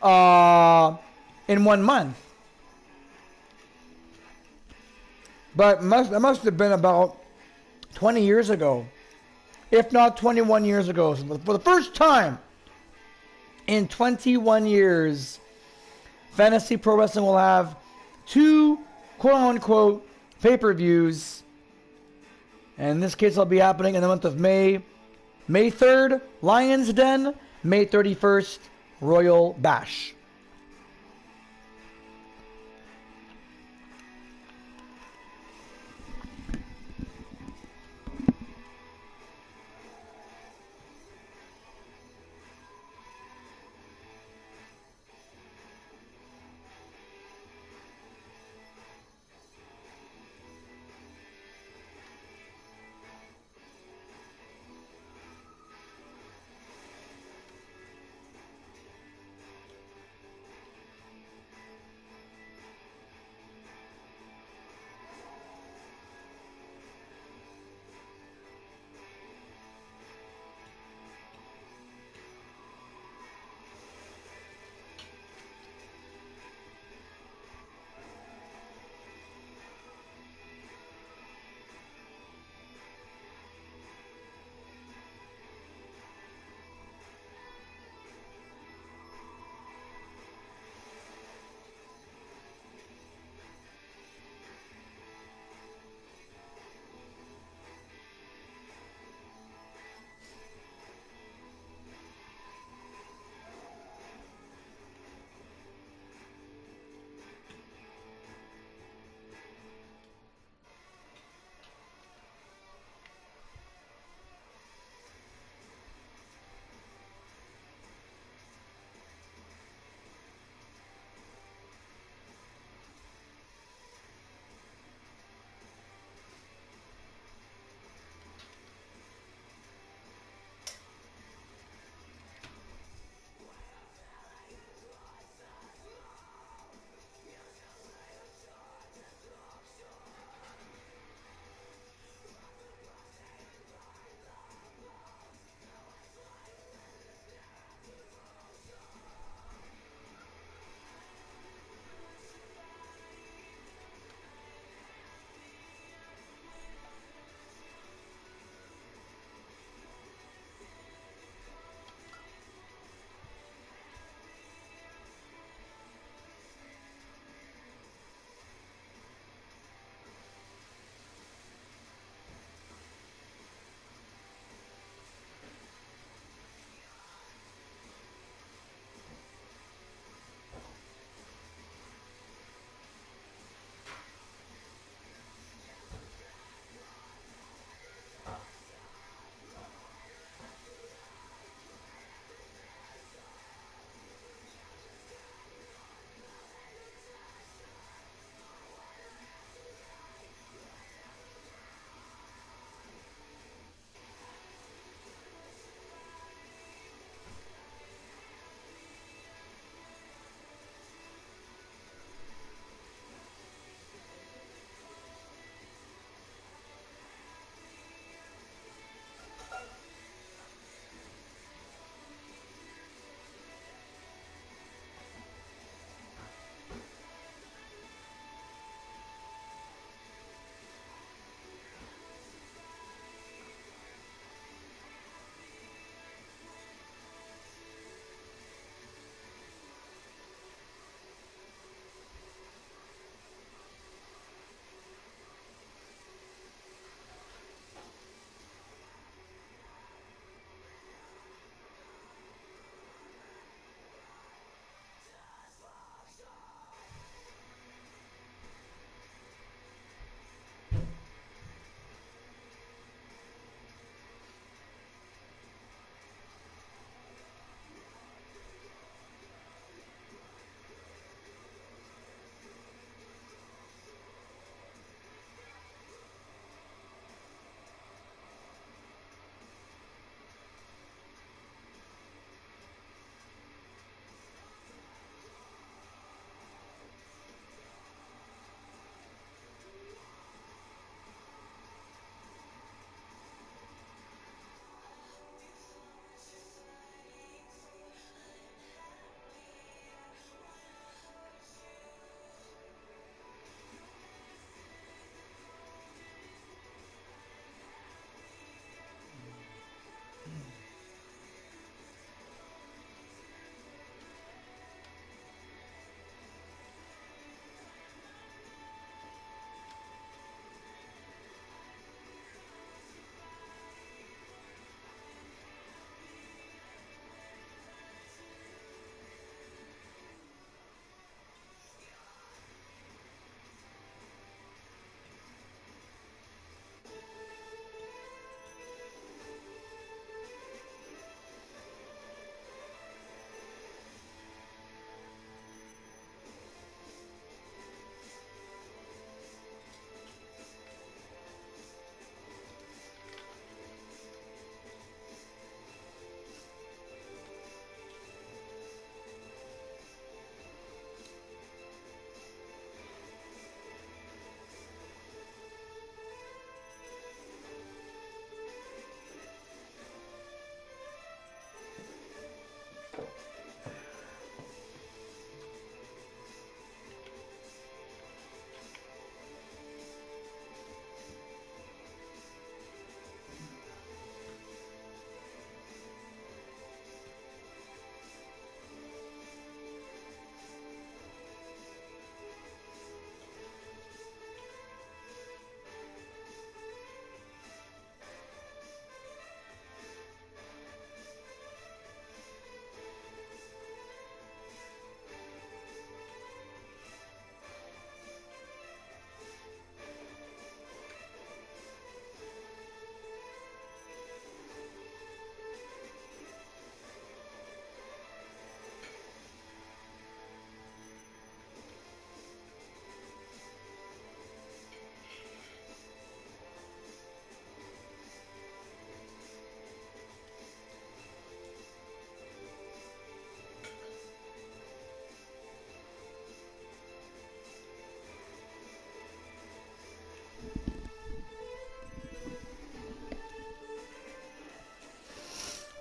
in 1 month. But that must have been about 20 years ago, if not 21 years ago. So for the first time in 21 years, Fantasy Pro Wrestling will have 2 quote-unquote pay-per-views. And in this case, it'll be happening in the month of May. May 3rd, Lion's Den. May 31st, Royal Bash.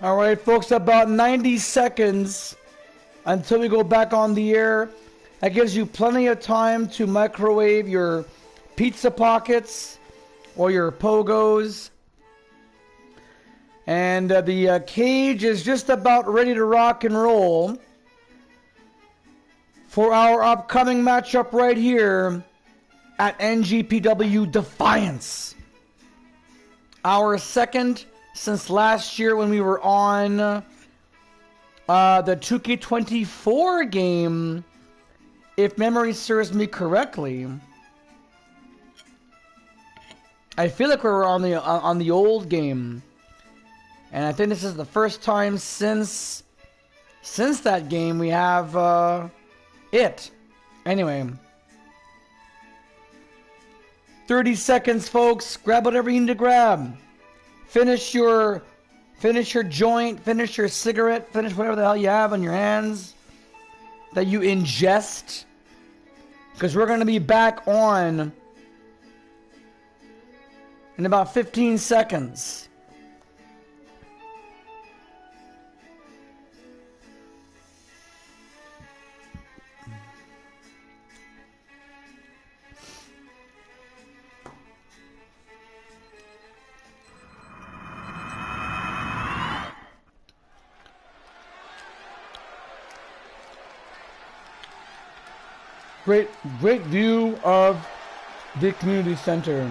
All right, folks, about 90 seconds until we go back on the air. That gives you plenty of time to microwave your pizza pockets or your pogos. And the cage is just about ready to rock and roll for our upcoming matchup right here at NGPW Defiance. Our second since last year when we were on the 2K24 game, if memory serves me correctly. I feel like we were on the old game. And I think this is the first time since that game we have it. Anyway. 30 seconds, folks. Grab whatever you need to grab. Finish your joint, finish your cigarette, finish whatever the hell you have on your hands that you ingest. Because we're going to be back on in about 15 seconds. Great view of the community center.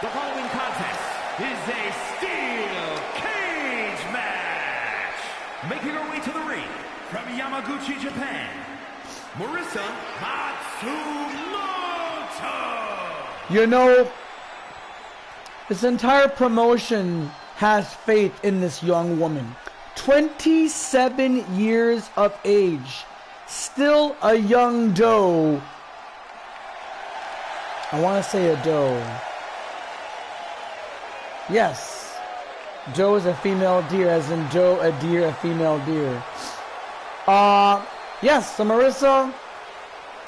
The following contest is a steel cage match. Making her way to the ring from Yamaguchi, Japan, Marisa Matsumoto. You know, this entire promotion has faith in this young woman. 27 years of age. Still a young doe. I want to say a doe. Yes. Doe is a female deer, as in doe, a deer, a female deer. Yes, so Marisa,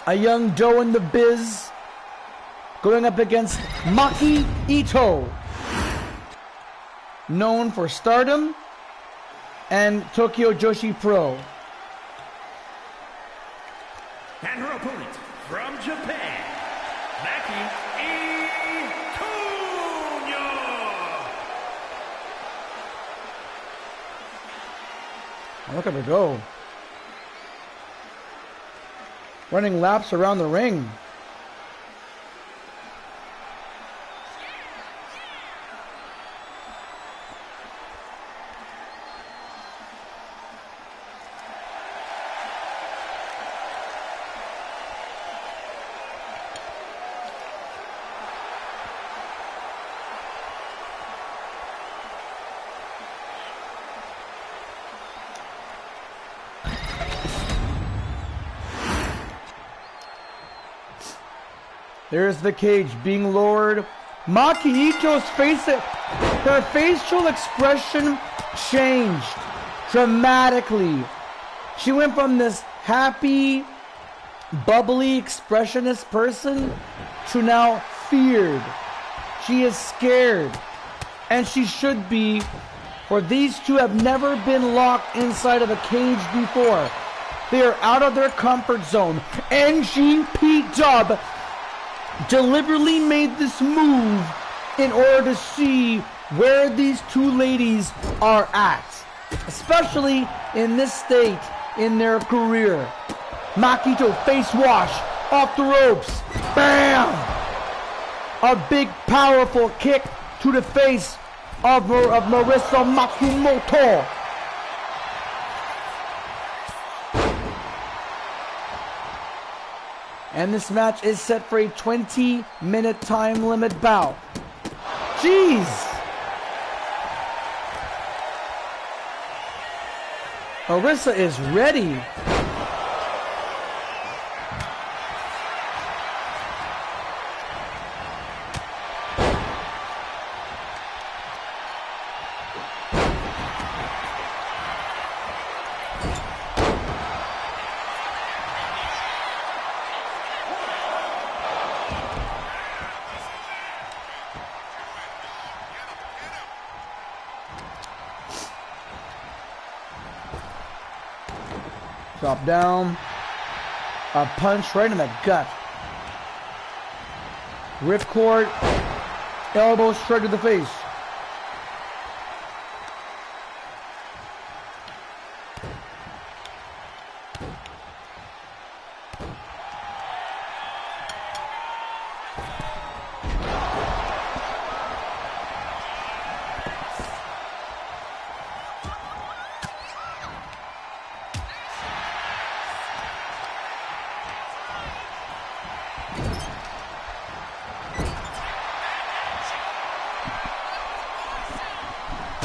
a young doe in the biz, going up against Maki Ito, known for Stardom and Tokyo Joshi Pro. And her opponent from Japan, Maki Ito. Look at her go. Running laps around the ring. There's the cage being lowered. Maki Ito's face, her facial expression changed dramatically. She went from this happy, bubbly, expressionist person to now feared. She is scared. And she should be, for these two have never been locked inside of a cage before. They are out of their comfort zone. NGPW deliberately made this move in order to see where these two ladies are at, especially in this state in their career. Makito face wash off the ropes. Bam! A big powerful kick to the face of Marisa Matsumoto. And this match is set for a 20-minute time limit bout. Jeez! Marisa is ready. Drop down. A punch right in the gut. Ripcord. Elbow straight to the face.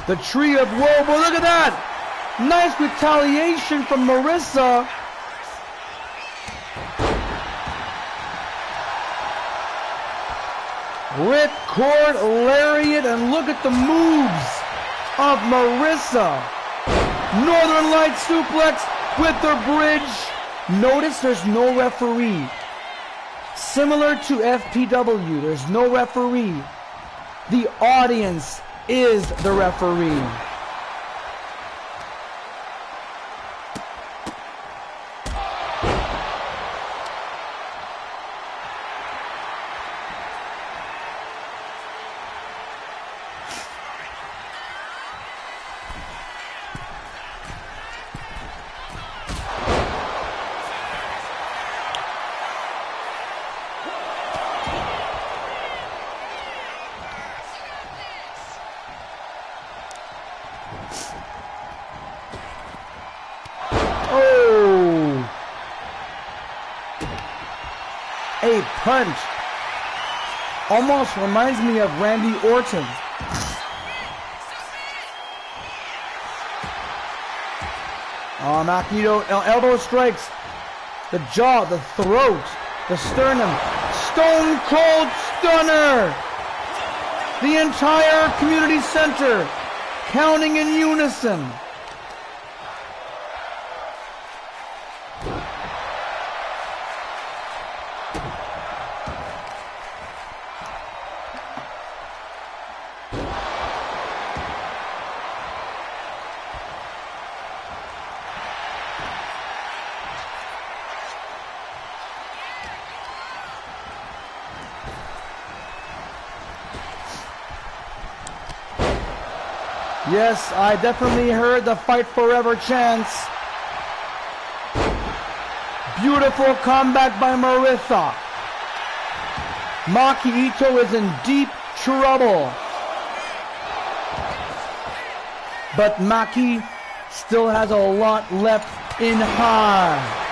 The tree of woe, but look at that! Nice retaliation from Marissa. Ripcord, lariat, and look at the moves of Marissa. Northern Light suplex with the bridge. Notice there's no referee. Similar to FPW, there's no referee. The audience is the referee. Oh! A punch. Almost reminds me of Randy Orton. Oh, Magneto, elbow strikes. The jaw, the throat, the sternum. Stone Cold Stunner. The entire community center counting in unison. Yes, I definitely heard the Fight Forever chants. Beautiful comeback by Marissa. Maki Ito is in deep trouble. But Maki still has a lot left in her.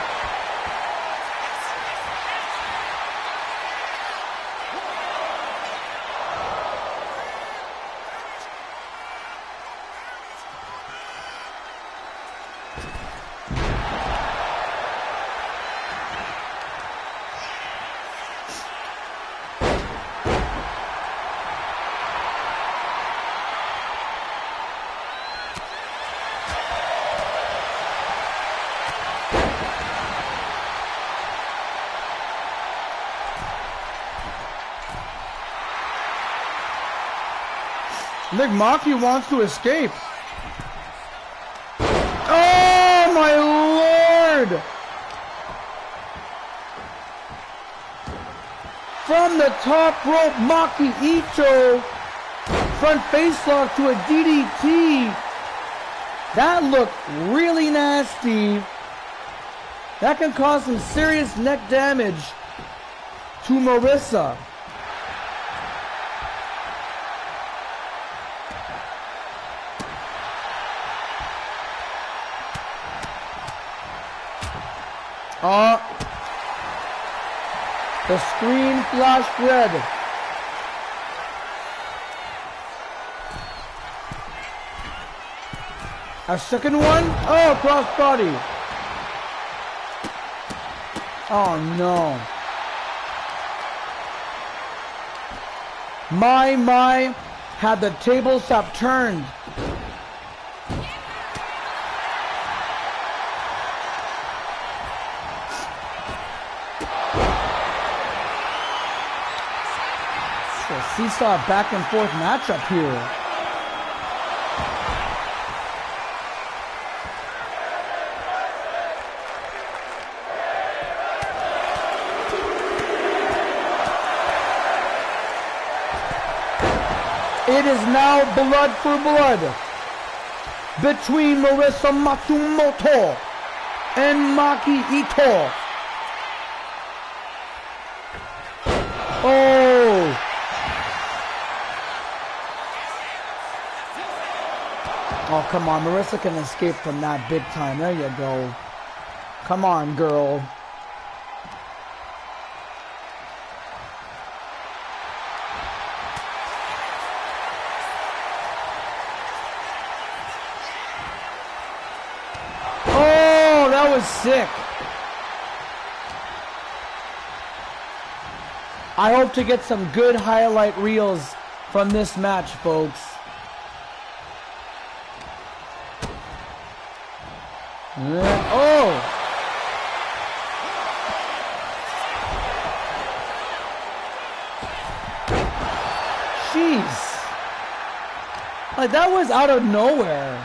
I think Maki wants to escape. Oh my lord! From the top rope, Maki Ito. Front face lock to a DDT. That looked really nasty. That can cause some serious neck damage to Marissa. The screen flashed red. A second one? Oh, crossbody. Oh no. My, had the tabletop turned. Seesaw back and forth matchup here. It is now blood for blood between Marisa Matsumoto and Maki Ito. Oh! Oh, come on. Marisa can escape from that big time. There you go. Come on, girl. Oh, that was sick. I hope to get some good highlight reels from this match, folks. Oh! Jeez. Like, that was out of nowhere.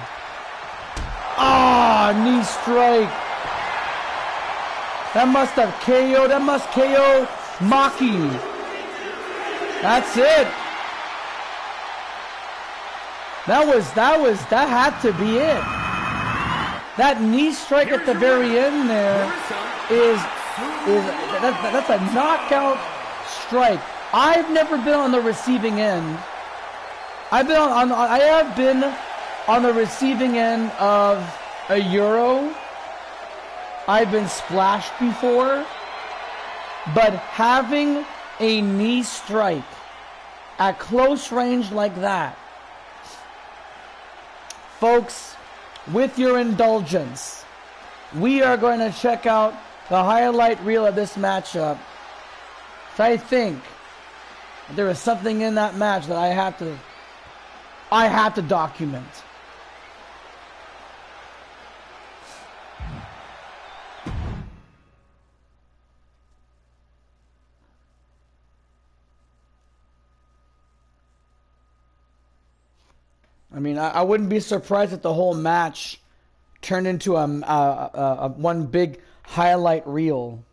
Ah, knee strike. That must have KO'd. That must KO Maki. That's it. That had to be it. That knee strike at the very end there that's a knockout strike. I've never been on the receiving end. I have been on the receiving end of a Euro. I've been splashed before. But having a knee strike at close range like that, folks, with your indulgence, we are going to check out the highlight reel of this matchup. So I think there is something in that match that I have to document. I mean, I wouldn't be surprised if the whole match turned into a one big highlight reel.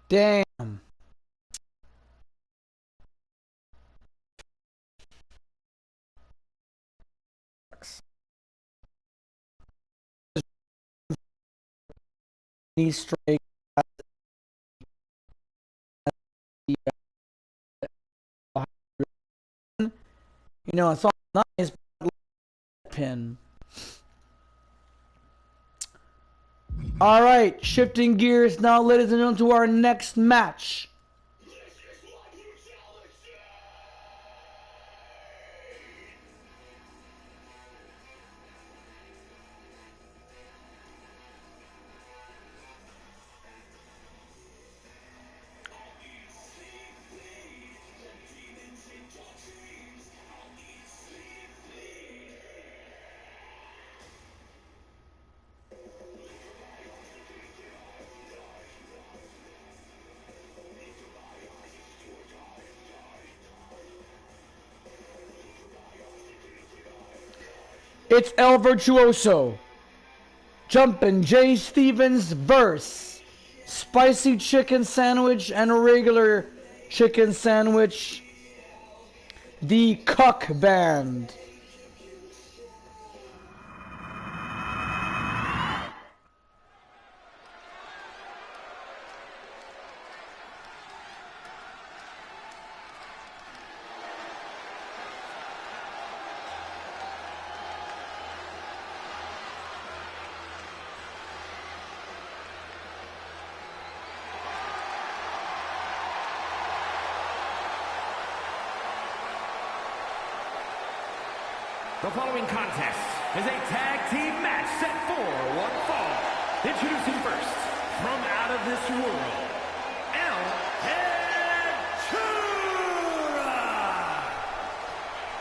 Damn. Knee strike. You know, it's all nice pin. All right, shifting gears now, ladies and gentlemen, to our next match. It's El Virtuoso, Jumpin' Jay Stevens verse spicy chicken sandwich and a regular chicken sandwich. The Cuck Band. The following contest is a tag team match set for one fall. Introducing first, from out of this world, El Ventura!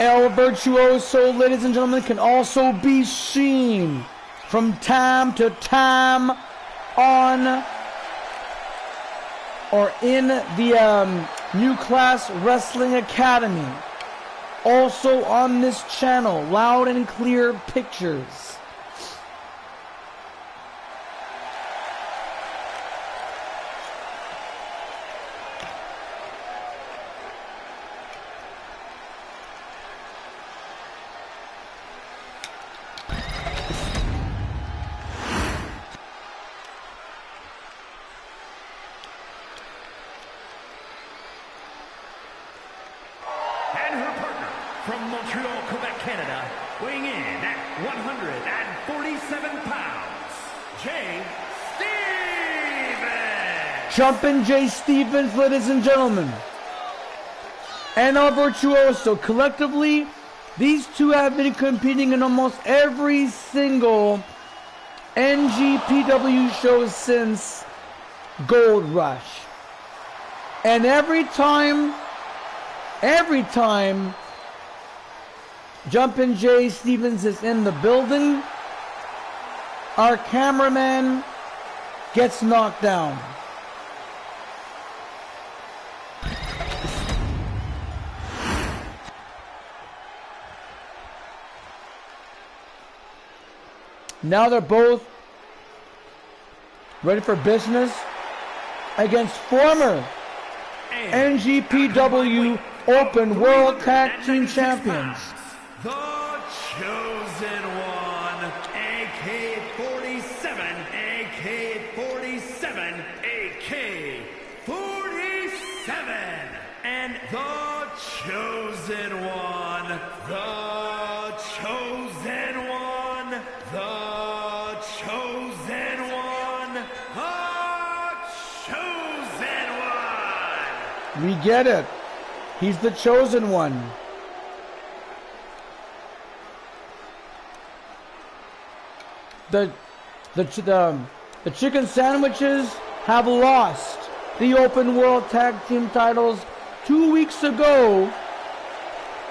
El Virtuoso, ladies and gentlemen, can also be seen from time to time on or in the New Class Wrestling Academy. Also on this channel, Loud and Clear Pictures. From Montreal, Quebec, Canada, weighing in at 147 pounds, Jay Stevens! Jumpin' Jay Stevens, ladies and gentlemen. And El Virtuoso. Collectively, these two have been competing in almost every single NGPW show since Gold Rush. And every time Jumpin' Jay Stevens is in the building, our cameraman gets knocked down. Now they're both ready for business against former NGPW Open World Tag Team Champions. The Chosen One, AK-47, AK-47, AK-47, and the Chosen One, the Chosen One, the Chosen One, the Chosen One. We get it. He's the Chosen One. The chicken sandwiches have lost the Open World Tag Team titles 2 weeks ago.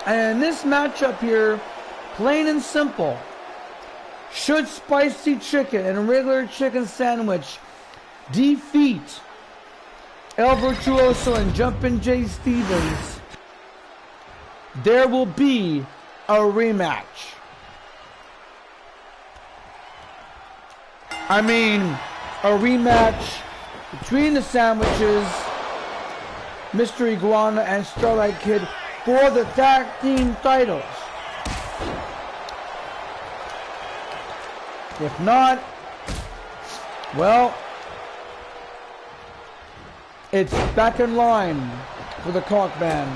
And in this matchup here, plain and simple, should spicy chicken and regular chicken sandwich defeat El Virtuoso and Jumpin' Jay Stevens, there will be a rematch. I mean, a rematch between the sandwiches, Mr. Iguana and Starlight Kid for the tag team titles. If not, well, it's back in line for the Cock Band.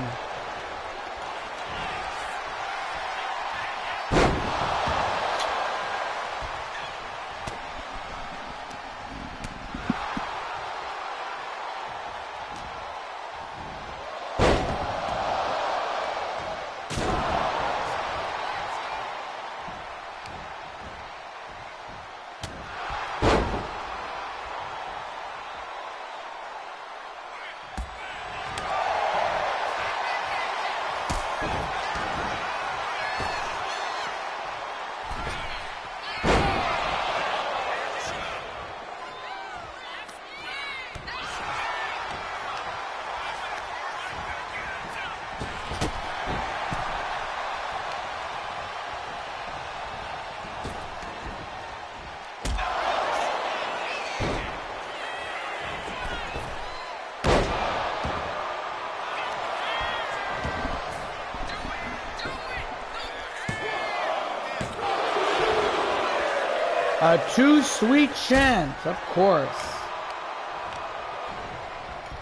A too sweet chant, of course.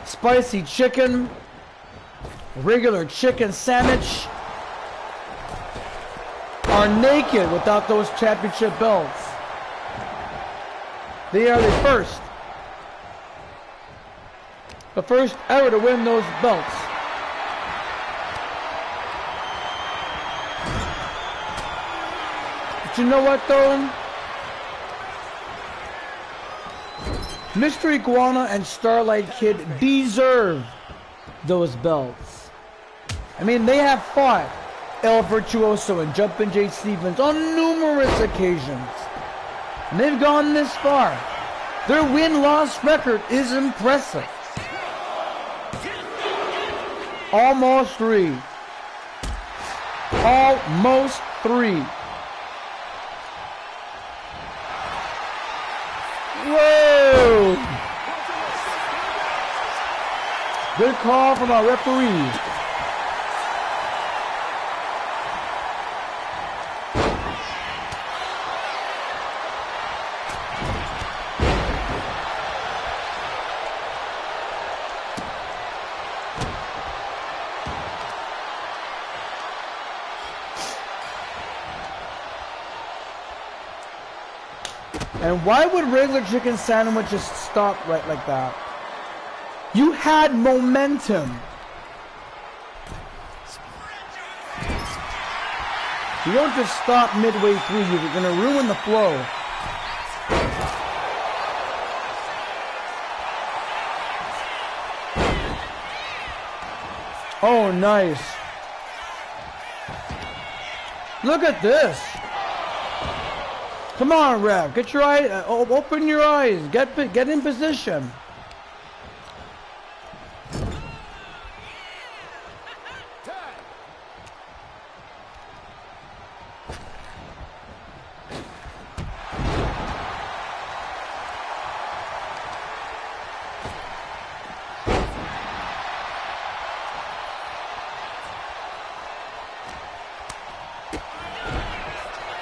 Spicy chicken, regular chicken sandwich are naked without those championship belts. They are the first ever to win those belts. But you know what though? Mr. Iguana and Starlight Kid deserve those belts. I mean, they have fought El Virtuoso and Jumpin' Jay Stevens on numerous occasions. And they've gone this far. Their win-loss record is impressive. Almost three. Almost three. Whoa! Good call from our referee. And why would regular chicken sandwich just stop right like that? You had momentum. You don't just stop midway through. You're going to ruin the flow. Oh, nice. Look at this. Come on, ref. Get your eyes. Open your eyes. Get in position.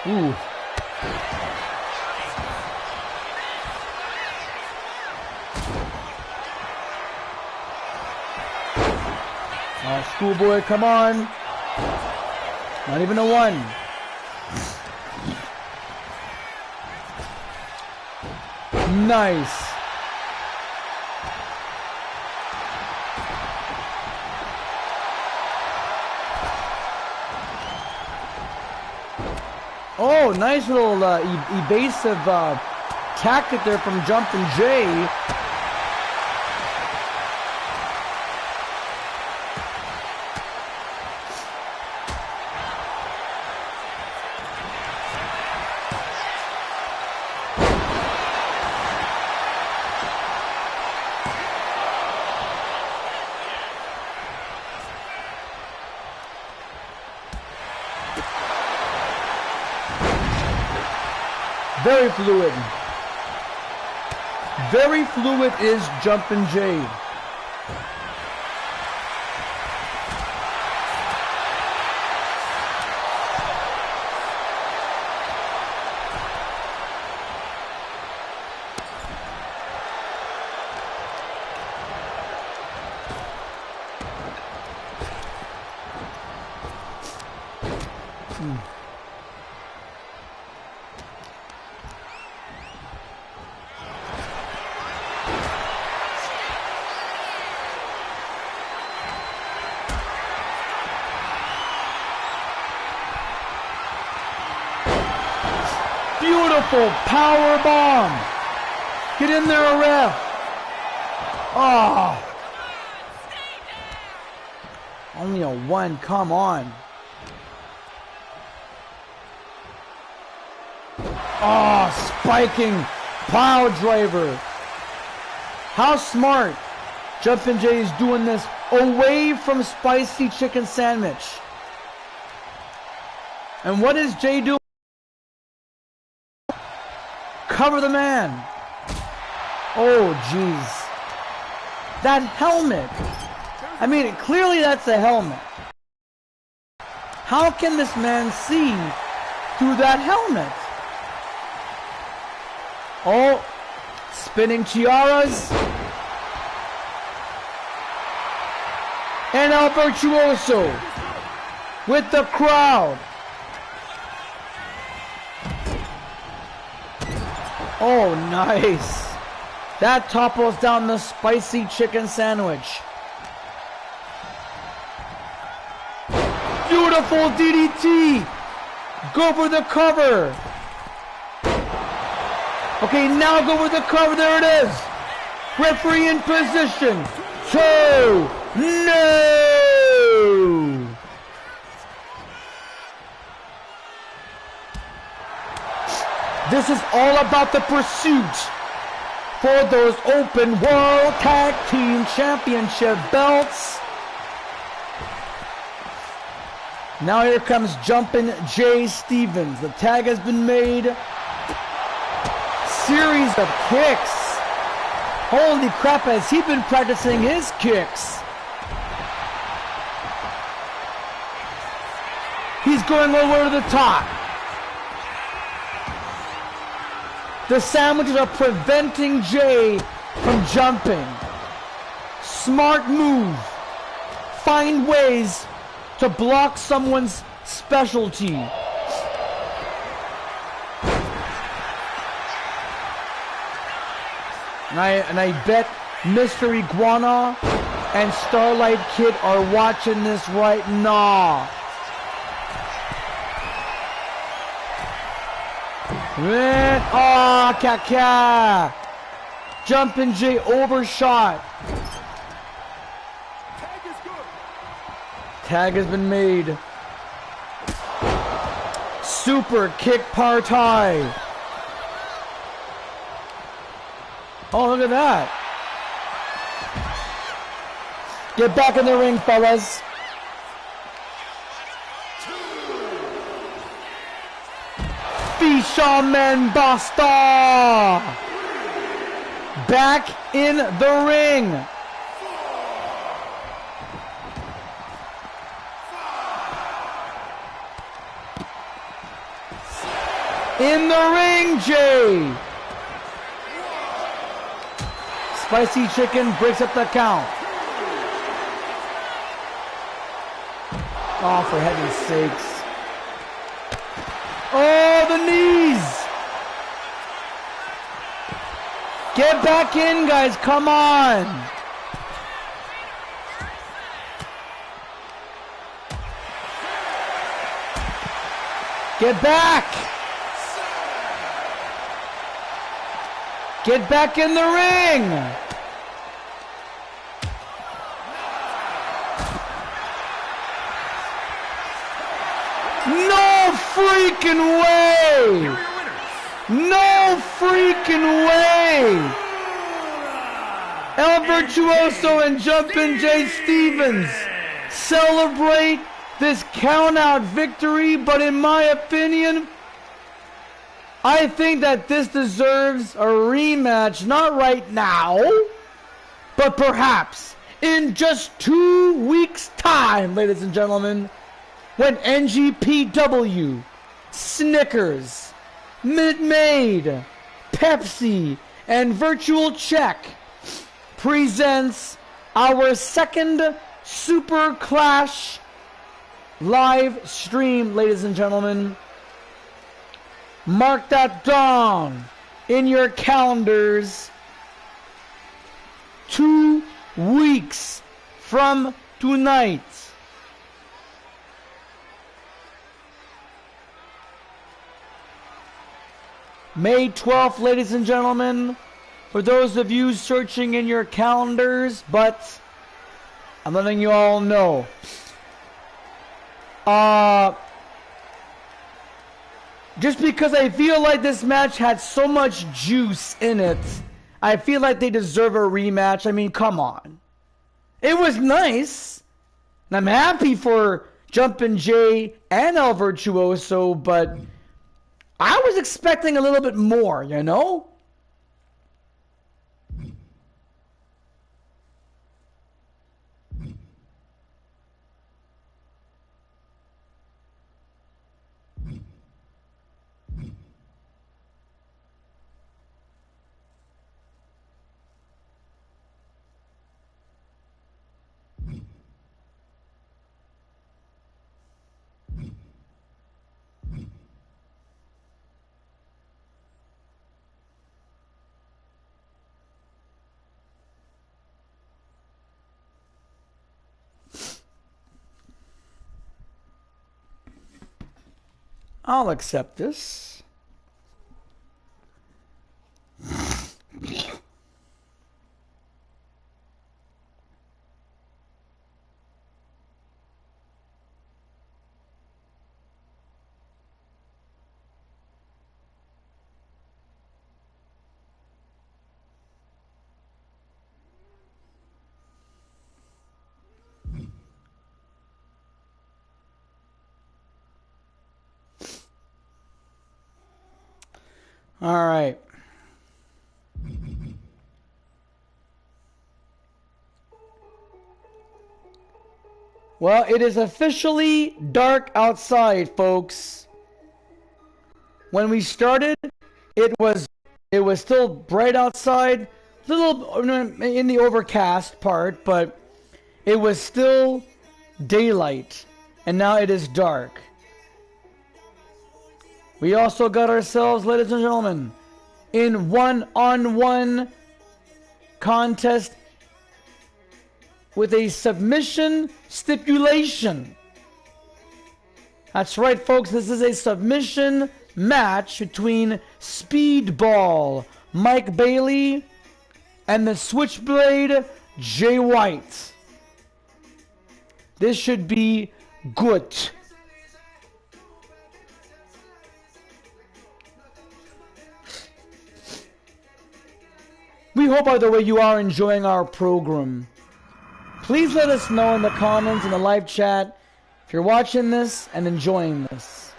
Ooh. Schoolboy, come on. Not even a one. Nice. Oh, nice little evasive tactic there from Jumpin' Jay. Very fluid. Very fluid is Jumpin' Jay. Beautiful power bomb. Get in there, ref. Oh. Only a one. Come on. Oh, spiking pile driver. How smart. Jumpin' Jay is doing this away from spicy chicken sandwich. And what is Jay doing? Cover the man. Oh, jeez. That helmet. I mean, clearly that's a helmet. How can this man see through that helmet? Oh, spinning tiaras. And El Virtuoso with the crowd. Oh, nice. That topples down the spicy chicken sandwich. Beautiful DDT. Go for the cover. Okay, now go for the cover. There it is. Referee in position. 2. No. This is all about the pursuit for those open World Tag Team Championship belts. Now here comes Jumpin' Jay Stevens. The tag has been made. Series of kicks. Holy crap, has he been practicing his kicks? He's going over to the top. The sandwiches are preventing Jay from jumping. Smart move. Find ways to block someone's specialty. And I bet Mr. Iguana and Starlight Kid are watching this right now. Kaka! Jumpin' Jay overshot. Tag is good. Tag has been made. Super kick party. Oh, look at that. Get back in the ring, fellas. Fisherman Buster. Back in the ring. In the ring, Jay. Spicy chicken breaks up the count. Oh, for heaven's sakes. Oh, the knees. Get back in, guys. Come on. Get back. Get back in the ring. No freaking way. No freaking way. El Virtuoso and Jumpin' Jay Stevens celebrate this count-out victory, but in my opinion, I think that this deserves a rematch, not right now, but perhaps in just 2 weeks' time, ladies and gentlemen, when NGPW, Snickers, Minute Maid, Pepsi, and Virtual Check presents our second Super Clash live stream, ladies and gentlemen. Mark that down in your calendars. 2 weeks from tonight. May 12th, ladies and gentlemen, for those of you searching in your calendars, but I'm letting you all know. Just because I feel like this match had so much juice in it, I feel like they deserve a rematch. I mean, come on. It was nice, and I'm happy for Jumpin' Jay and El Virtuoso, but I was expecting a little bit more, you know? I'll accept this. All right. Well, it is officially dark outside, folks. When we started, it was still bright outside, little in the overcast part, but it was still daylight, and now it is dark. We also got ourselves, ladies and gentlemen, in one-on-one contest with a submission stipulation. That's right, folks. This is a submission match between Speedball Mike Bailey and the Switchblade Jay White. This should be good. We hope, by the way, you are enjoying our program. Please let us know in the comments in the live chat if you're watching this and enjoying this.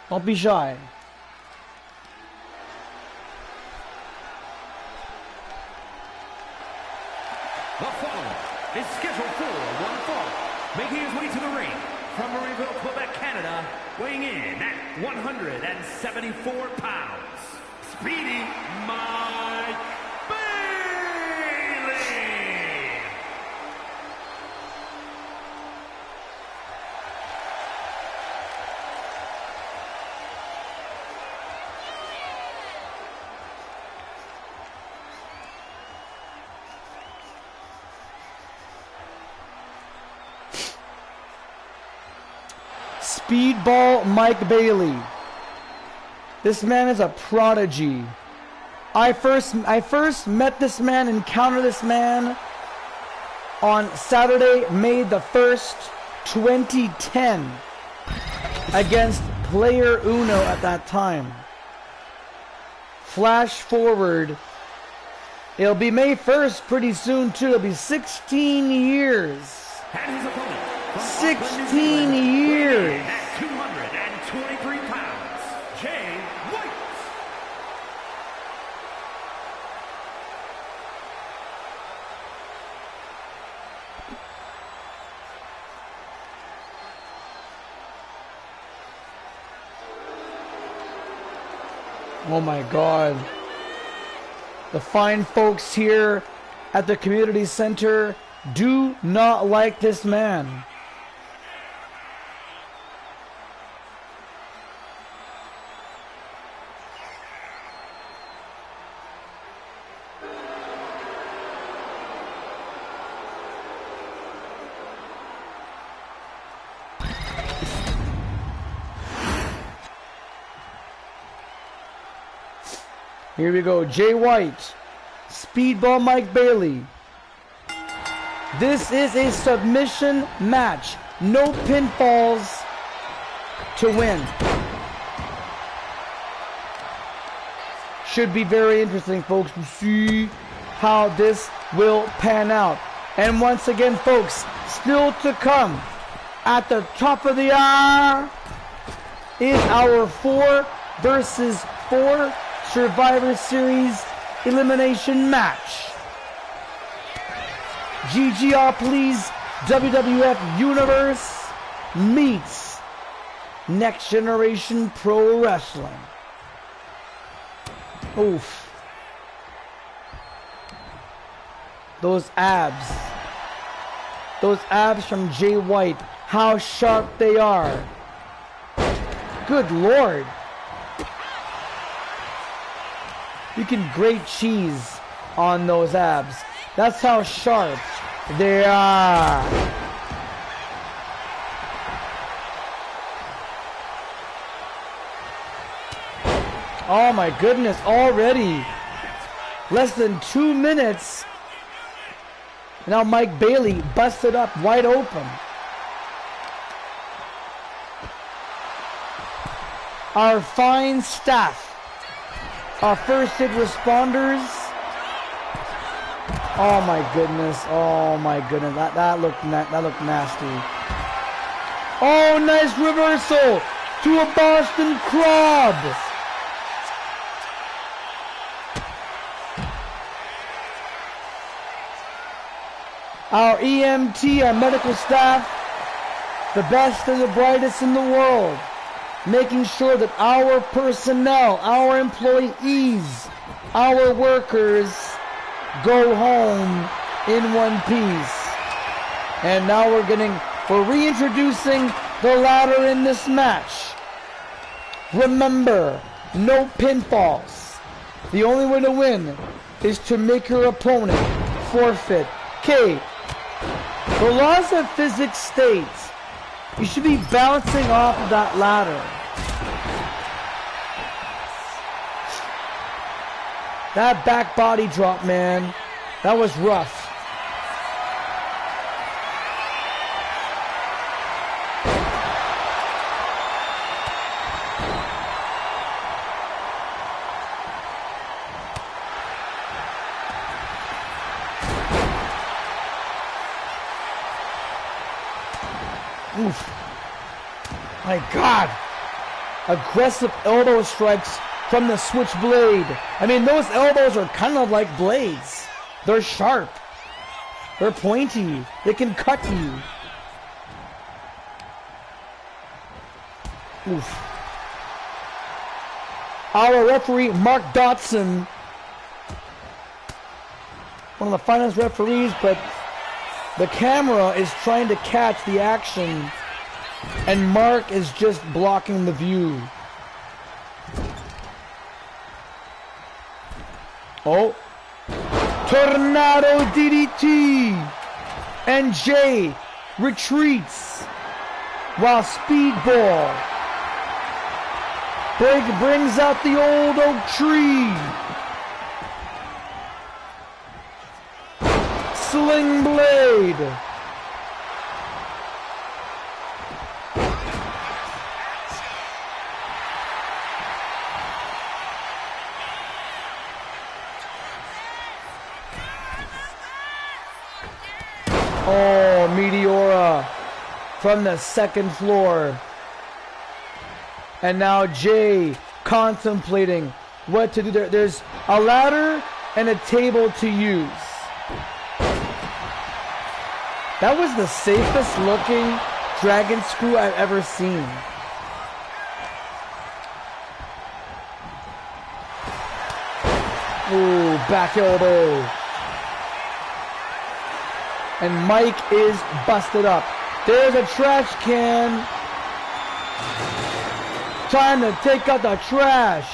Don't be shy. The following is scheduled for one fall, making his way to the ring from Marieville, Quebec, Canada, weighing in at 174 pounds. Speedy Mike Bailey. Speedball Mike Bailey. This man is a prodigy. I first met this man, encountered this man on Saturday, May the 1st, 2010 against Player Uno at that time. Flash forward. It'll be May 1st pretty soon too. It'll be 16 years. And his opponent from 16 years. at 223 pounds, Jay White. Oh my God. The fine folks here at the community center do not like this man. Here we go, Jay White, Speedball Mike Bailey. This is a submission match. No pinfalls to win. Should be very interesting, folks, to see how this will pan out. And once again, folks, still to come at the top of the hour is our 4 versus 4 Survivor Series elimination match. GG all please, WWF Universe meets Next Generation Pro Wrestling. Oof. Those abs. Those abs from Jay White. How sharp they are. Good Lord. You can grate cheese on those abs. That's how sharp they are. Oh my goodness, already. Less than 2 minutes. Now Mike Bailey busted up wide open. Our fine staff, our first aid responders. Oh my goodness, that looked nasty. Oh, nice reversal to a Boston Crab. Our EMT, our medical staff, the best and the brightest in the world, making sure that our personnel, our employees, our workers go home in one piece. And now we're reintroducing the ladder in this match. Remember, no pinfalls. The only way to win is to make your opponent forfeit. Okay, the laws of physics states you should be bouncing off of that ladder. That back body drop, man, that was rough. Oof. My God. Aggressive elbow strikes from the switchblade. I mean, those elbows are kind of like blades. They're sharp. They're pointy. They can cut you. Oof. Our referee, Mark Dotson, one of the finest referees, but the camera is trying to catch the action, and Mark is just blocking the view. Oh. Tornado DDT! And Jay retreats while Speedball brings out the old oak tree. Sling blade. Oh, Meteora from the second floor. And now Jay contemplating what to do there. There's a ladder and a table to use. That was the safest looking dragon screw I've ever seen. Ooh, back elbow. And Mike is busted up. There's a trash can. Trying to take out the trash.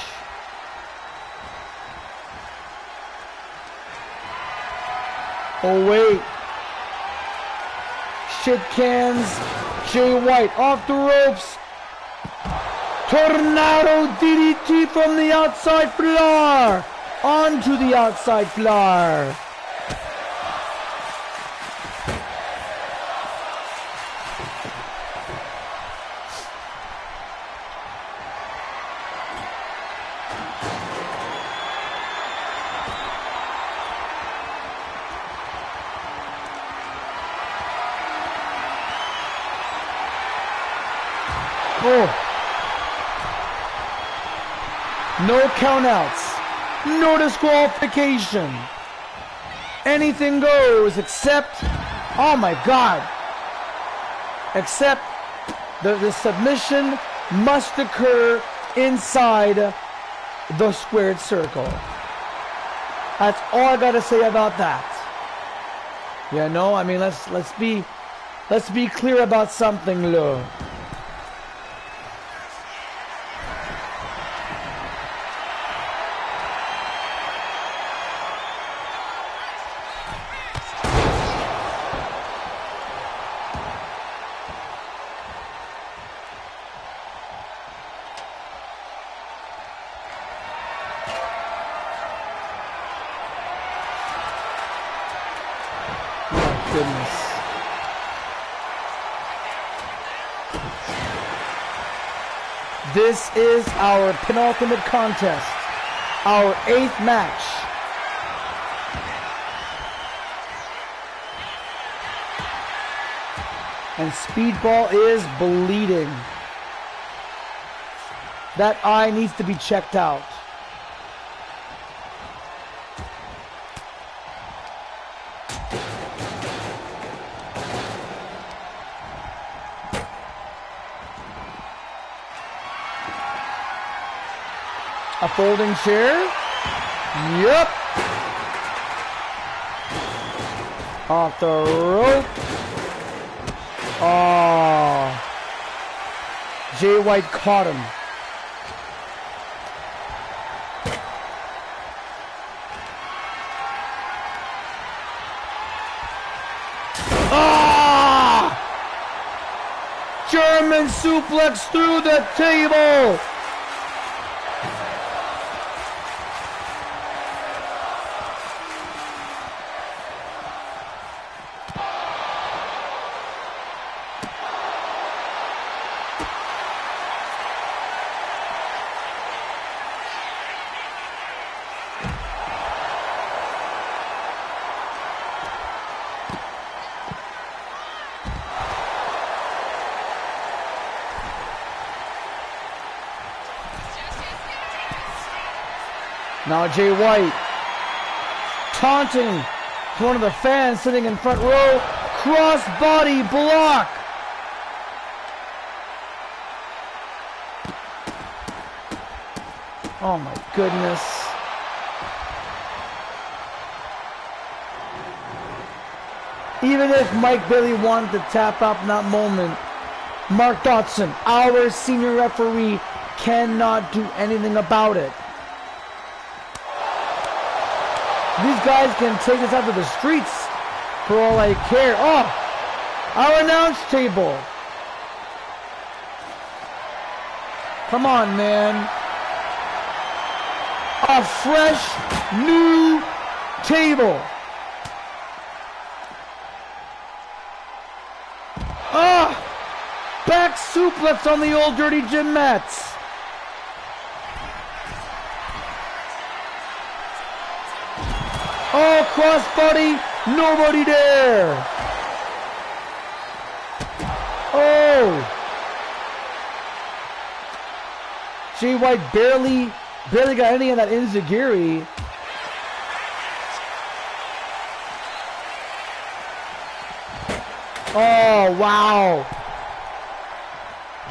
Oh, wait. Shit cans. Jay White off the ropes. Tornado DDT from the outside floor. Onto the outside floor. Oh. No countouts. No disqualification. Anything goes except, oh my God. Except the submission must occur inside the squared circle. That's all I gotta say about that. Yeah, no, I mean let's be clear about something, Lou. This is our penultimate contest, our 8th match. And Speedball is bleeding. That eye needs to be checked out. A folding chair. Yep. Off the rope. Oh. Jay White caught him. Ah! German suplex through the table. Now Jay White taunting one of the fans sitting in front row. Crossbody block. Oh my goodness. Even if Mike Bailey wanted to tap out in that moment, Mark Dodson, our senior referee, cannot do anything about it. These guys can take this out to the streets for all I care. Oh, our announce table. Come on, man. A fresh, new table. Ah, back suplex on the old dirty gym mats. Oh, crossbody, nobody there. Oh. Jay White barely got any of that enziguri. Oh, wow.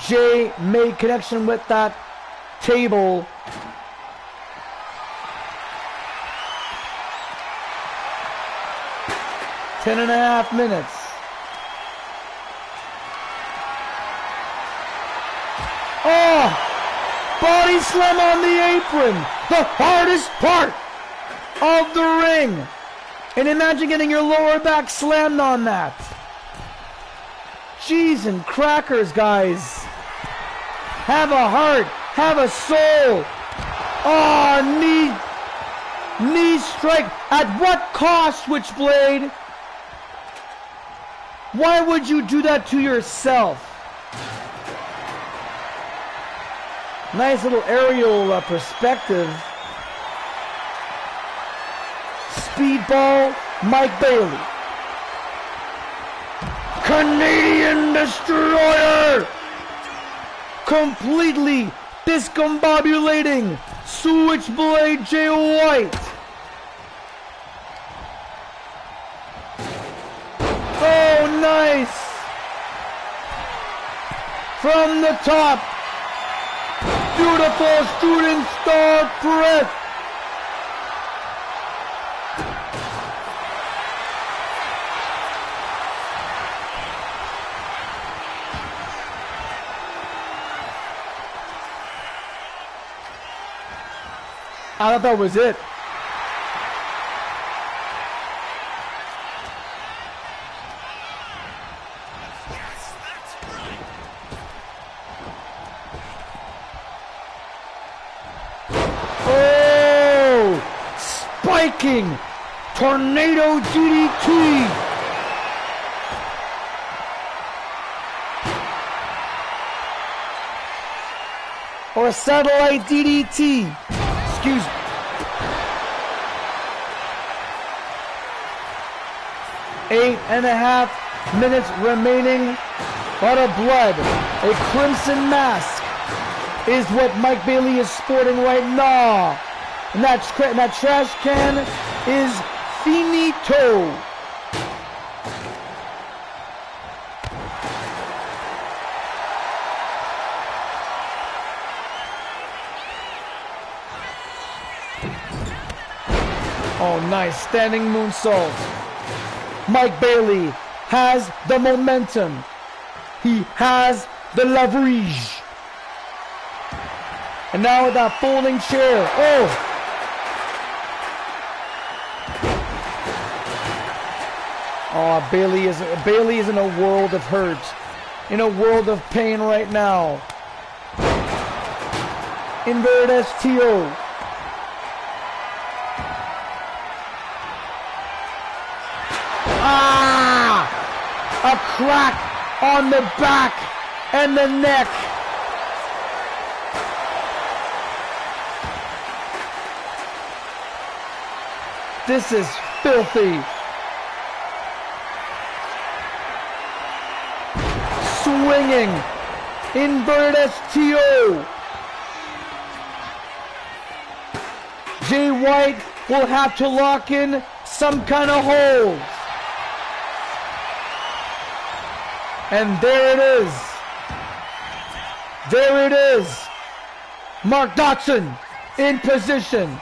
Jay made connection with that table. Ten and a half minutes. Oh! Body slam on the apron. The hardest part of the ring. And imagine getting your lower back slammed on that. Cheese and crackers, guys. Have a heart. Have a soul. Oh, knee strike. At what cost, Switchblade? Why would you do that to yourself? Nice little aerial perspective. Speedball, Mike Bailey. Canadian Destroyer! Completely discombobulating Switchblade Jay White. Oh, nice! From the top. Beautiful shooting star press. I thought that was it. Spiking tornado DDT. or a satellite DDT. Excuse me. Eight and a half minutes remaining. A lot of blood. A crimson mask is what Mike Bailey is sporting right now. And that trash can is finito. Oh, nice. Standing moonsault. Mike Bailey has the momentum. He has the leverage. And now with that folding chair. Oh! Oh, Bailey is in a world of hurt. In a world of pain right now. Inverted STO. Ah! A crack on the back and the neck. This is filthy. Swinging. Inverted STO. Jay White will have to lock in some kind of hold. And there it is. There it is. Mark Dodson in position.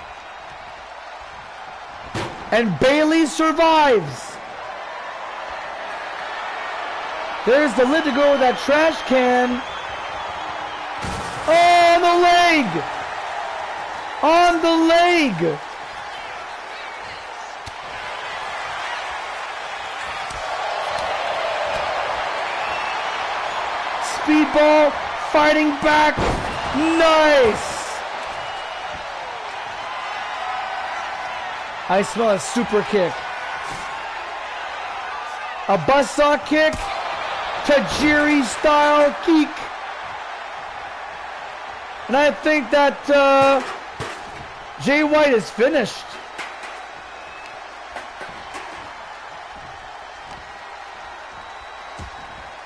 And Bailey survives. There's the lid to go with that trash can. Oh, the leg. On the leg. Speedball fighting back. Nice. I smell a super kick. A buzzsaw kick. Tajiri style kick. And I think that Jay White is finished.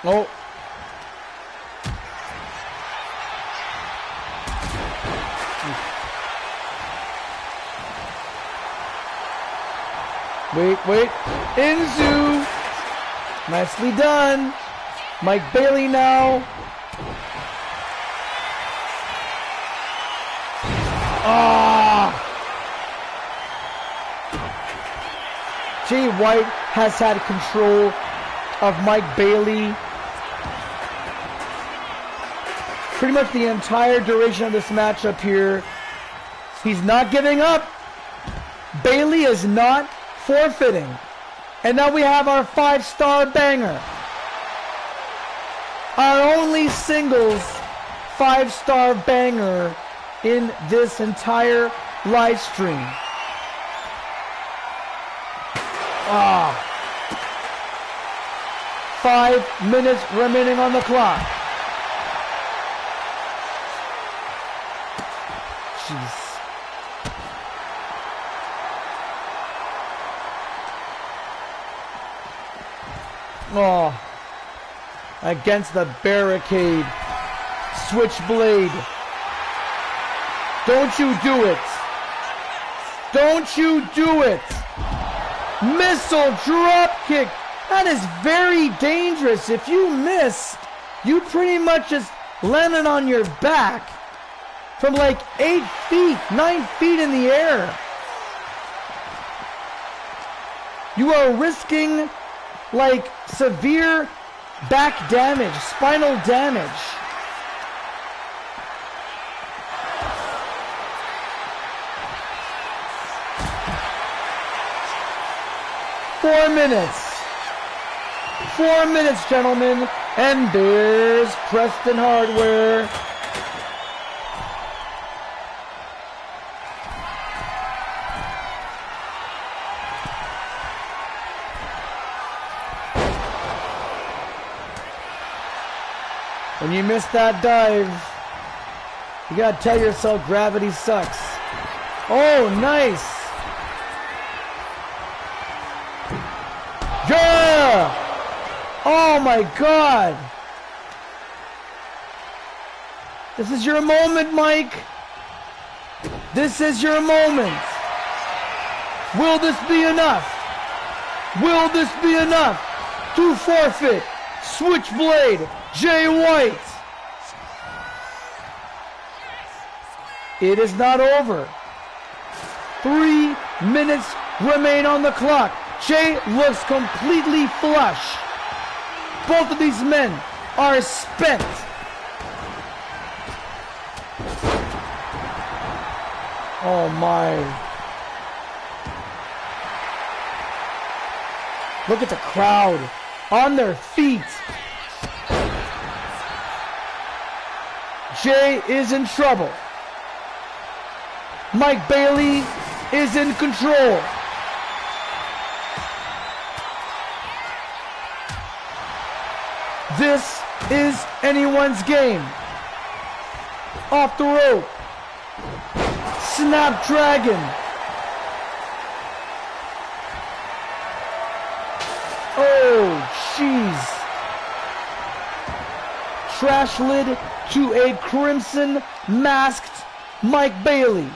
Oh. Wait. Inzu. Nicely done. Mike Bailey now. Ah! Jay White has had control of Mike Bailey pretty much the entire duration of this matchup here. He's not giving up. Bailey is not forfeiting. And now we have our 5-star banger. Our only singles 5-star banger in this entire live stream. Ah. 5 minutes remaining on the clock. Jeez. Oh, against the barricade. Switchblade. Don't you do it. Don't you do it. Missile drop kick. That is very dangerous. If you miss, you pretty much just landed on your back from like 8 feet, 9 feet in the air. You are risking like severe back damage, spinal damage. Four minutes, gentlemen. And there's Preston Hardware. When you miss that dive, You gotta tell yourself gravity sucks. Oh, nice. Yeah! Oh my God. This is your moment, Mike. This is your moment. Will this be enough? Will this be enough to forfeit Switchblade Jay White? It is not over. 3 minutes remain on the clock. Jay looks completely flush. Both of these men are spent. Oh my. Look at the crowd on their feet. Jay is in trouble. Mike Bailey is in control. This is anyone's game. Off the rope. Snapdragon. Oh, jeez. Trash lid to a crimson masked Mike Bailey.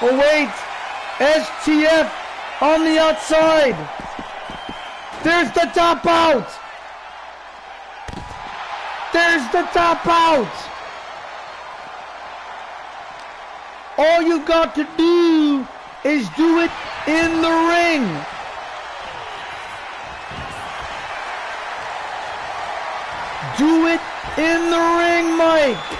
Oh wait, STF on the outside. There's the tap out. There's the tap out. All you got to do is do it in the ring. Do it in the ring, Mike.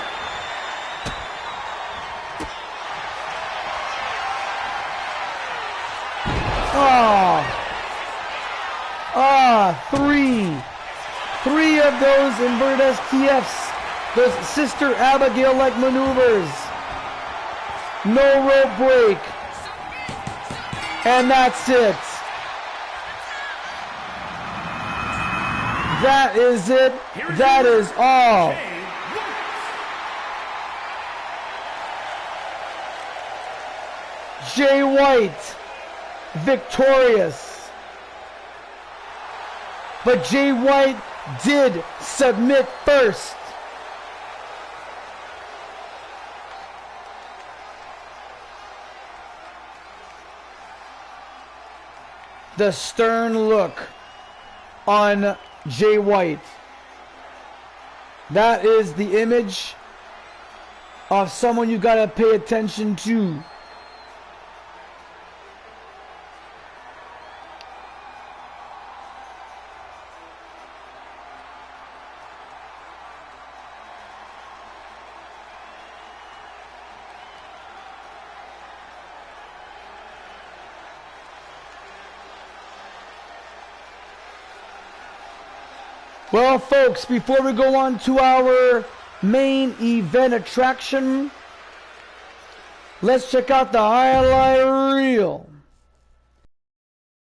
Three of those inverted STFs, those Sister Abigail-like maneuvers. No rope break. And that's it. That is it. That is all. Jay White, victorious. But Jay White did submit first. The stern look on Jay White. That is the image of someone you gotta pay attention to. Well, folks, before we go on to our main event attraction, let's check out the highlight reel.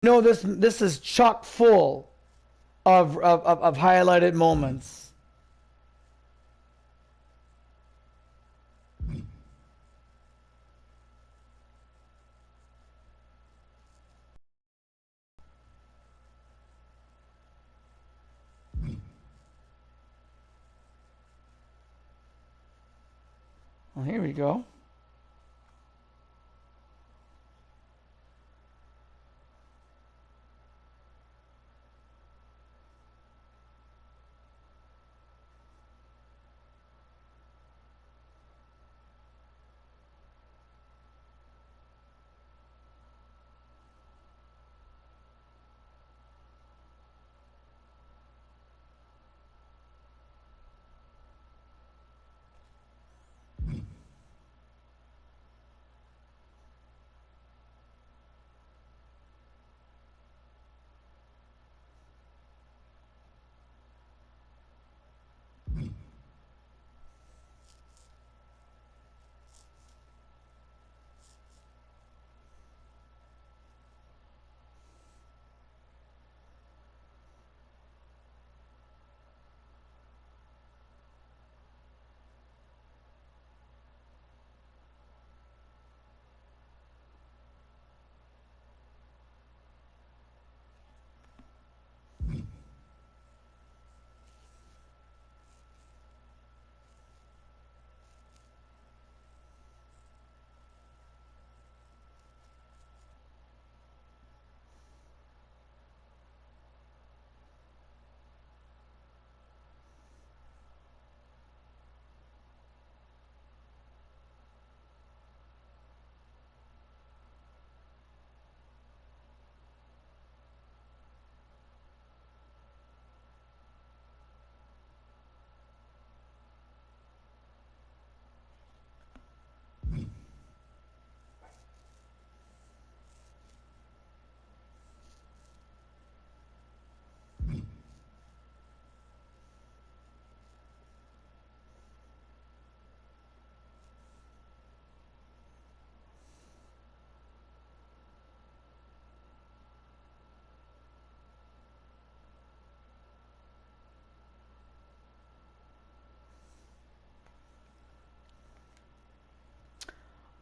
You know, this is chock full of highlighted moments. Well, here we go.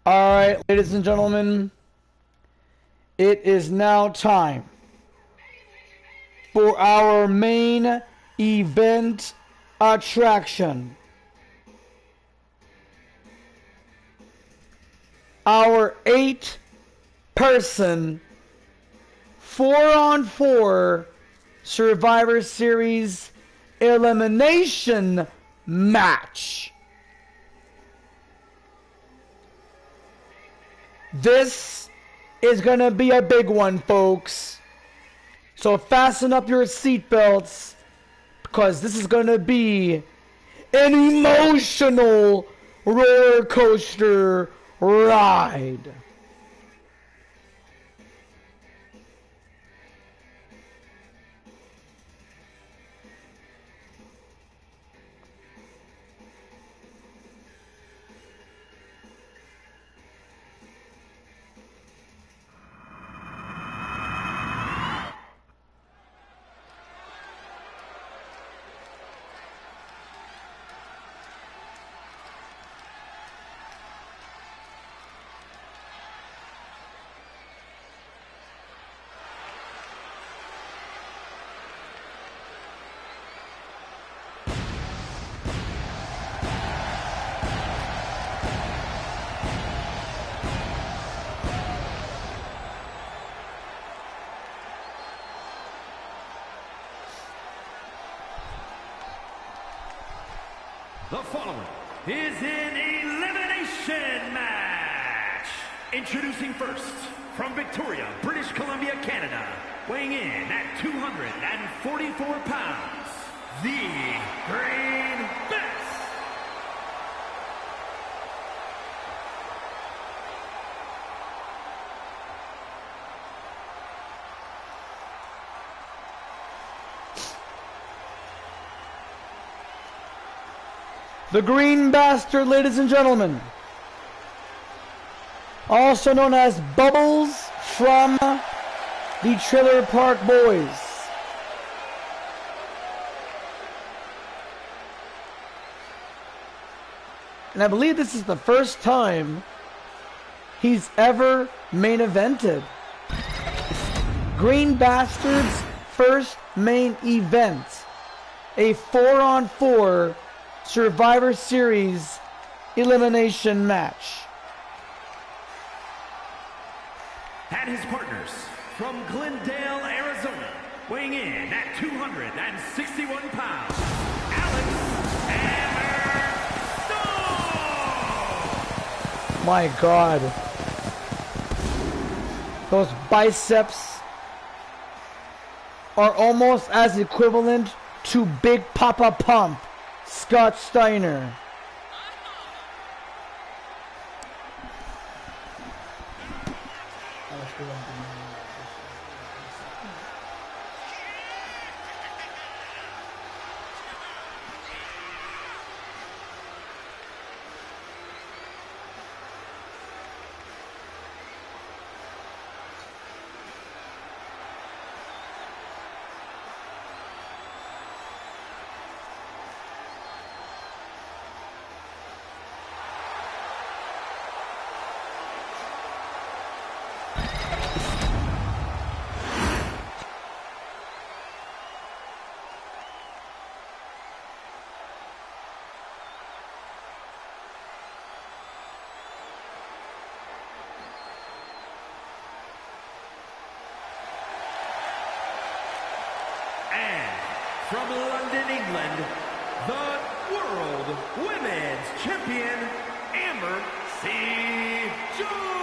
All right, ladies and gentlemen, it is now time for our main event attraction. Our 8-person 4-on-4 Survivor Series elimination match. This is going to be a big one, folks. So fasten up your seatbelts because this is going to be an emotional roller coaster ride. The following is an elimination match. Introducing first, from Victoria, British Columbia, Canada, weighing in at 244 pounds, the Green Best. The Green Bastard, ladies and gentlemen. Also known as Bubbles from the Trailer Park Boys. And I believe this is the first time he's ever main evented. Green Bastard's first main event. A 4-on-4 Survivor Series elimination match. And his partners from Glendale, Arizona, weighing in at 261 pounds, Alex Hammer Stone! My God. Those biceps are almost as equivalent to Big Papa Pump, Scott Steiner. From London, England, the World Women's Champion, Amber C. Jones.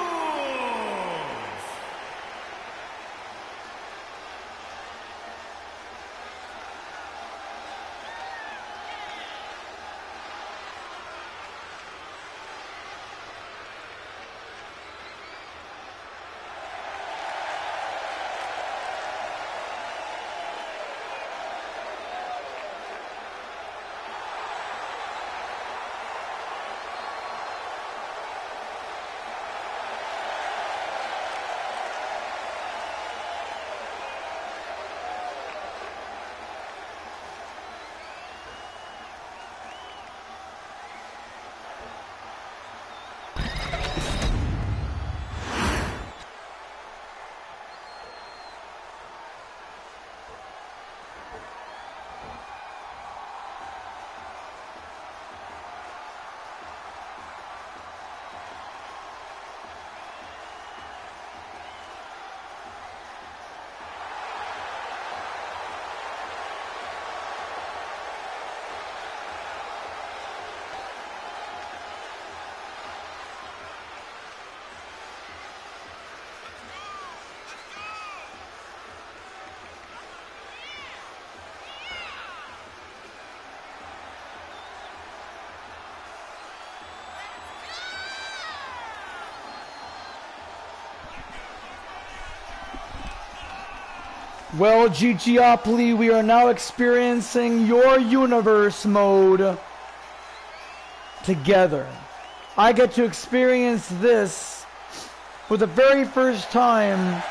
Well, Gigliopoly, we are now experiencing your universe mode together. I get to experience this for the very first time.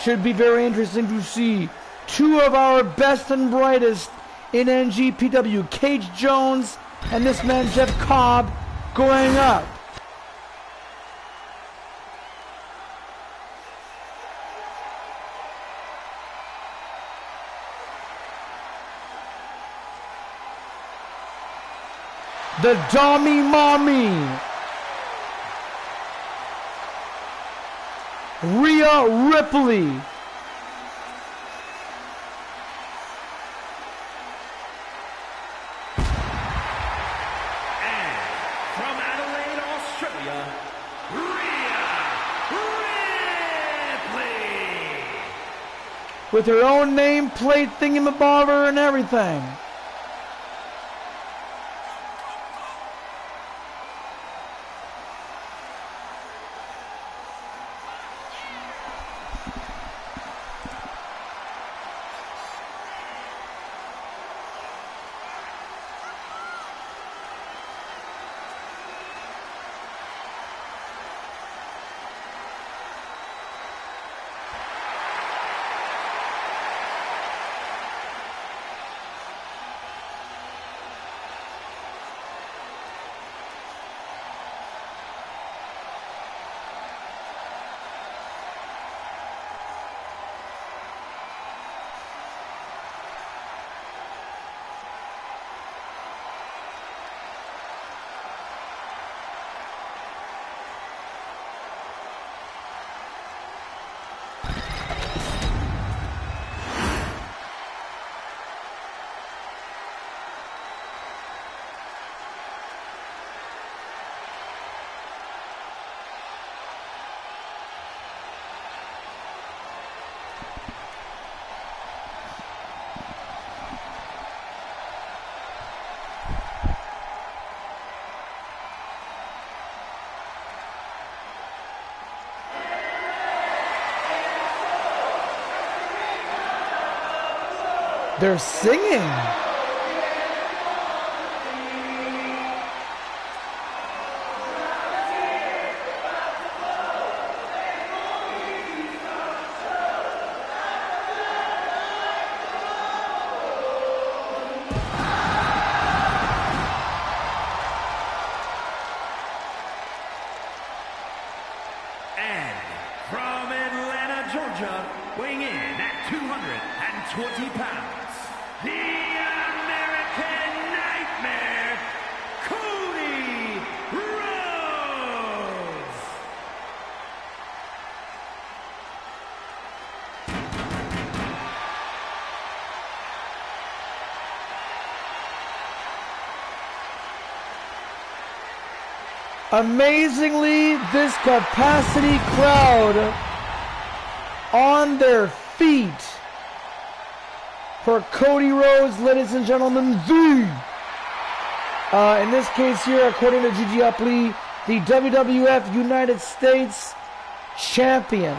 Should be very interesting to see two of our best and brightest in NGPW, Cage Jones and this man Jeff Cobb, going up. The Dommy Mommy, Rhea Ripley, And from Adelaide, Australia, Rhea Ripley. with her own nameplate thingamabobber and everything. They're singing. And from Atlanta, Georgia, weighing in at 220 pounds, the American Nightmare, Cody Rhodes. Amazingly, this capacity crowd on their feet for Cody Rhodes, ladies and gentlemen, in this case here, according to Gigliopoly, the WWF United States Champion.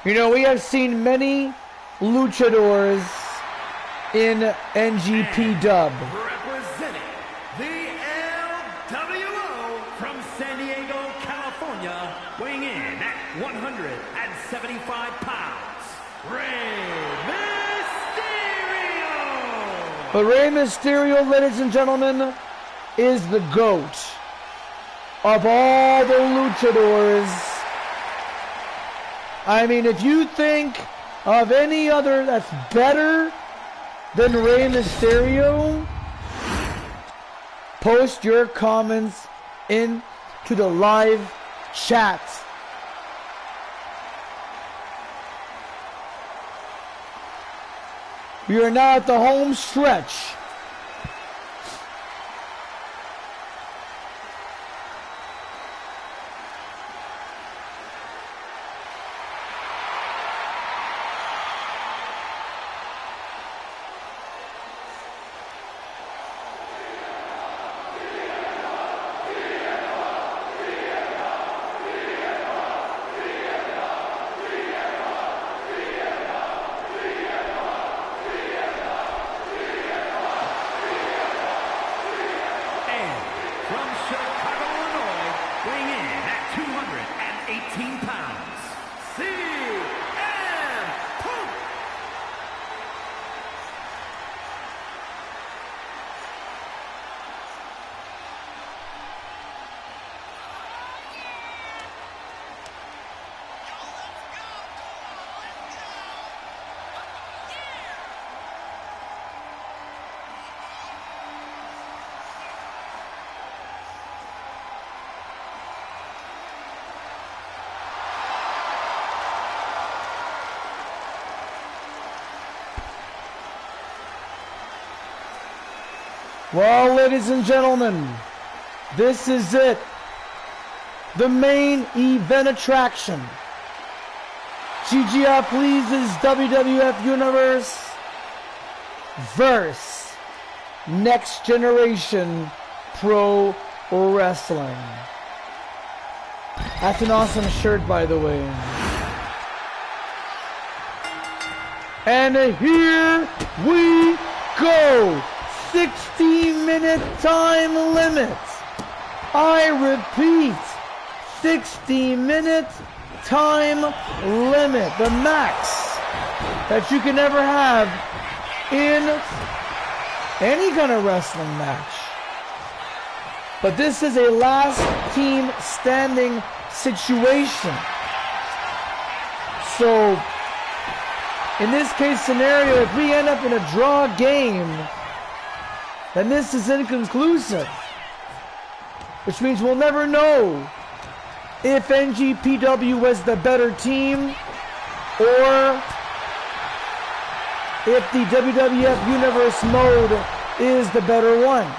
You know, we have seen many luchadors in NGPW. Representing the LWO from San Diego, California, weighing in at 175 pounds, Rey Mysterio. But Rey Mysterio, ladies and gentlemen, is the GOAT of all the luchadors. I mean, if you think of any other that's better than Rey Mysterio, post your comments into the live chat. We are now at the home stretch. Well, ladies and gentlemen, this is it. The main event attraction. GGR Please's WWF Universe versus Next Generation Pro Wrestling. That's an awesome shirt, by the way. And here we go. 60-minute time limit. I repeat, 60-minute time limit. The max that you can ever have in any kind of wrestling match. But this is a last team standing situation. So, in this case scenario, if we end up in a draw game, then this is inconclusive, which means we'll never know if NGPW was the better team or if the WWF Universe mode is the better one.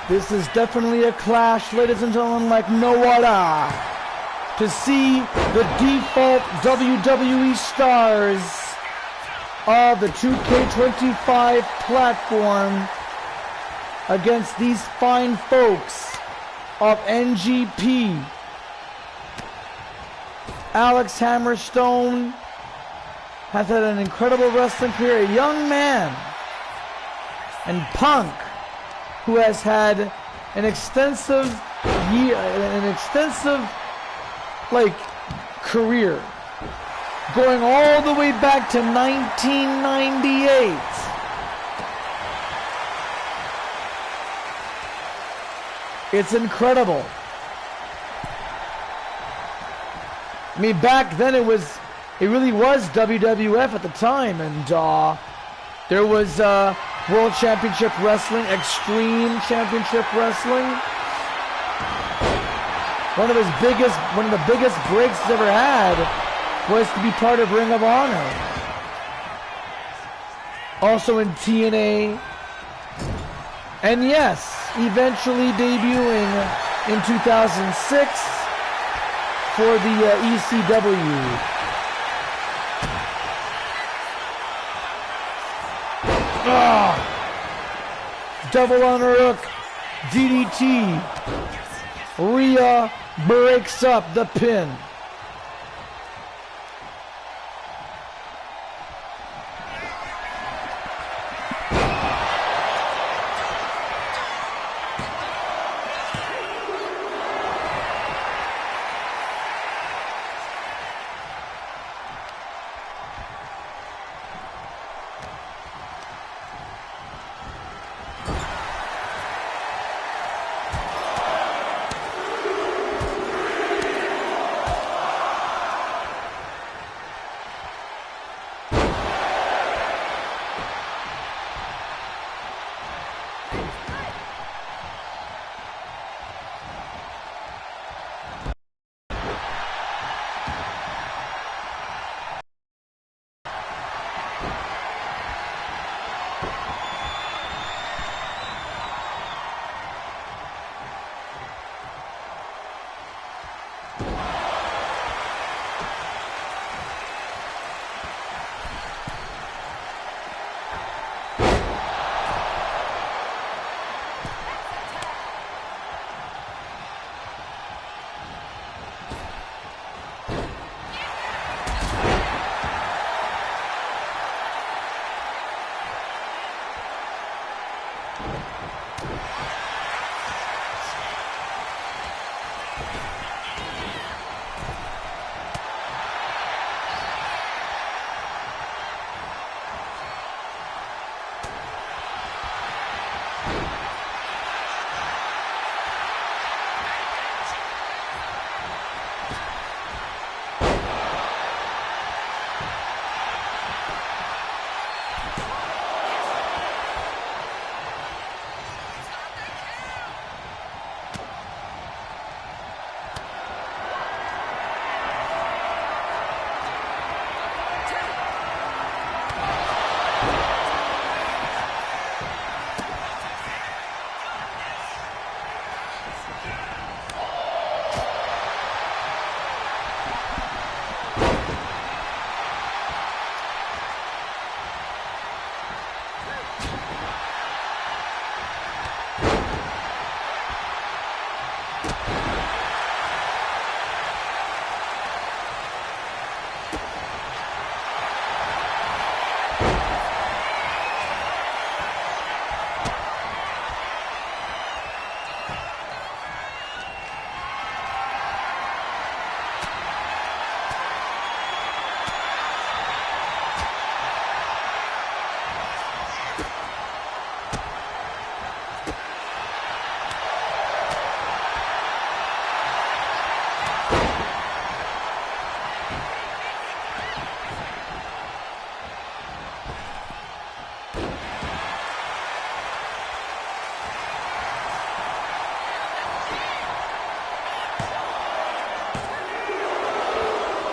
This is definitely a clash, ladies and gentlemen, like no other. To see the default WWE stars of the 2K25 platform against these fine folks of NGP. Alex Hammerstone has had an incredible wrestling career, a young man. And Punk, who has had an extensive career, going all the way back to 1998. It's incredible. I mean, back then it really was WWF at the time, and there was World Championship Wrestling, Extreme Championship Wrestling. One of the biggest breaks he's ever had was to be part of Ring of Honor. Also in TNA. And yes, eventually debuting in 2006 for the ECW. Double on a hook, DDT. Rhea breaks up the pin.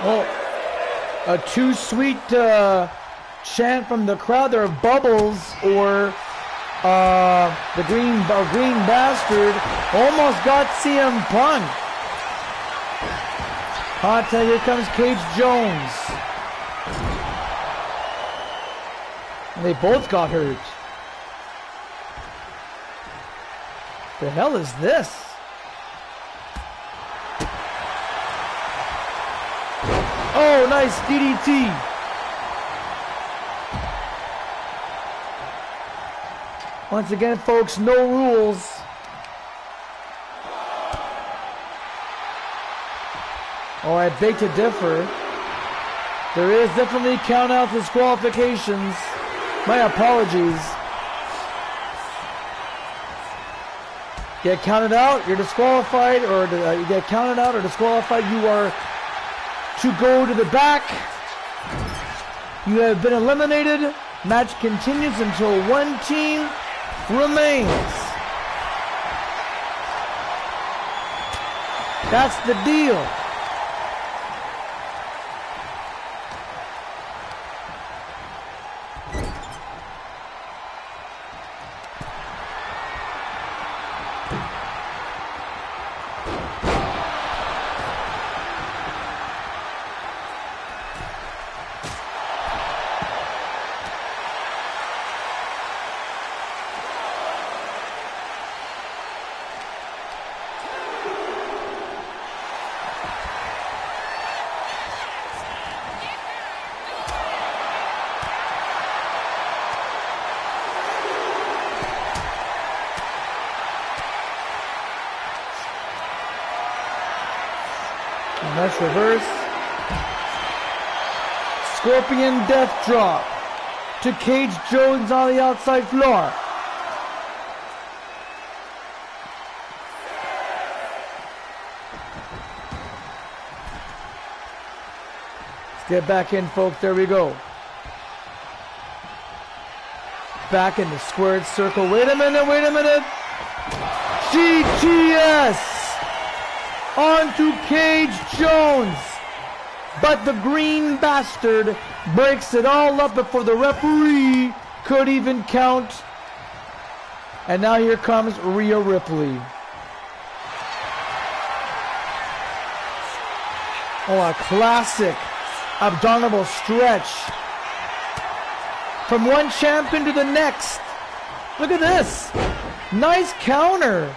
Well, a too sweet chant from the crowd there of bubbles or the green bastard almost got CM Punk. Hot tag, here comes Cage Jones. And they both got hurt. The hell is this? Oh, nice DDT. Once again, folks, no rules. Oh, I beg to differ. There is definitely count-out disqualifications. My apologies. Get counted out, you're disqualified, or you get counted out or disqualified, you are to go to the back. You have been eliminated. Match continues until one team remains. That's the deal. Nice reverse. Scorpion death drop to Cage Jones on the outside floor. Let's get back in, folks. There we go. Back in the squared circle. Wait a minute, wait a minute. GTS onto Cage Jones. But the green bastard breaks it all up before the referee could even count. And now here comes Rhea Ripley. Oh, a classic abdominal stretch. From one champion to the next. Look at this. Nice counter.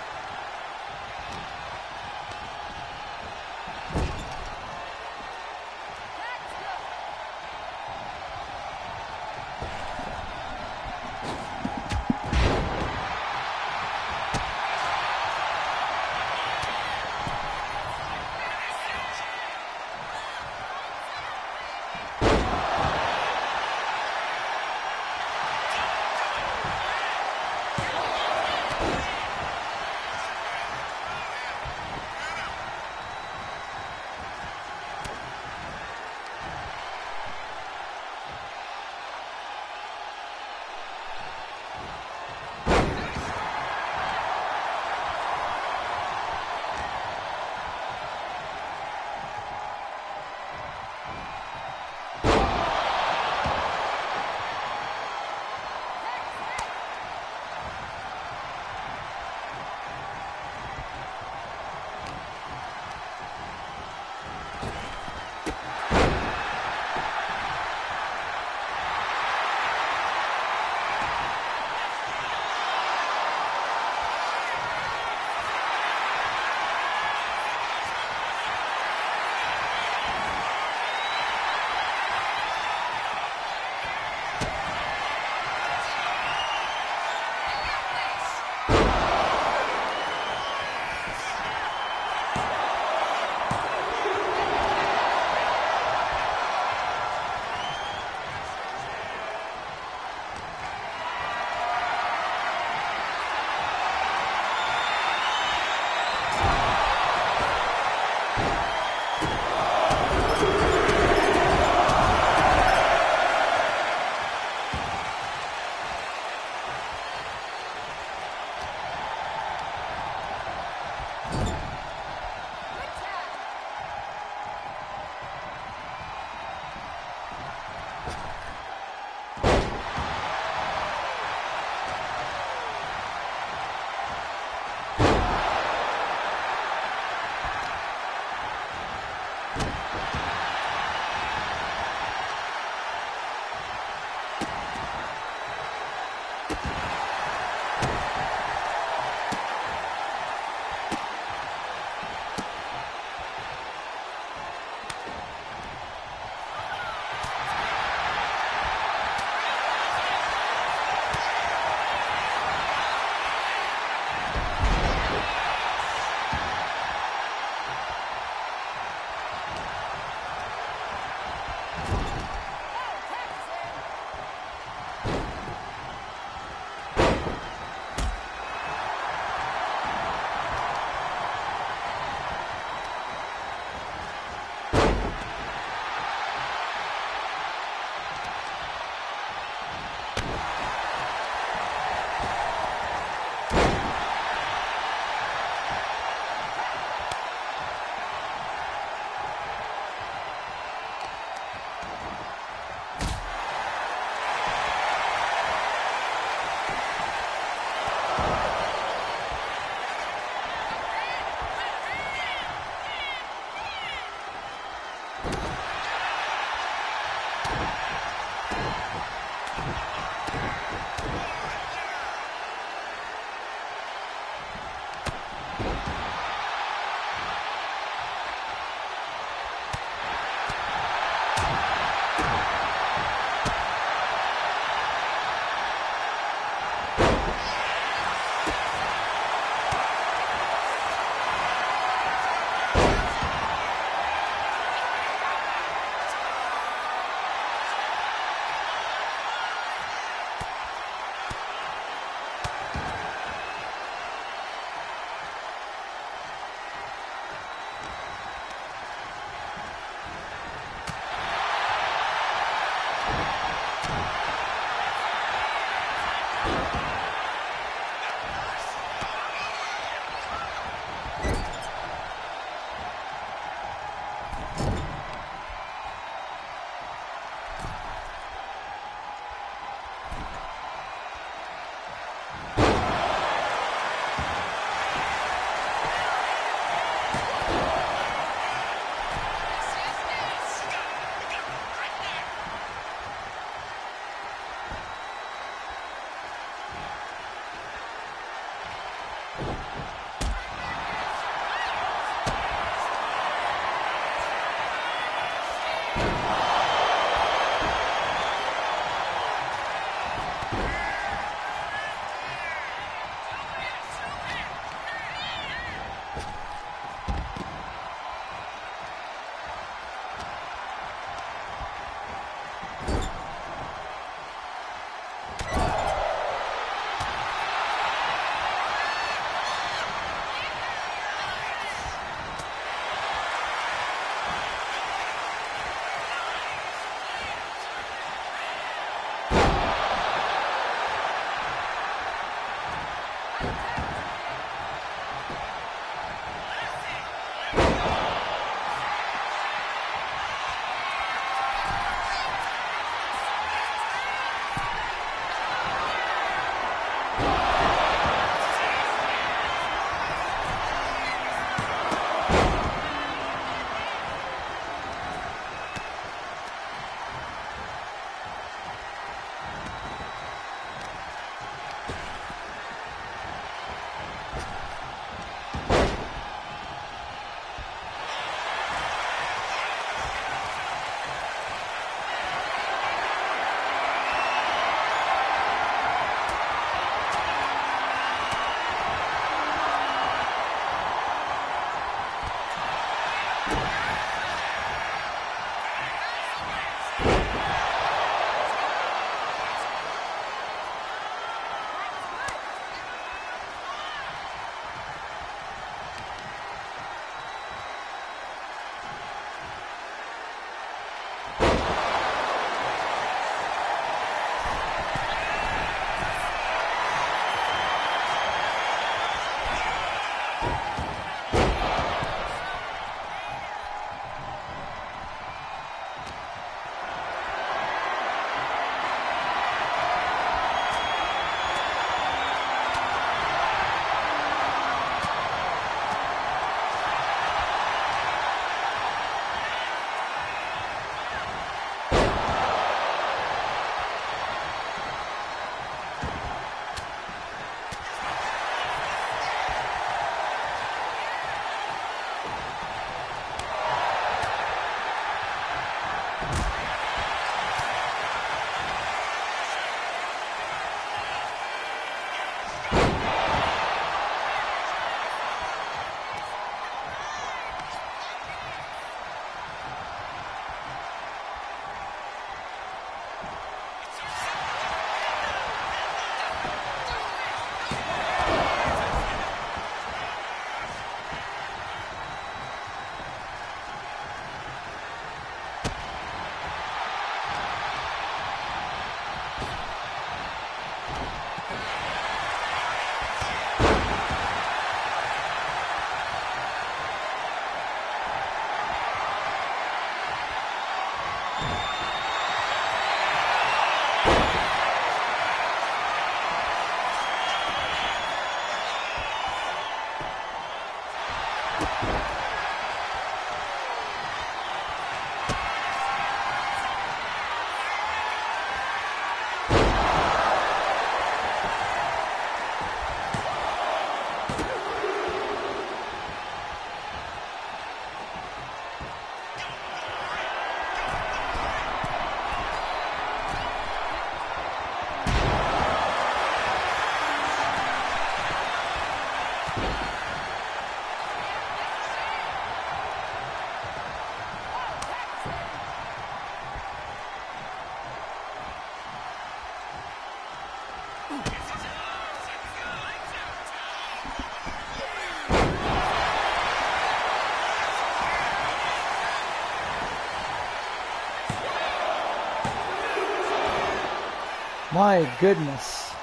My goodness.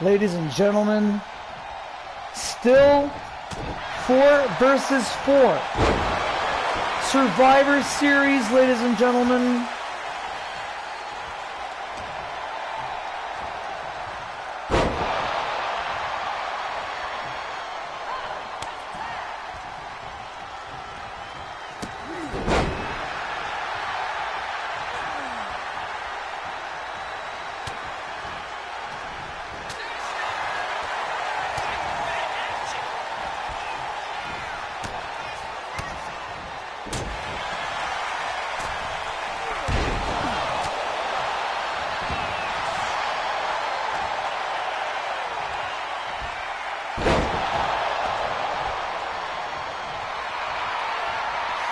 Ladies and gentlemen, still 4 versus 4. Survivor Series, ladies and gentlemen.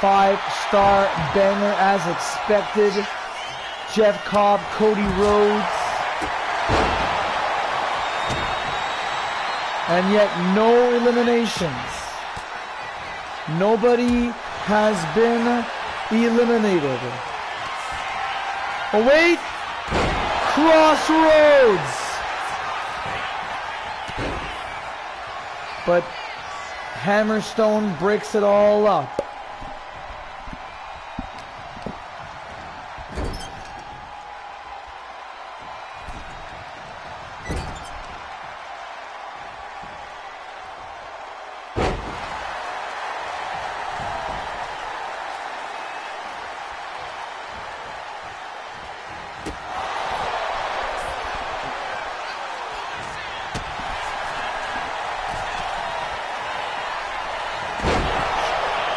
Five-star banger as expected. Jeff Cobb, Cody Rhodes. And yet no eliminations. Nobody has been eliminated. Oh wait! Crossroads! But Hammerstone breaks it all up.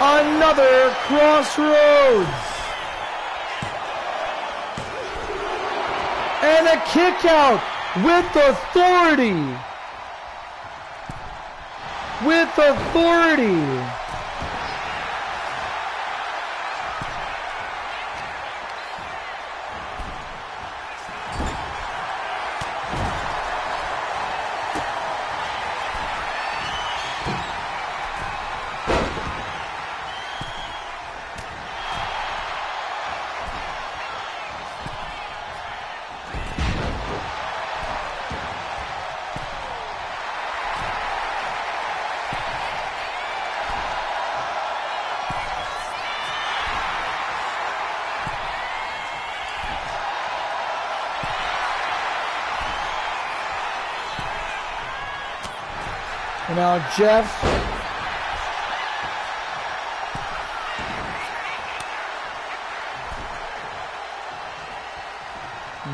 Another crossroads. And a kick out with authority. With authority. And now Jeff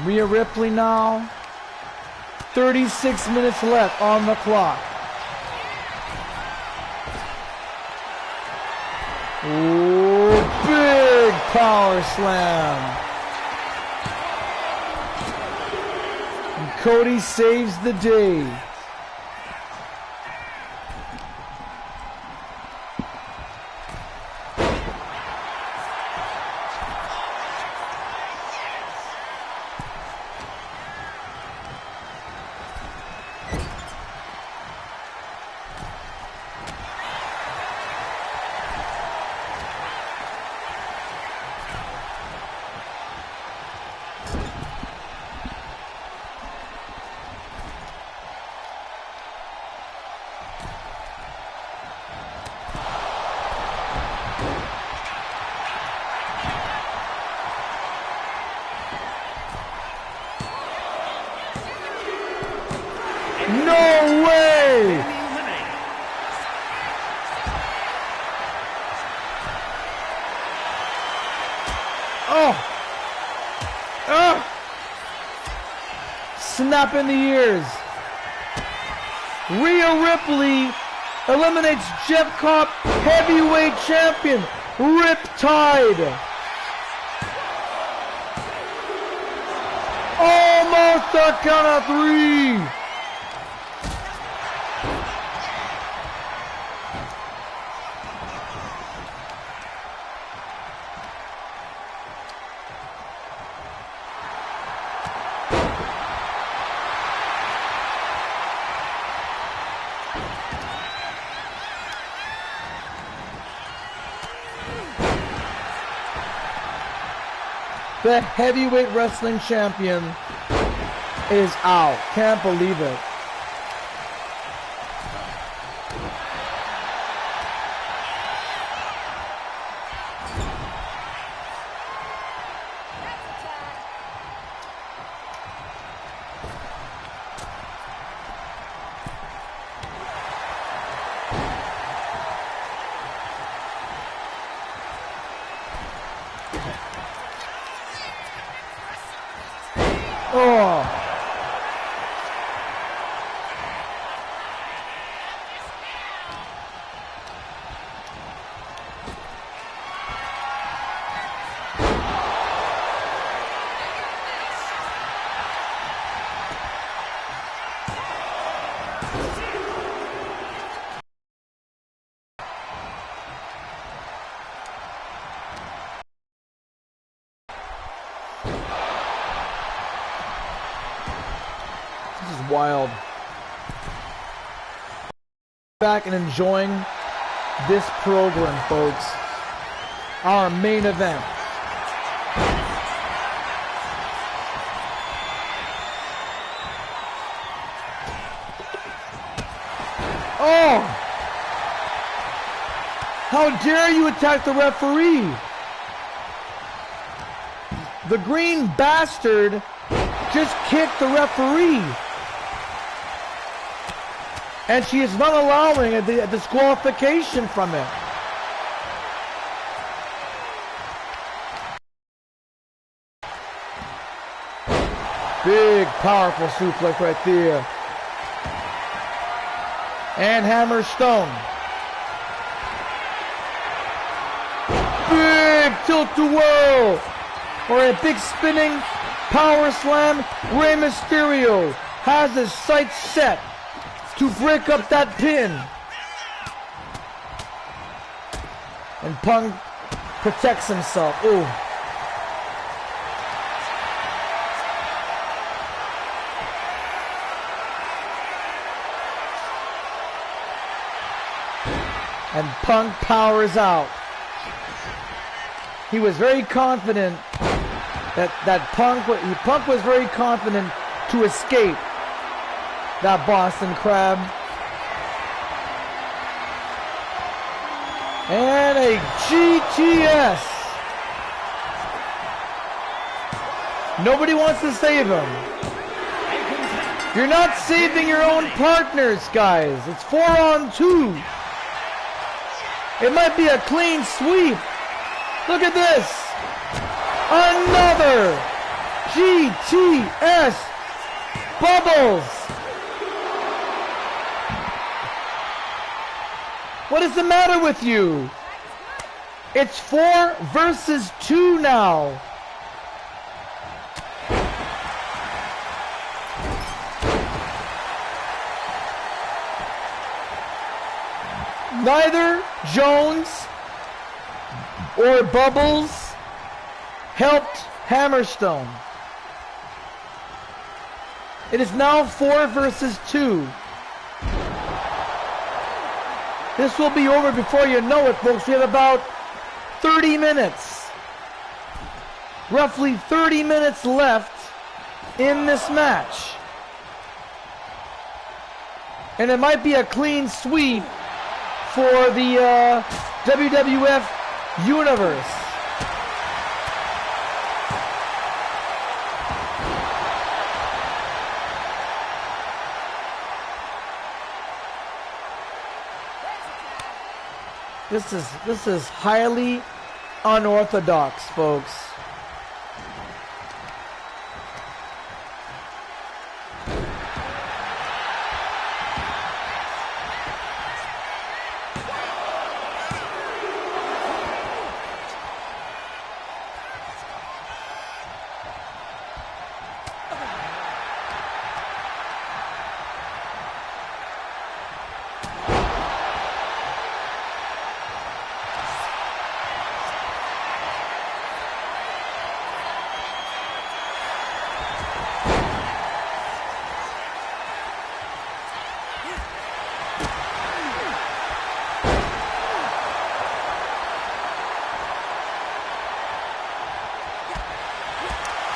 Rhea Ripley now. 36 minutes left on the clock. Ooh, big power slam. And Cody saves the day. No way! Oh! Snap in the ears. Rhea Ripley eliminates Jeff Cobb, heavyweight champion, Riptide. Almost a count of 3. The heavyweight wrestling champion is out. Can't believe it. Oh. This is wild. Back and enjoying this program, folks. Our main event. Oh! How dare you attack the referee? The green bastard just kicked the referee. And she is not allowing a disqualification from it. Big, powerful suplex right there. And hammer stone. Big tilt-a-whirl. Or a big spinning power slam. Rey Mysterio has his sights set to break up that pin. And Punk protects himself. Ooh. And Punk powers out. He was very confident that Punk was very confident to escape that Boston Crab. And a GTS. Nobody wants to save him. You're not saving your own partners, guys. It's 4-on-2. It might be a clean sweep. Look at this. Another GTS Bubbles. What is the matter with you? It's 4 versus 2 now. Neither Jones or Bubbles helped Hammerstone. It is now 4 versus 2. This will be over before you know it, folks. We have about 30 minutes. Roughly 30 minutes left in this match. And it might be a clean sweep for the WWF Universe. This is highly unorthodox, folks.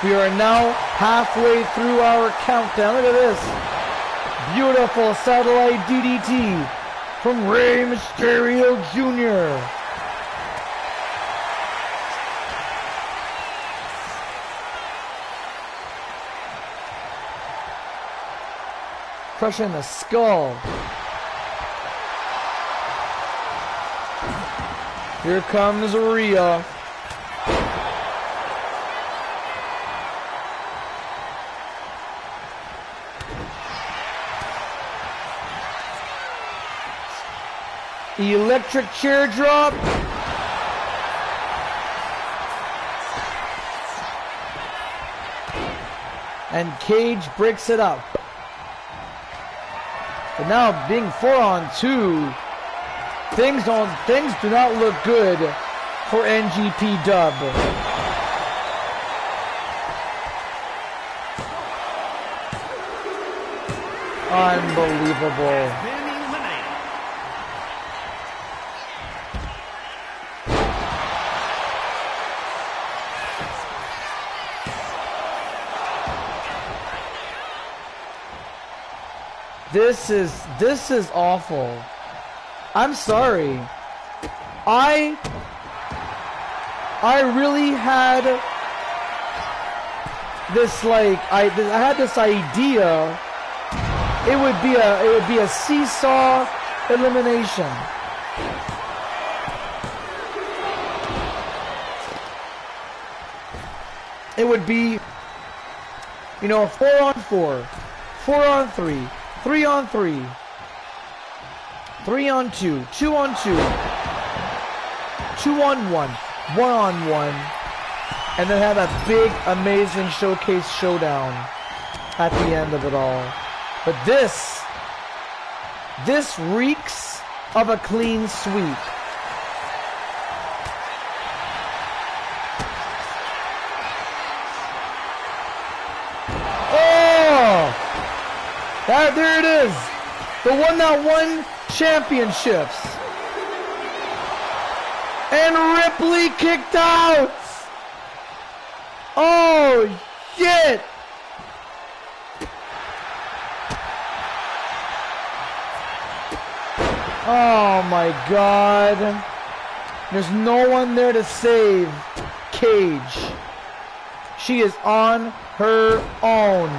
We are now halfway through our countdown. Look at this. Beautiful satellite DDT from Rey Mysterio Jr. Crushing the skull. Here comes Rhea. Electric chair drop. And Cage breaks it up. But now being 4-on-2, things do not look good for NGPW. Unbelievable. This is awful. I'm sorry. I really had this I had this idea it would be a seesaw elimination. It would be 4-on-4, 4-on-3, 3-on-3, 3-on-2, 2-on-2, 2-on-1, 1-on-1, and then have a big, amazing showcase showdown at the end of it all. But this reeks of a clean sweep. Oh! There it is. The one that won championships. And Ripley kicked out. Oh, shit. Oh my God. There's no one there to save Cage. She is on her own.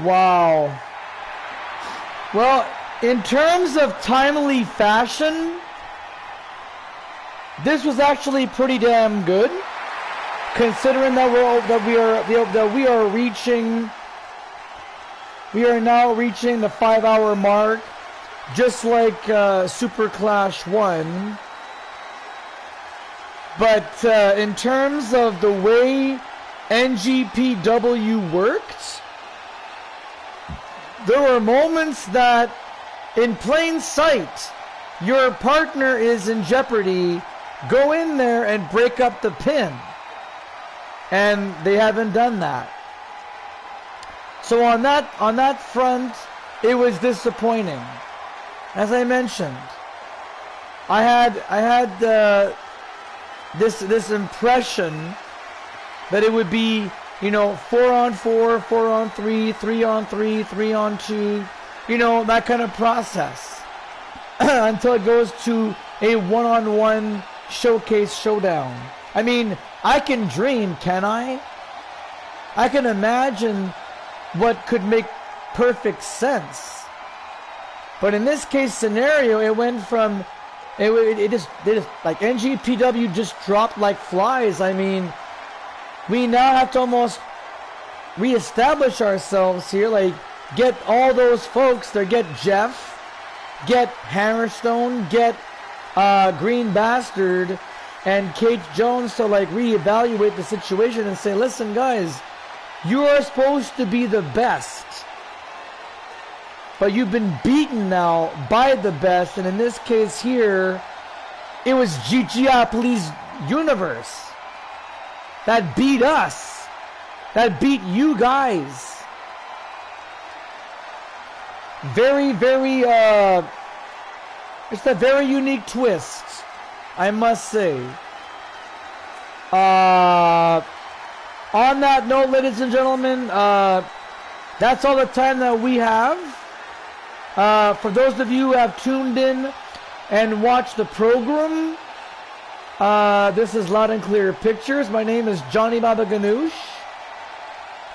Wow. Well, in terms of timely fashion, this was actually pretty damn good, considering that we are now reaching the 5-hour mark, just like Super Clash 1. But in terms of the way NGPW worked, there were moments that, in plain sight, your partner is in jeopardy. Go in there and break up the pin. And they haven't done that. So on that front, it was disappointing. As I mentioned, I had this impression that it would be 4-on-4, 4-on-3, 3-on-3, 3-on-2, that kind of process until it goes to a one-on-one showcase showdown. I mean, I can dream, can I? I can imagine what could make perfect sense. But in this case scenario, it went from, it just like NGPW just dropped like flies. I mean, we now have to almost reestablish ourselves here, like get all those folks there, get Jeff, get Hammerstone, get Green Bastard, and Kate Jones to like reevaluate the situation and say, listen guys, you are supposed to be the best, but you've been beaten now by the best, and in this case here, it was Gigiopoli's universe that beat us, that beat you guys. Very, very, it's a very unique twist, I must say. On that note, ladies and gentlemen, that's all the time that we have. For those of you who have tuned in and watched the program, this is Loud and Clear Pictures. My name is Johnny Baba Ganoush.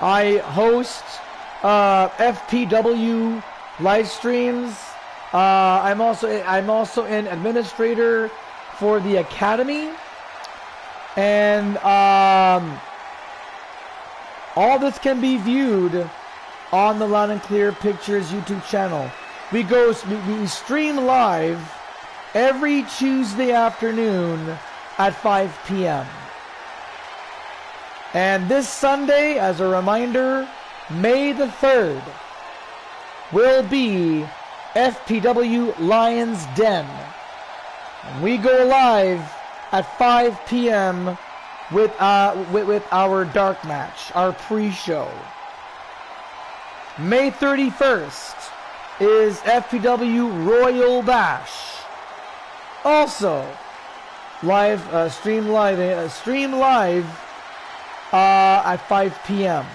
I host FPW live streams. I'm also an administrator for the Academy, and all this can be viewed on the Loud and Clear Pictures YouTube channel. We stream live every Tuesday afternoon at 5 p.m. And this Sunday, as a reminder, May the 3rd, will be FPW Lions Den. We go live at 5 p.m. with our dark match, our pre-show. May 31st is FPW Royal Bash. Also, stream live at 5 p.m.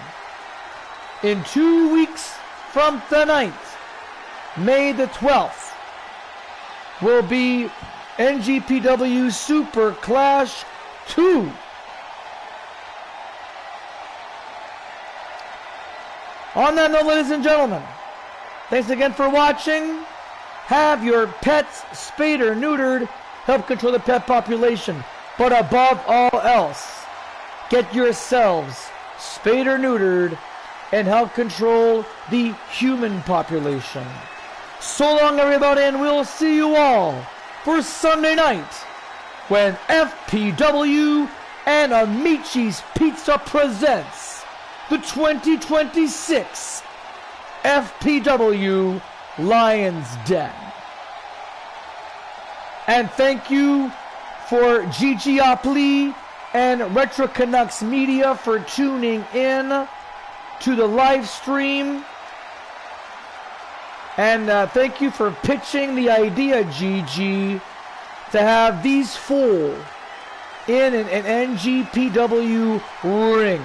In 2 weeks from tonight, May the 12th, will be NGPW Super Clash 2. On that note, ladies and gentlemen, thanks again for watching. Have your pets spayed or neutered. Help control the pet population. But above all else, get yourselves spayed or neutered and help control the human population. So long, everybody, and we'll see you all for Sunday night when FPW and Amici's Pizza presents the 2026 FPW Lions Den. And thank you for Gigiopoli and Retro Canucks Media for tuning in to the live stream. And thank you for pitching the idea, GG, to have these four in an NGPW ring.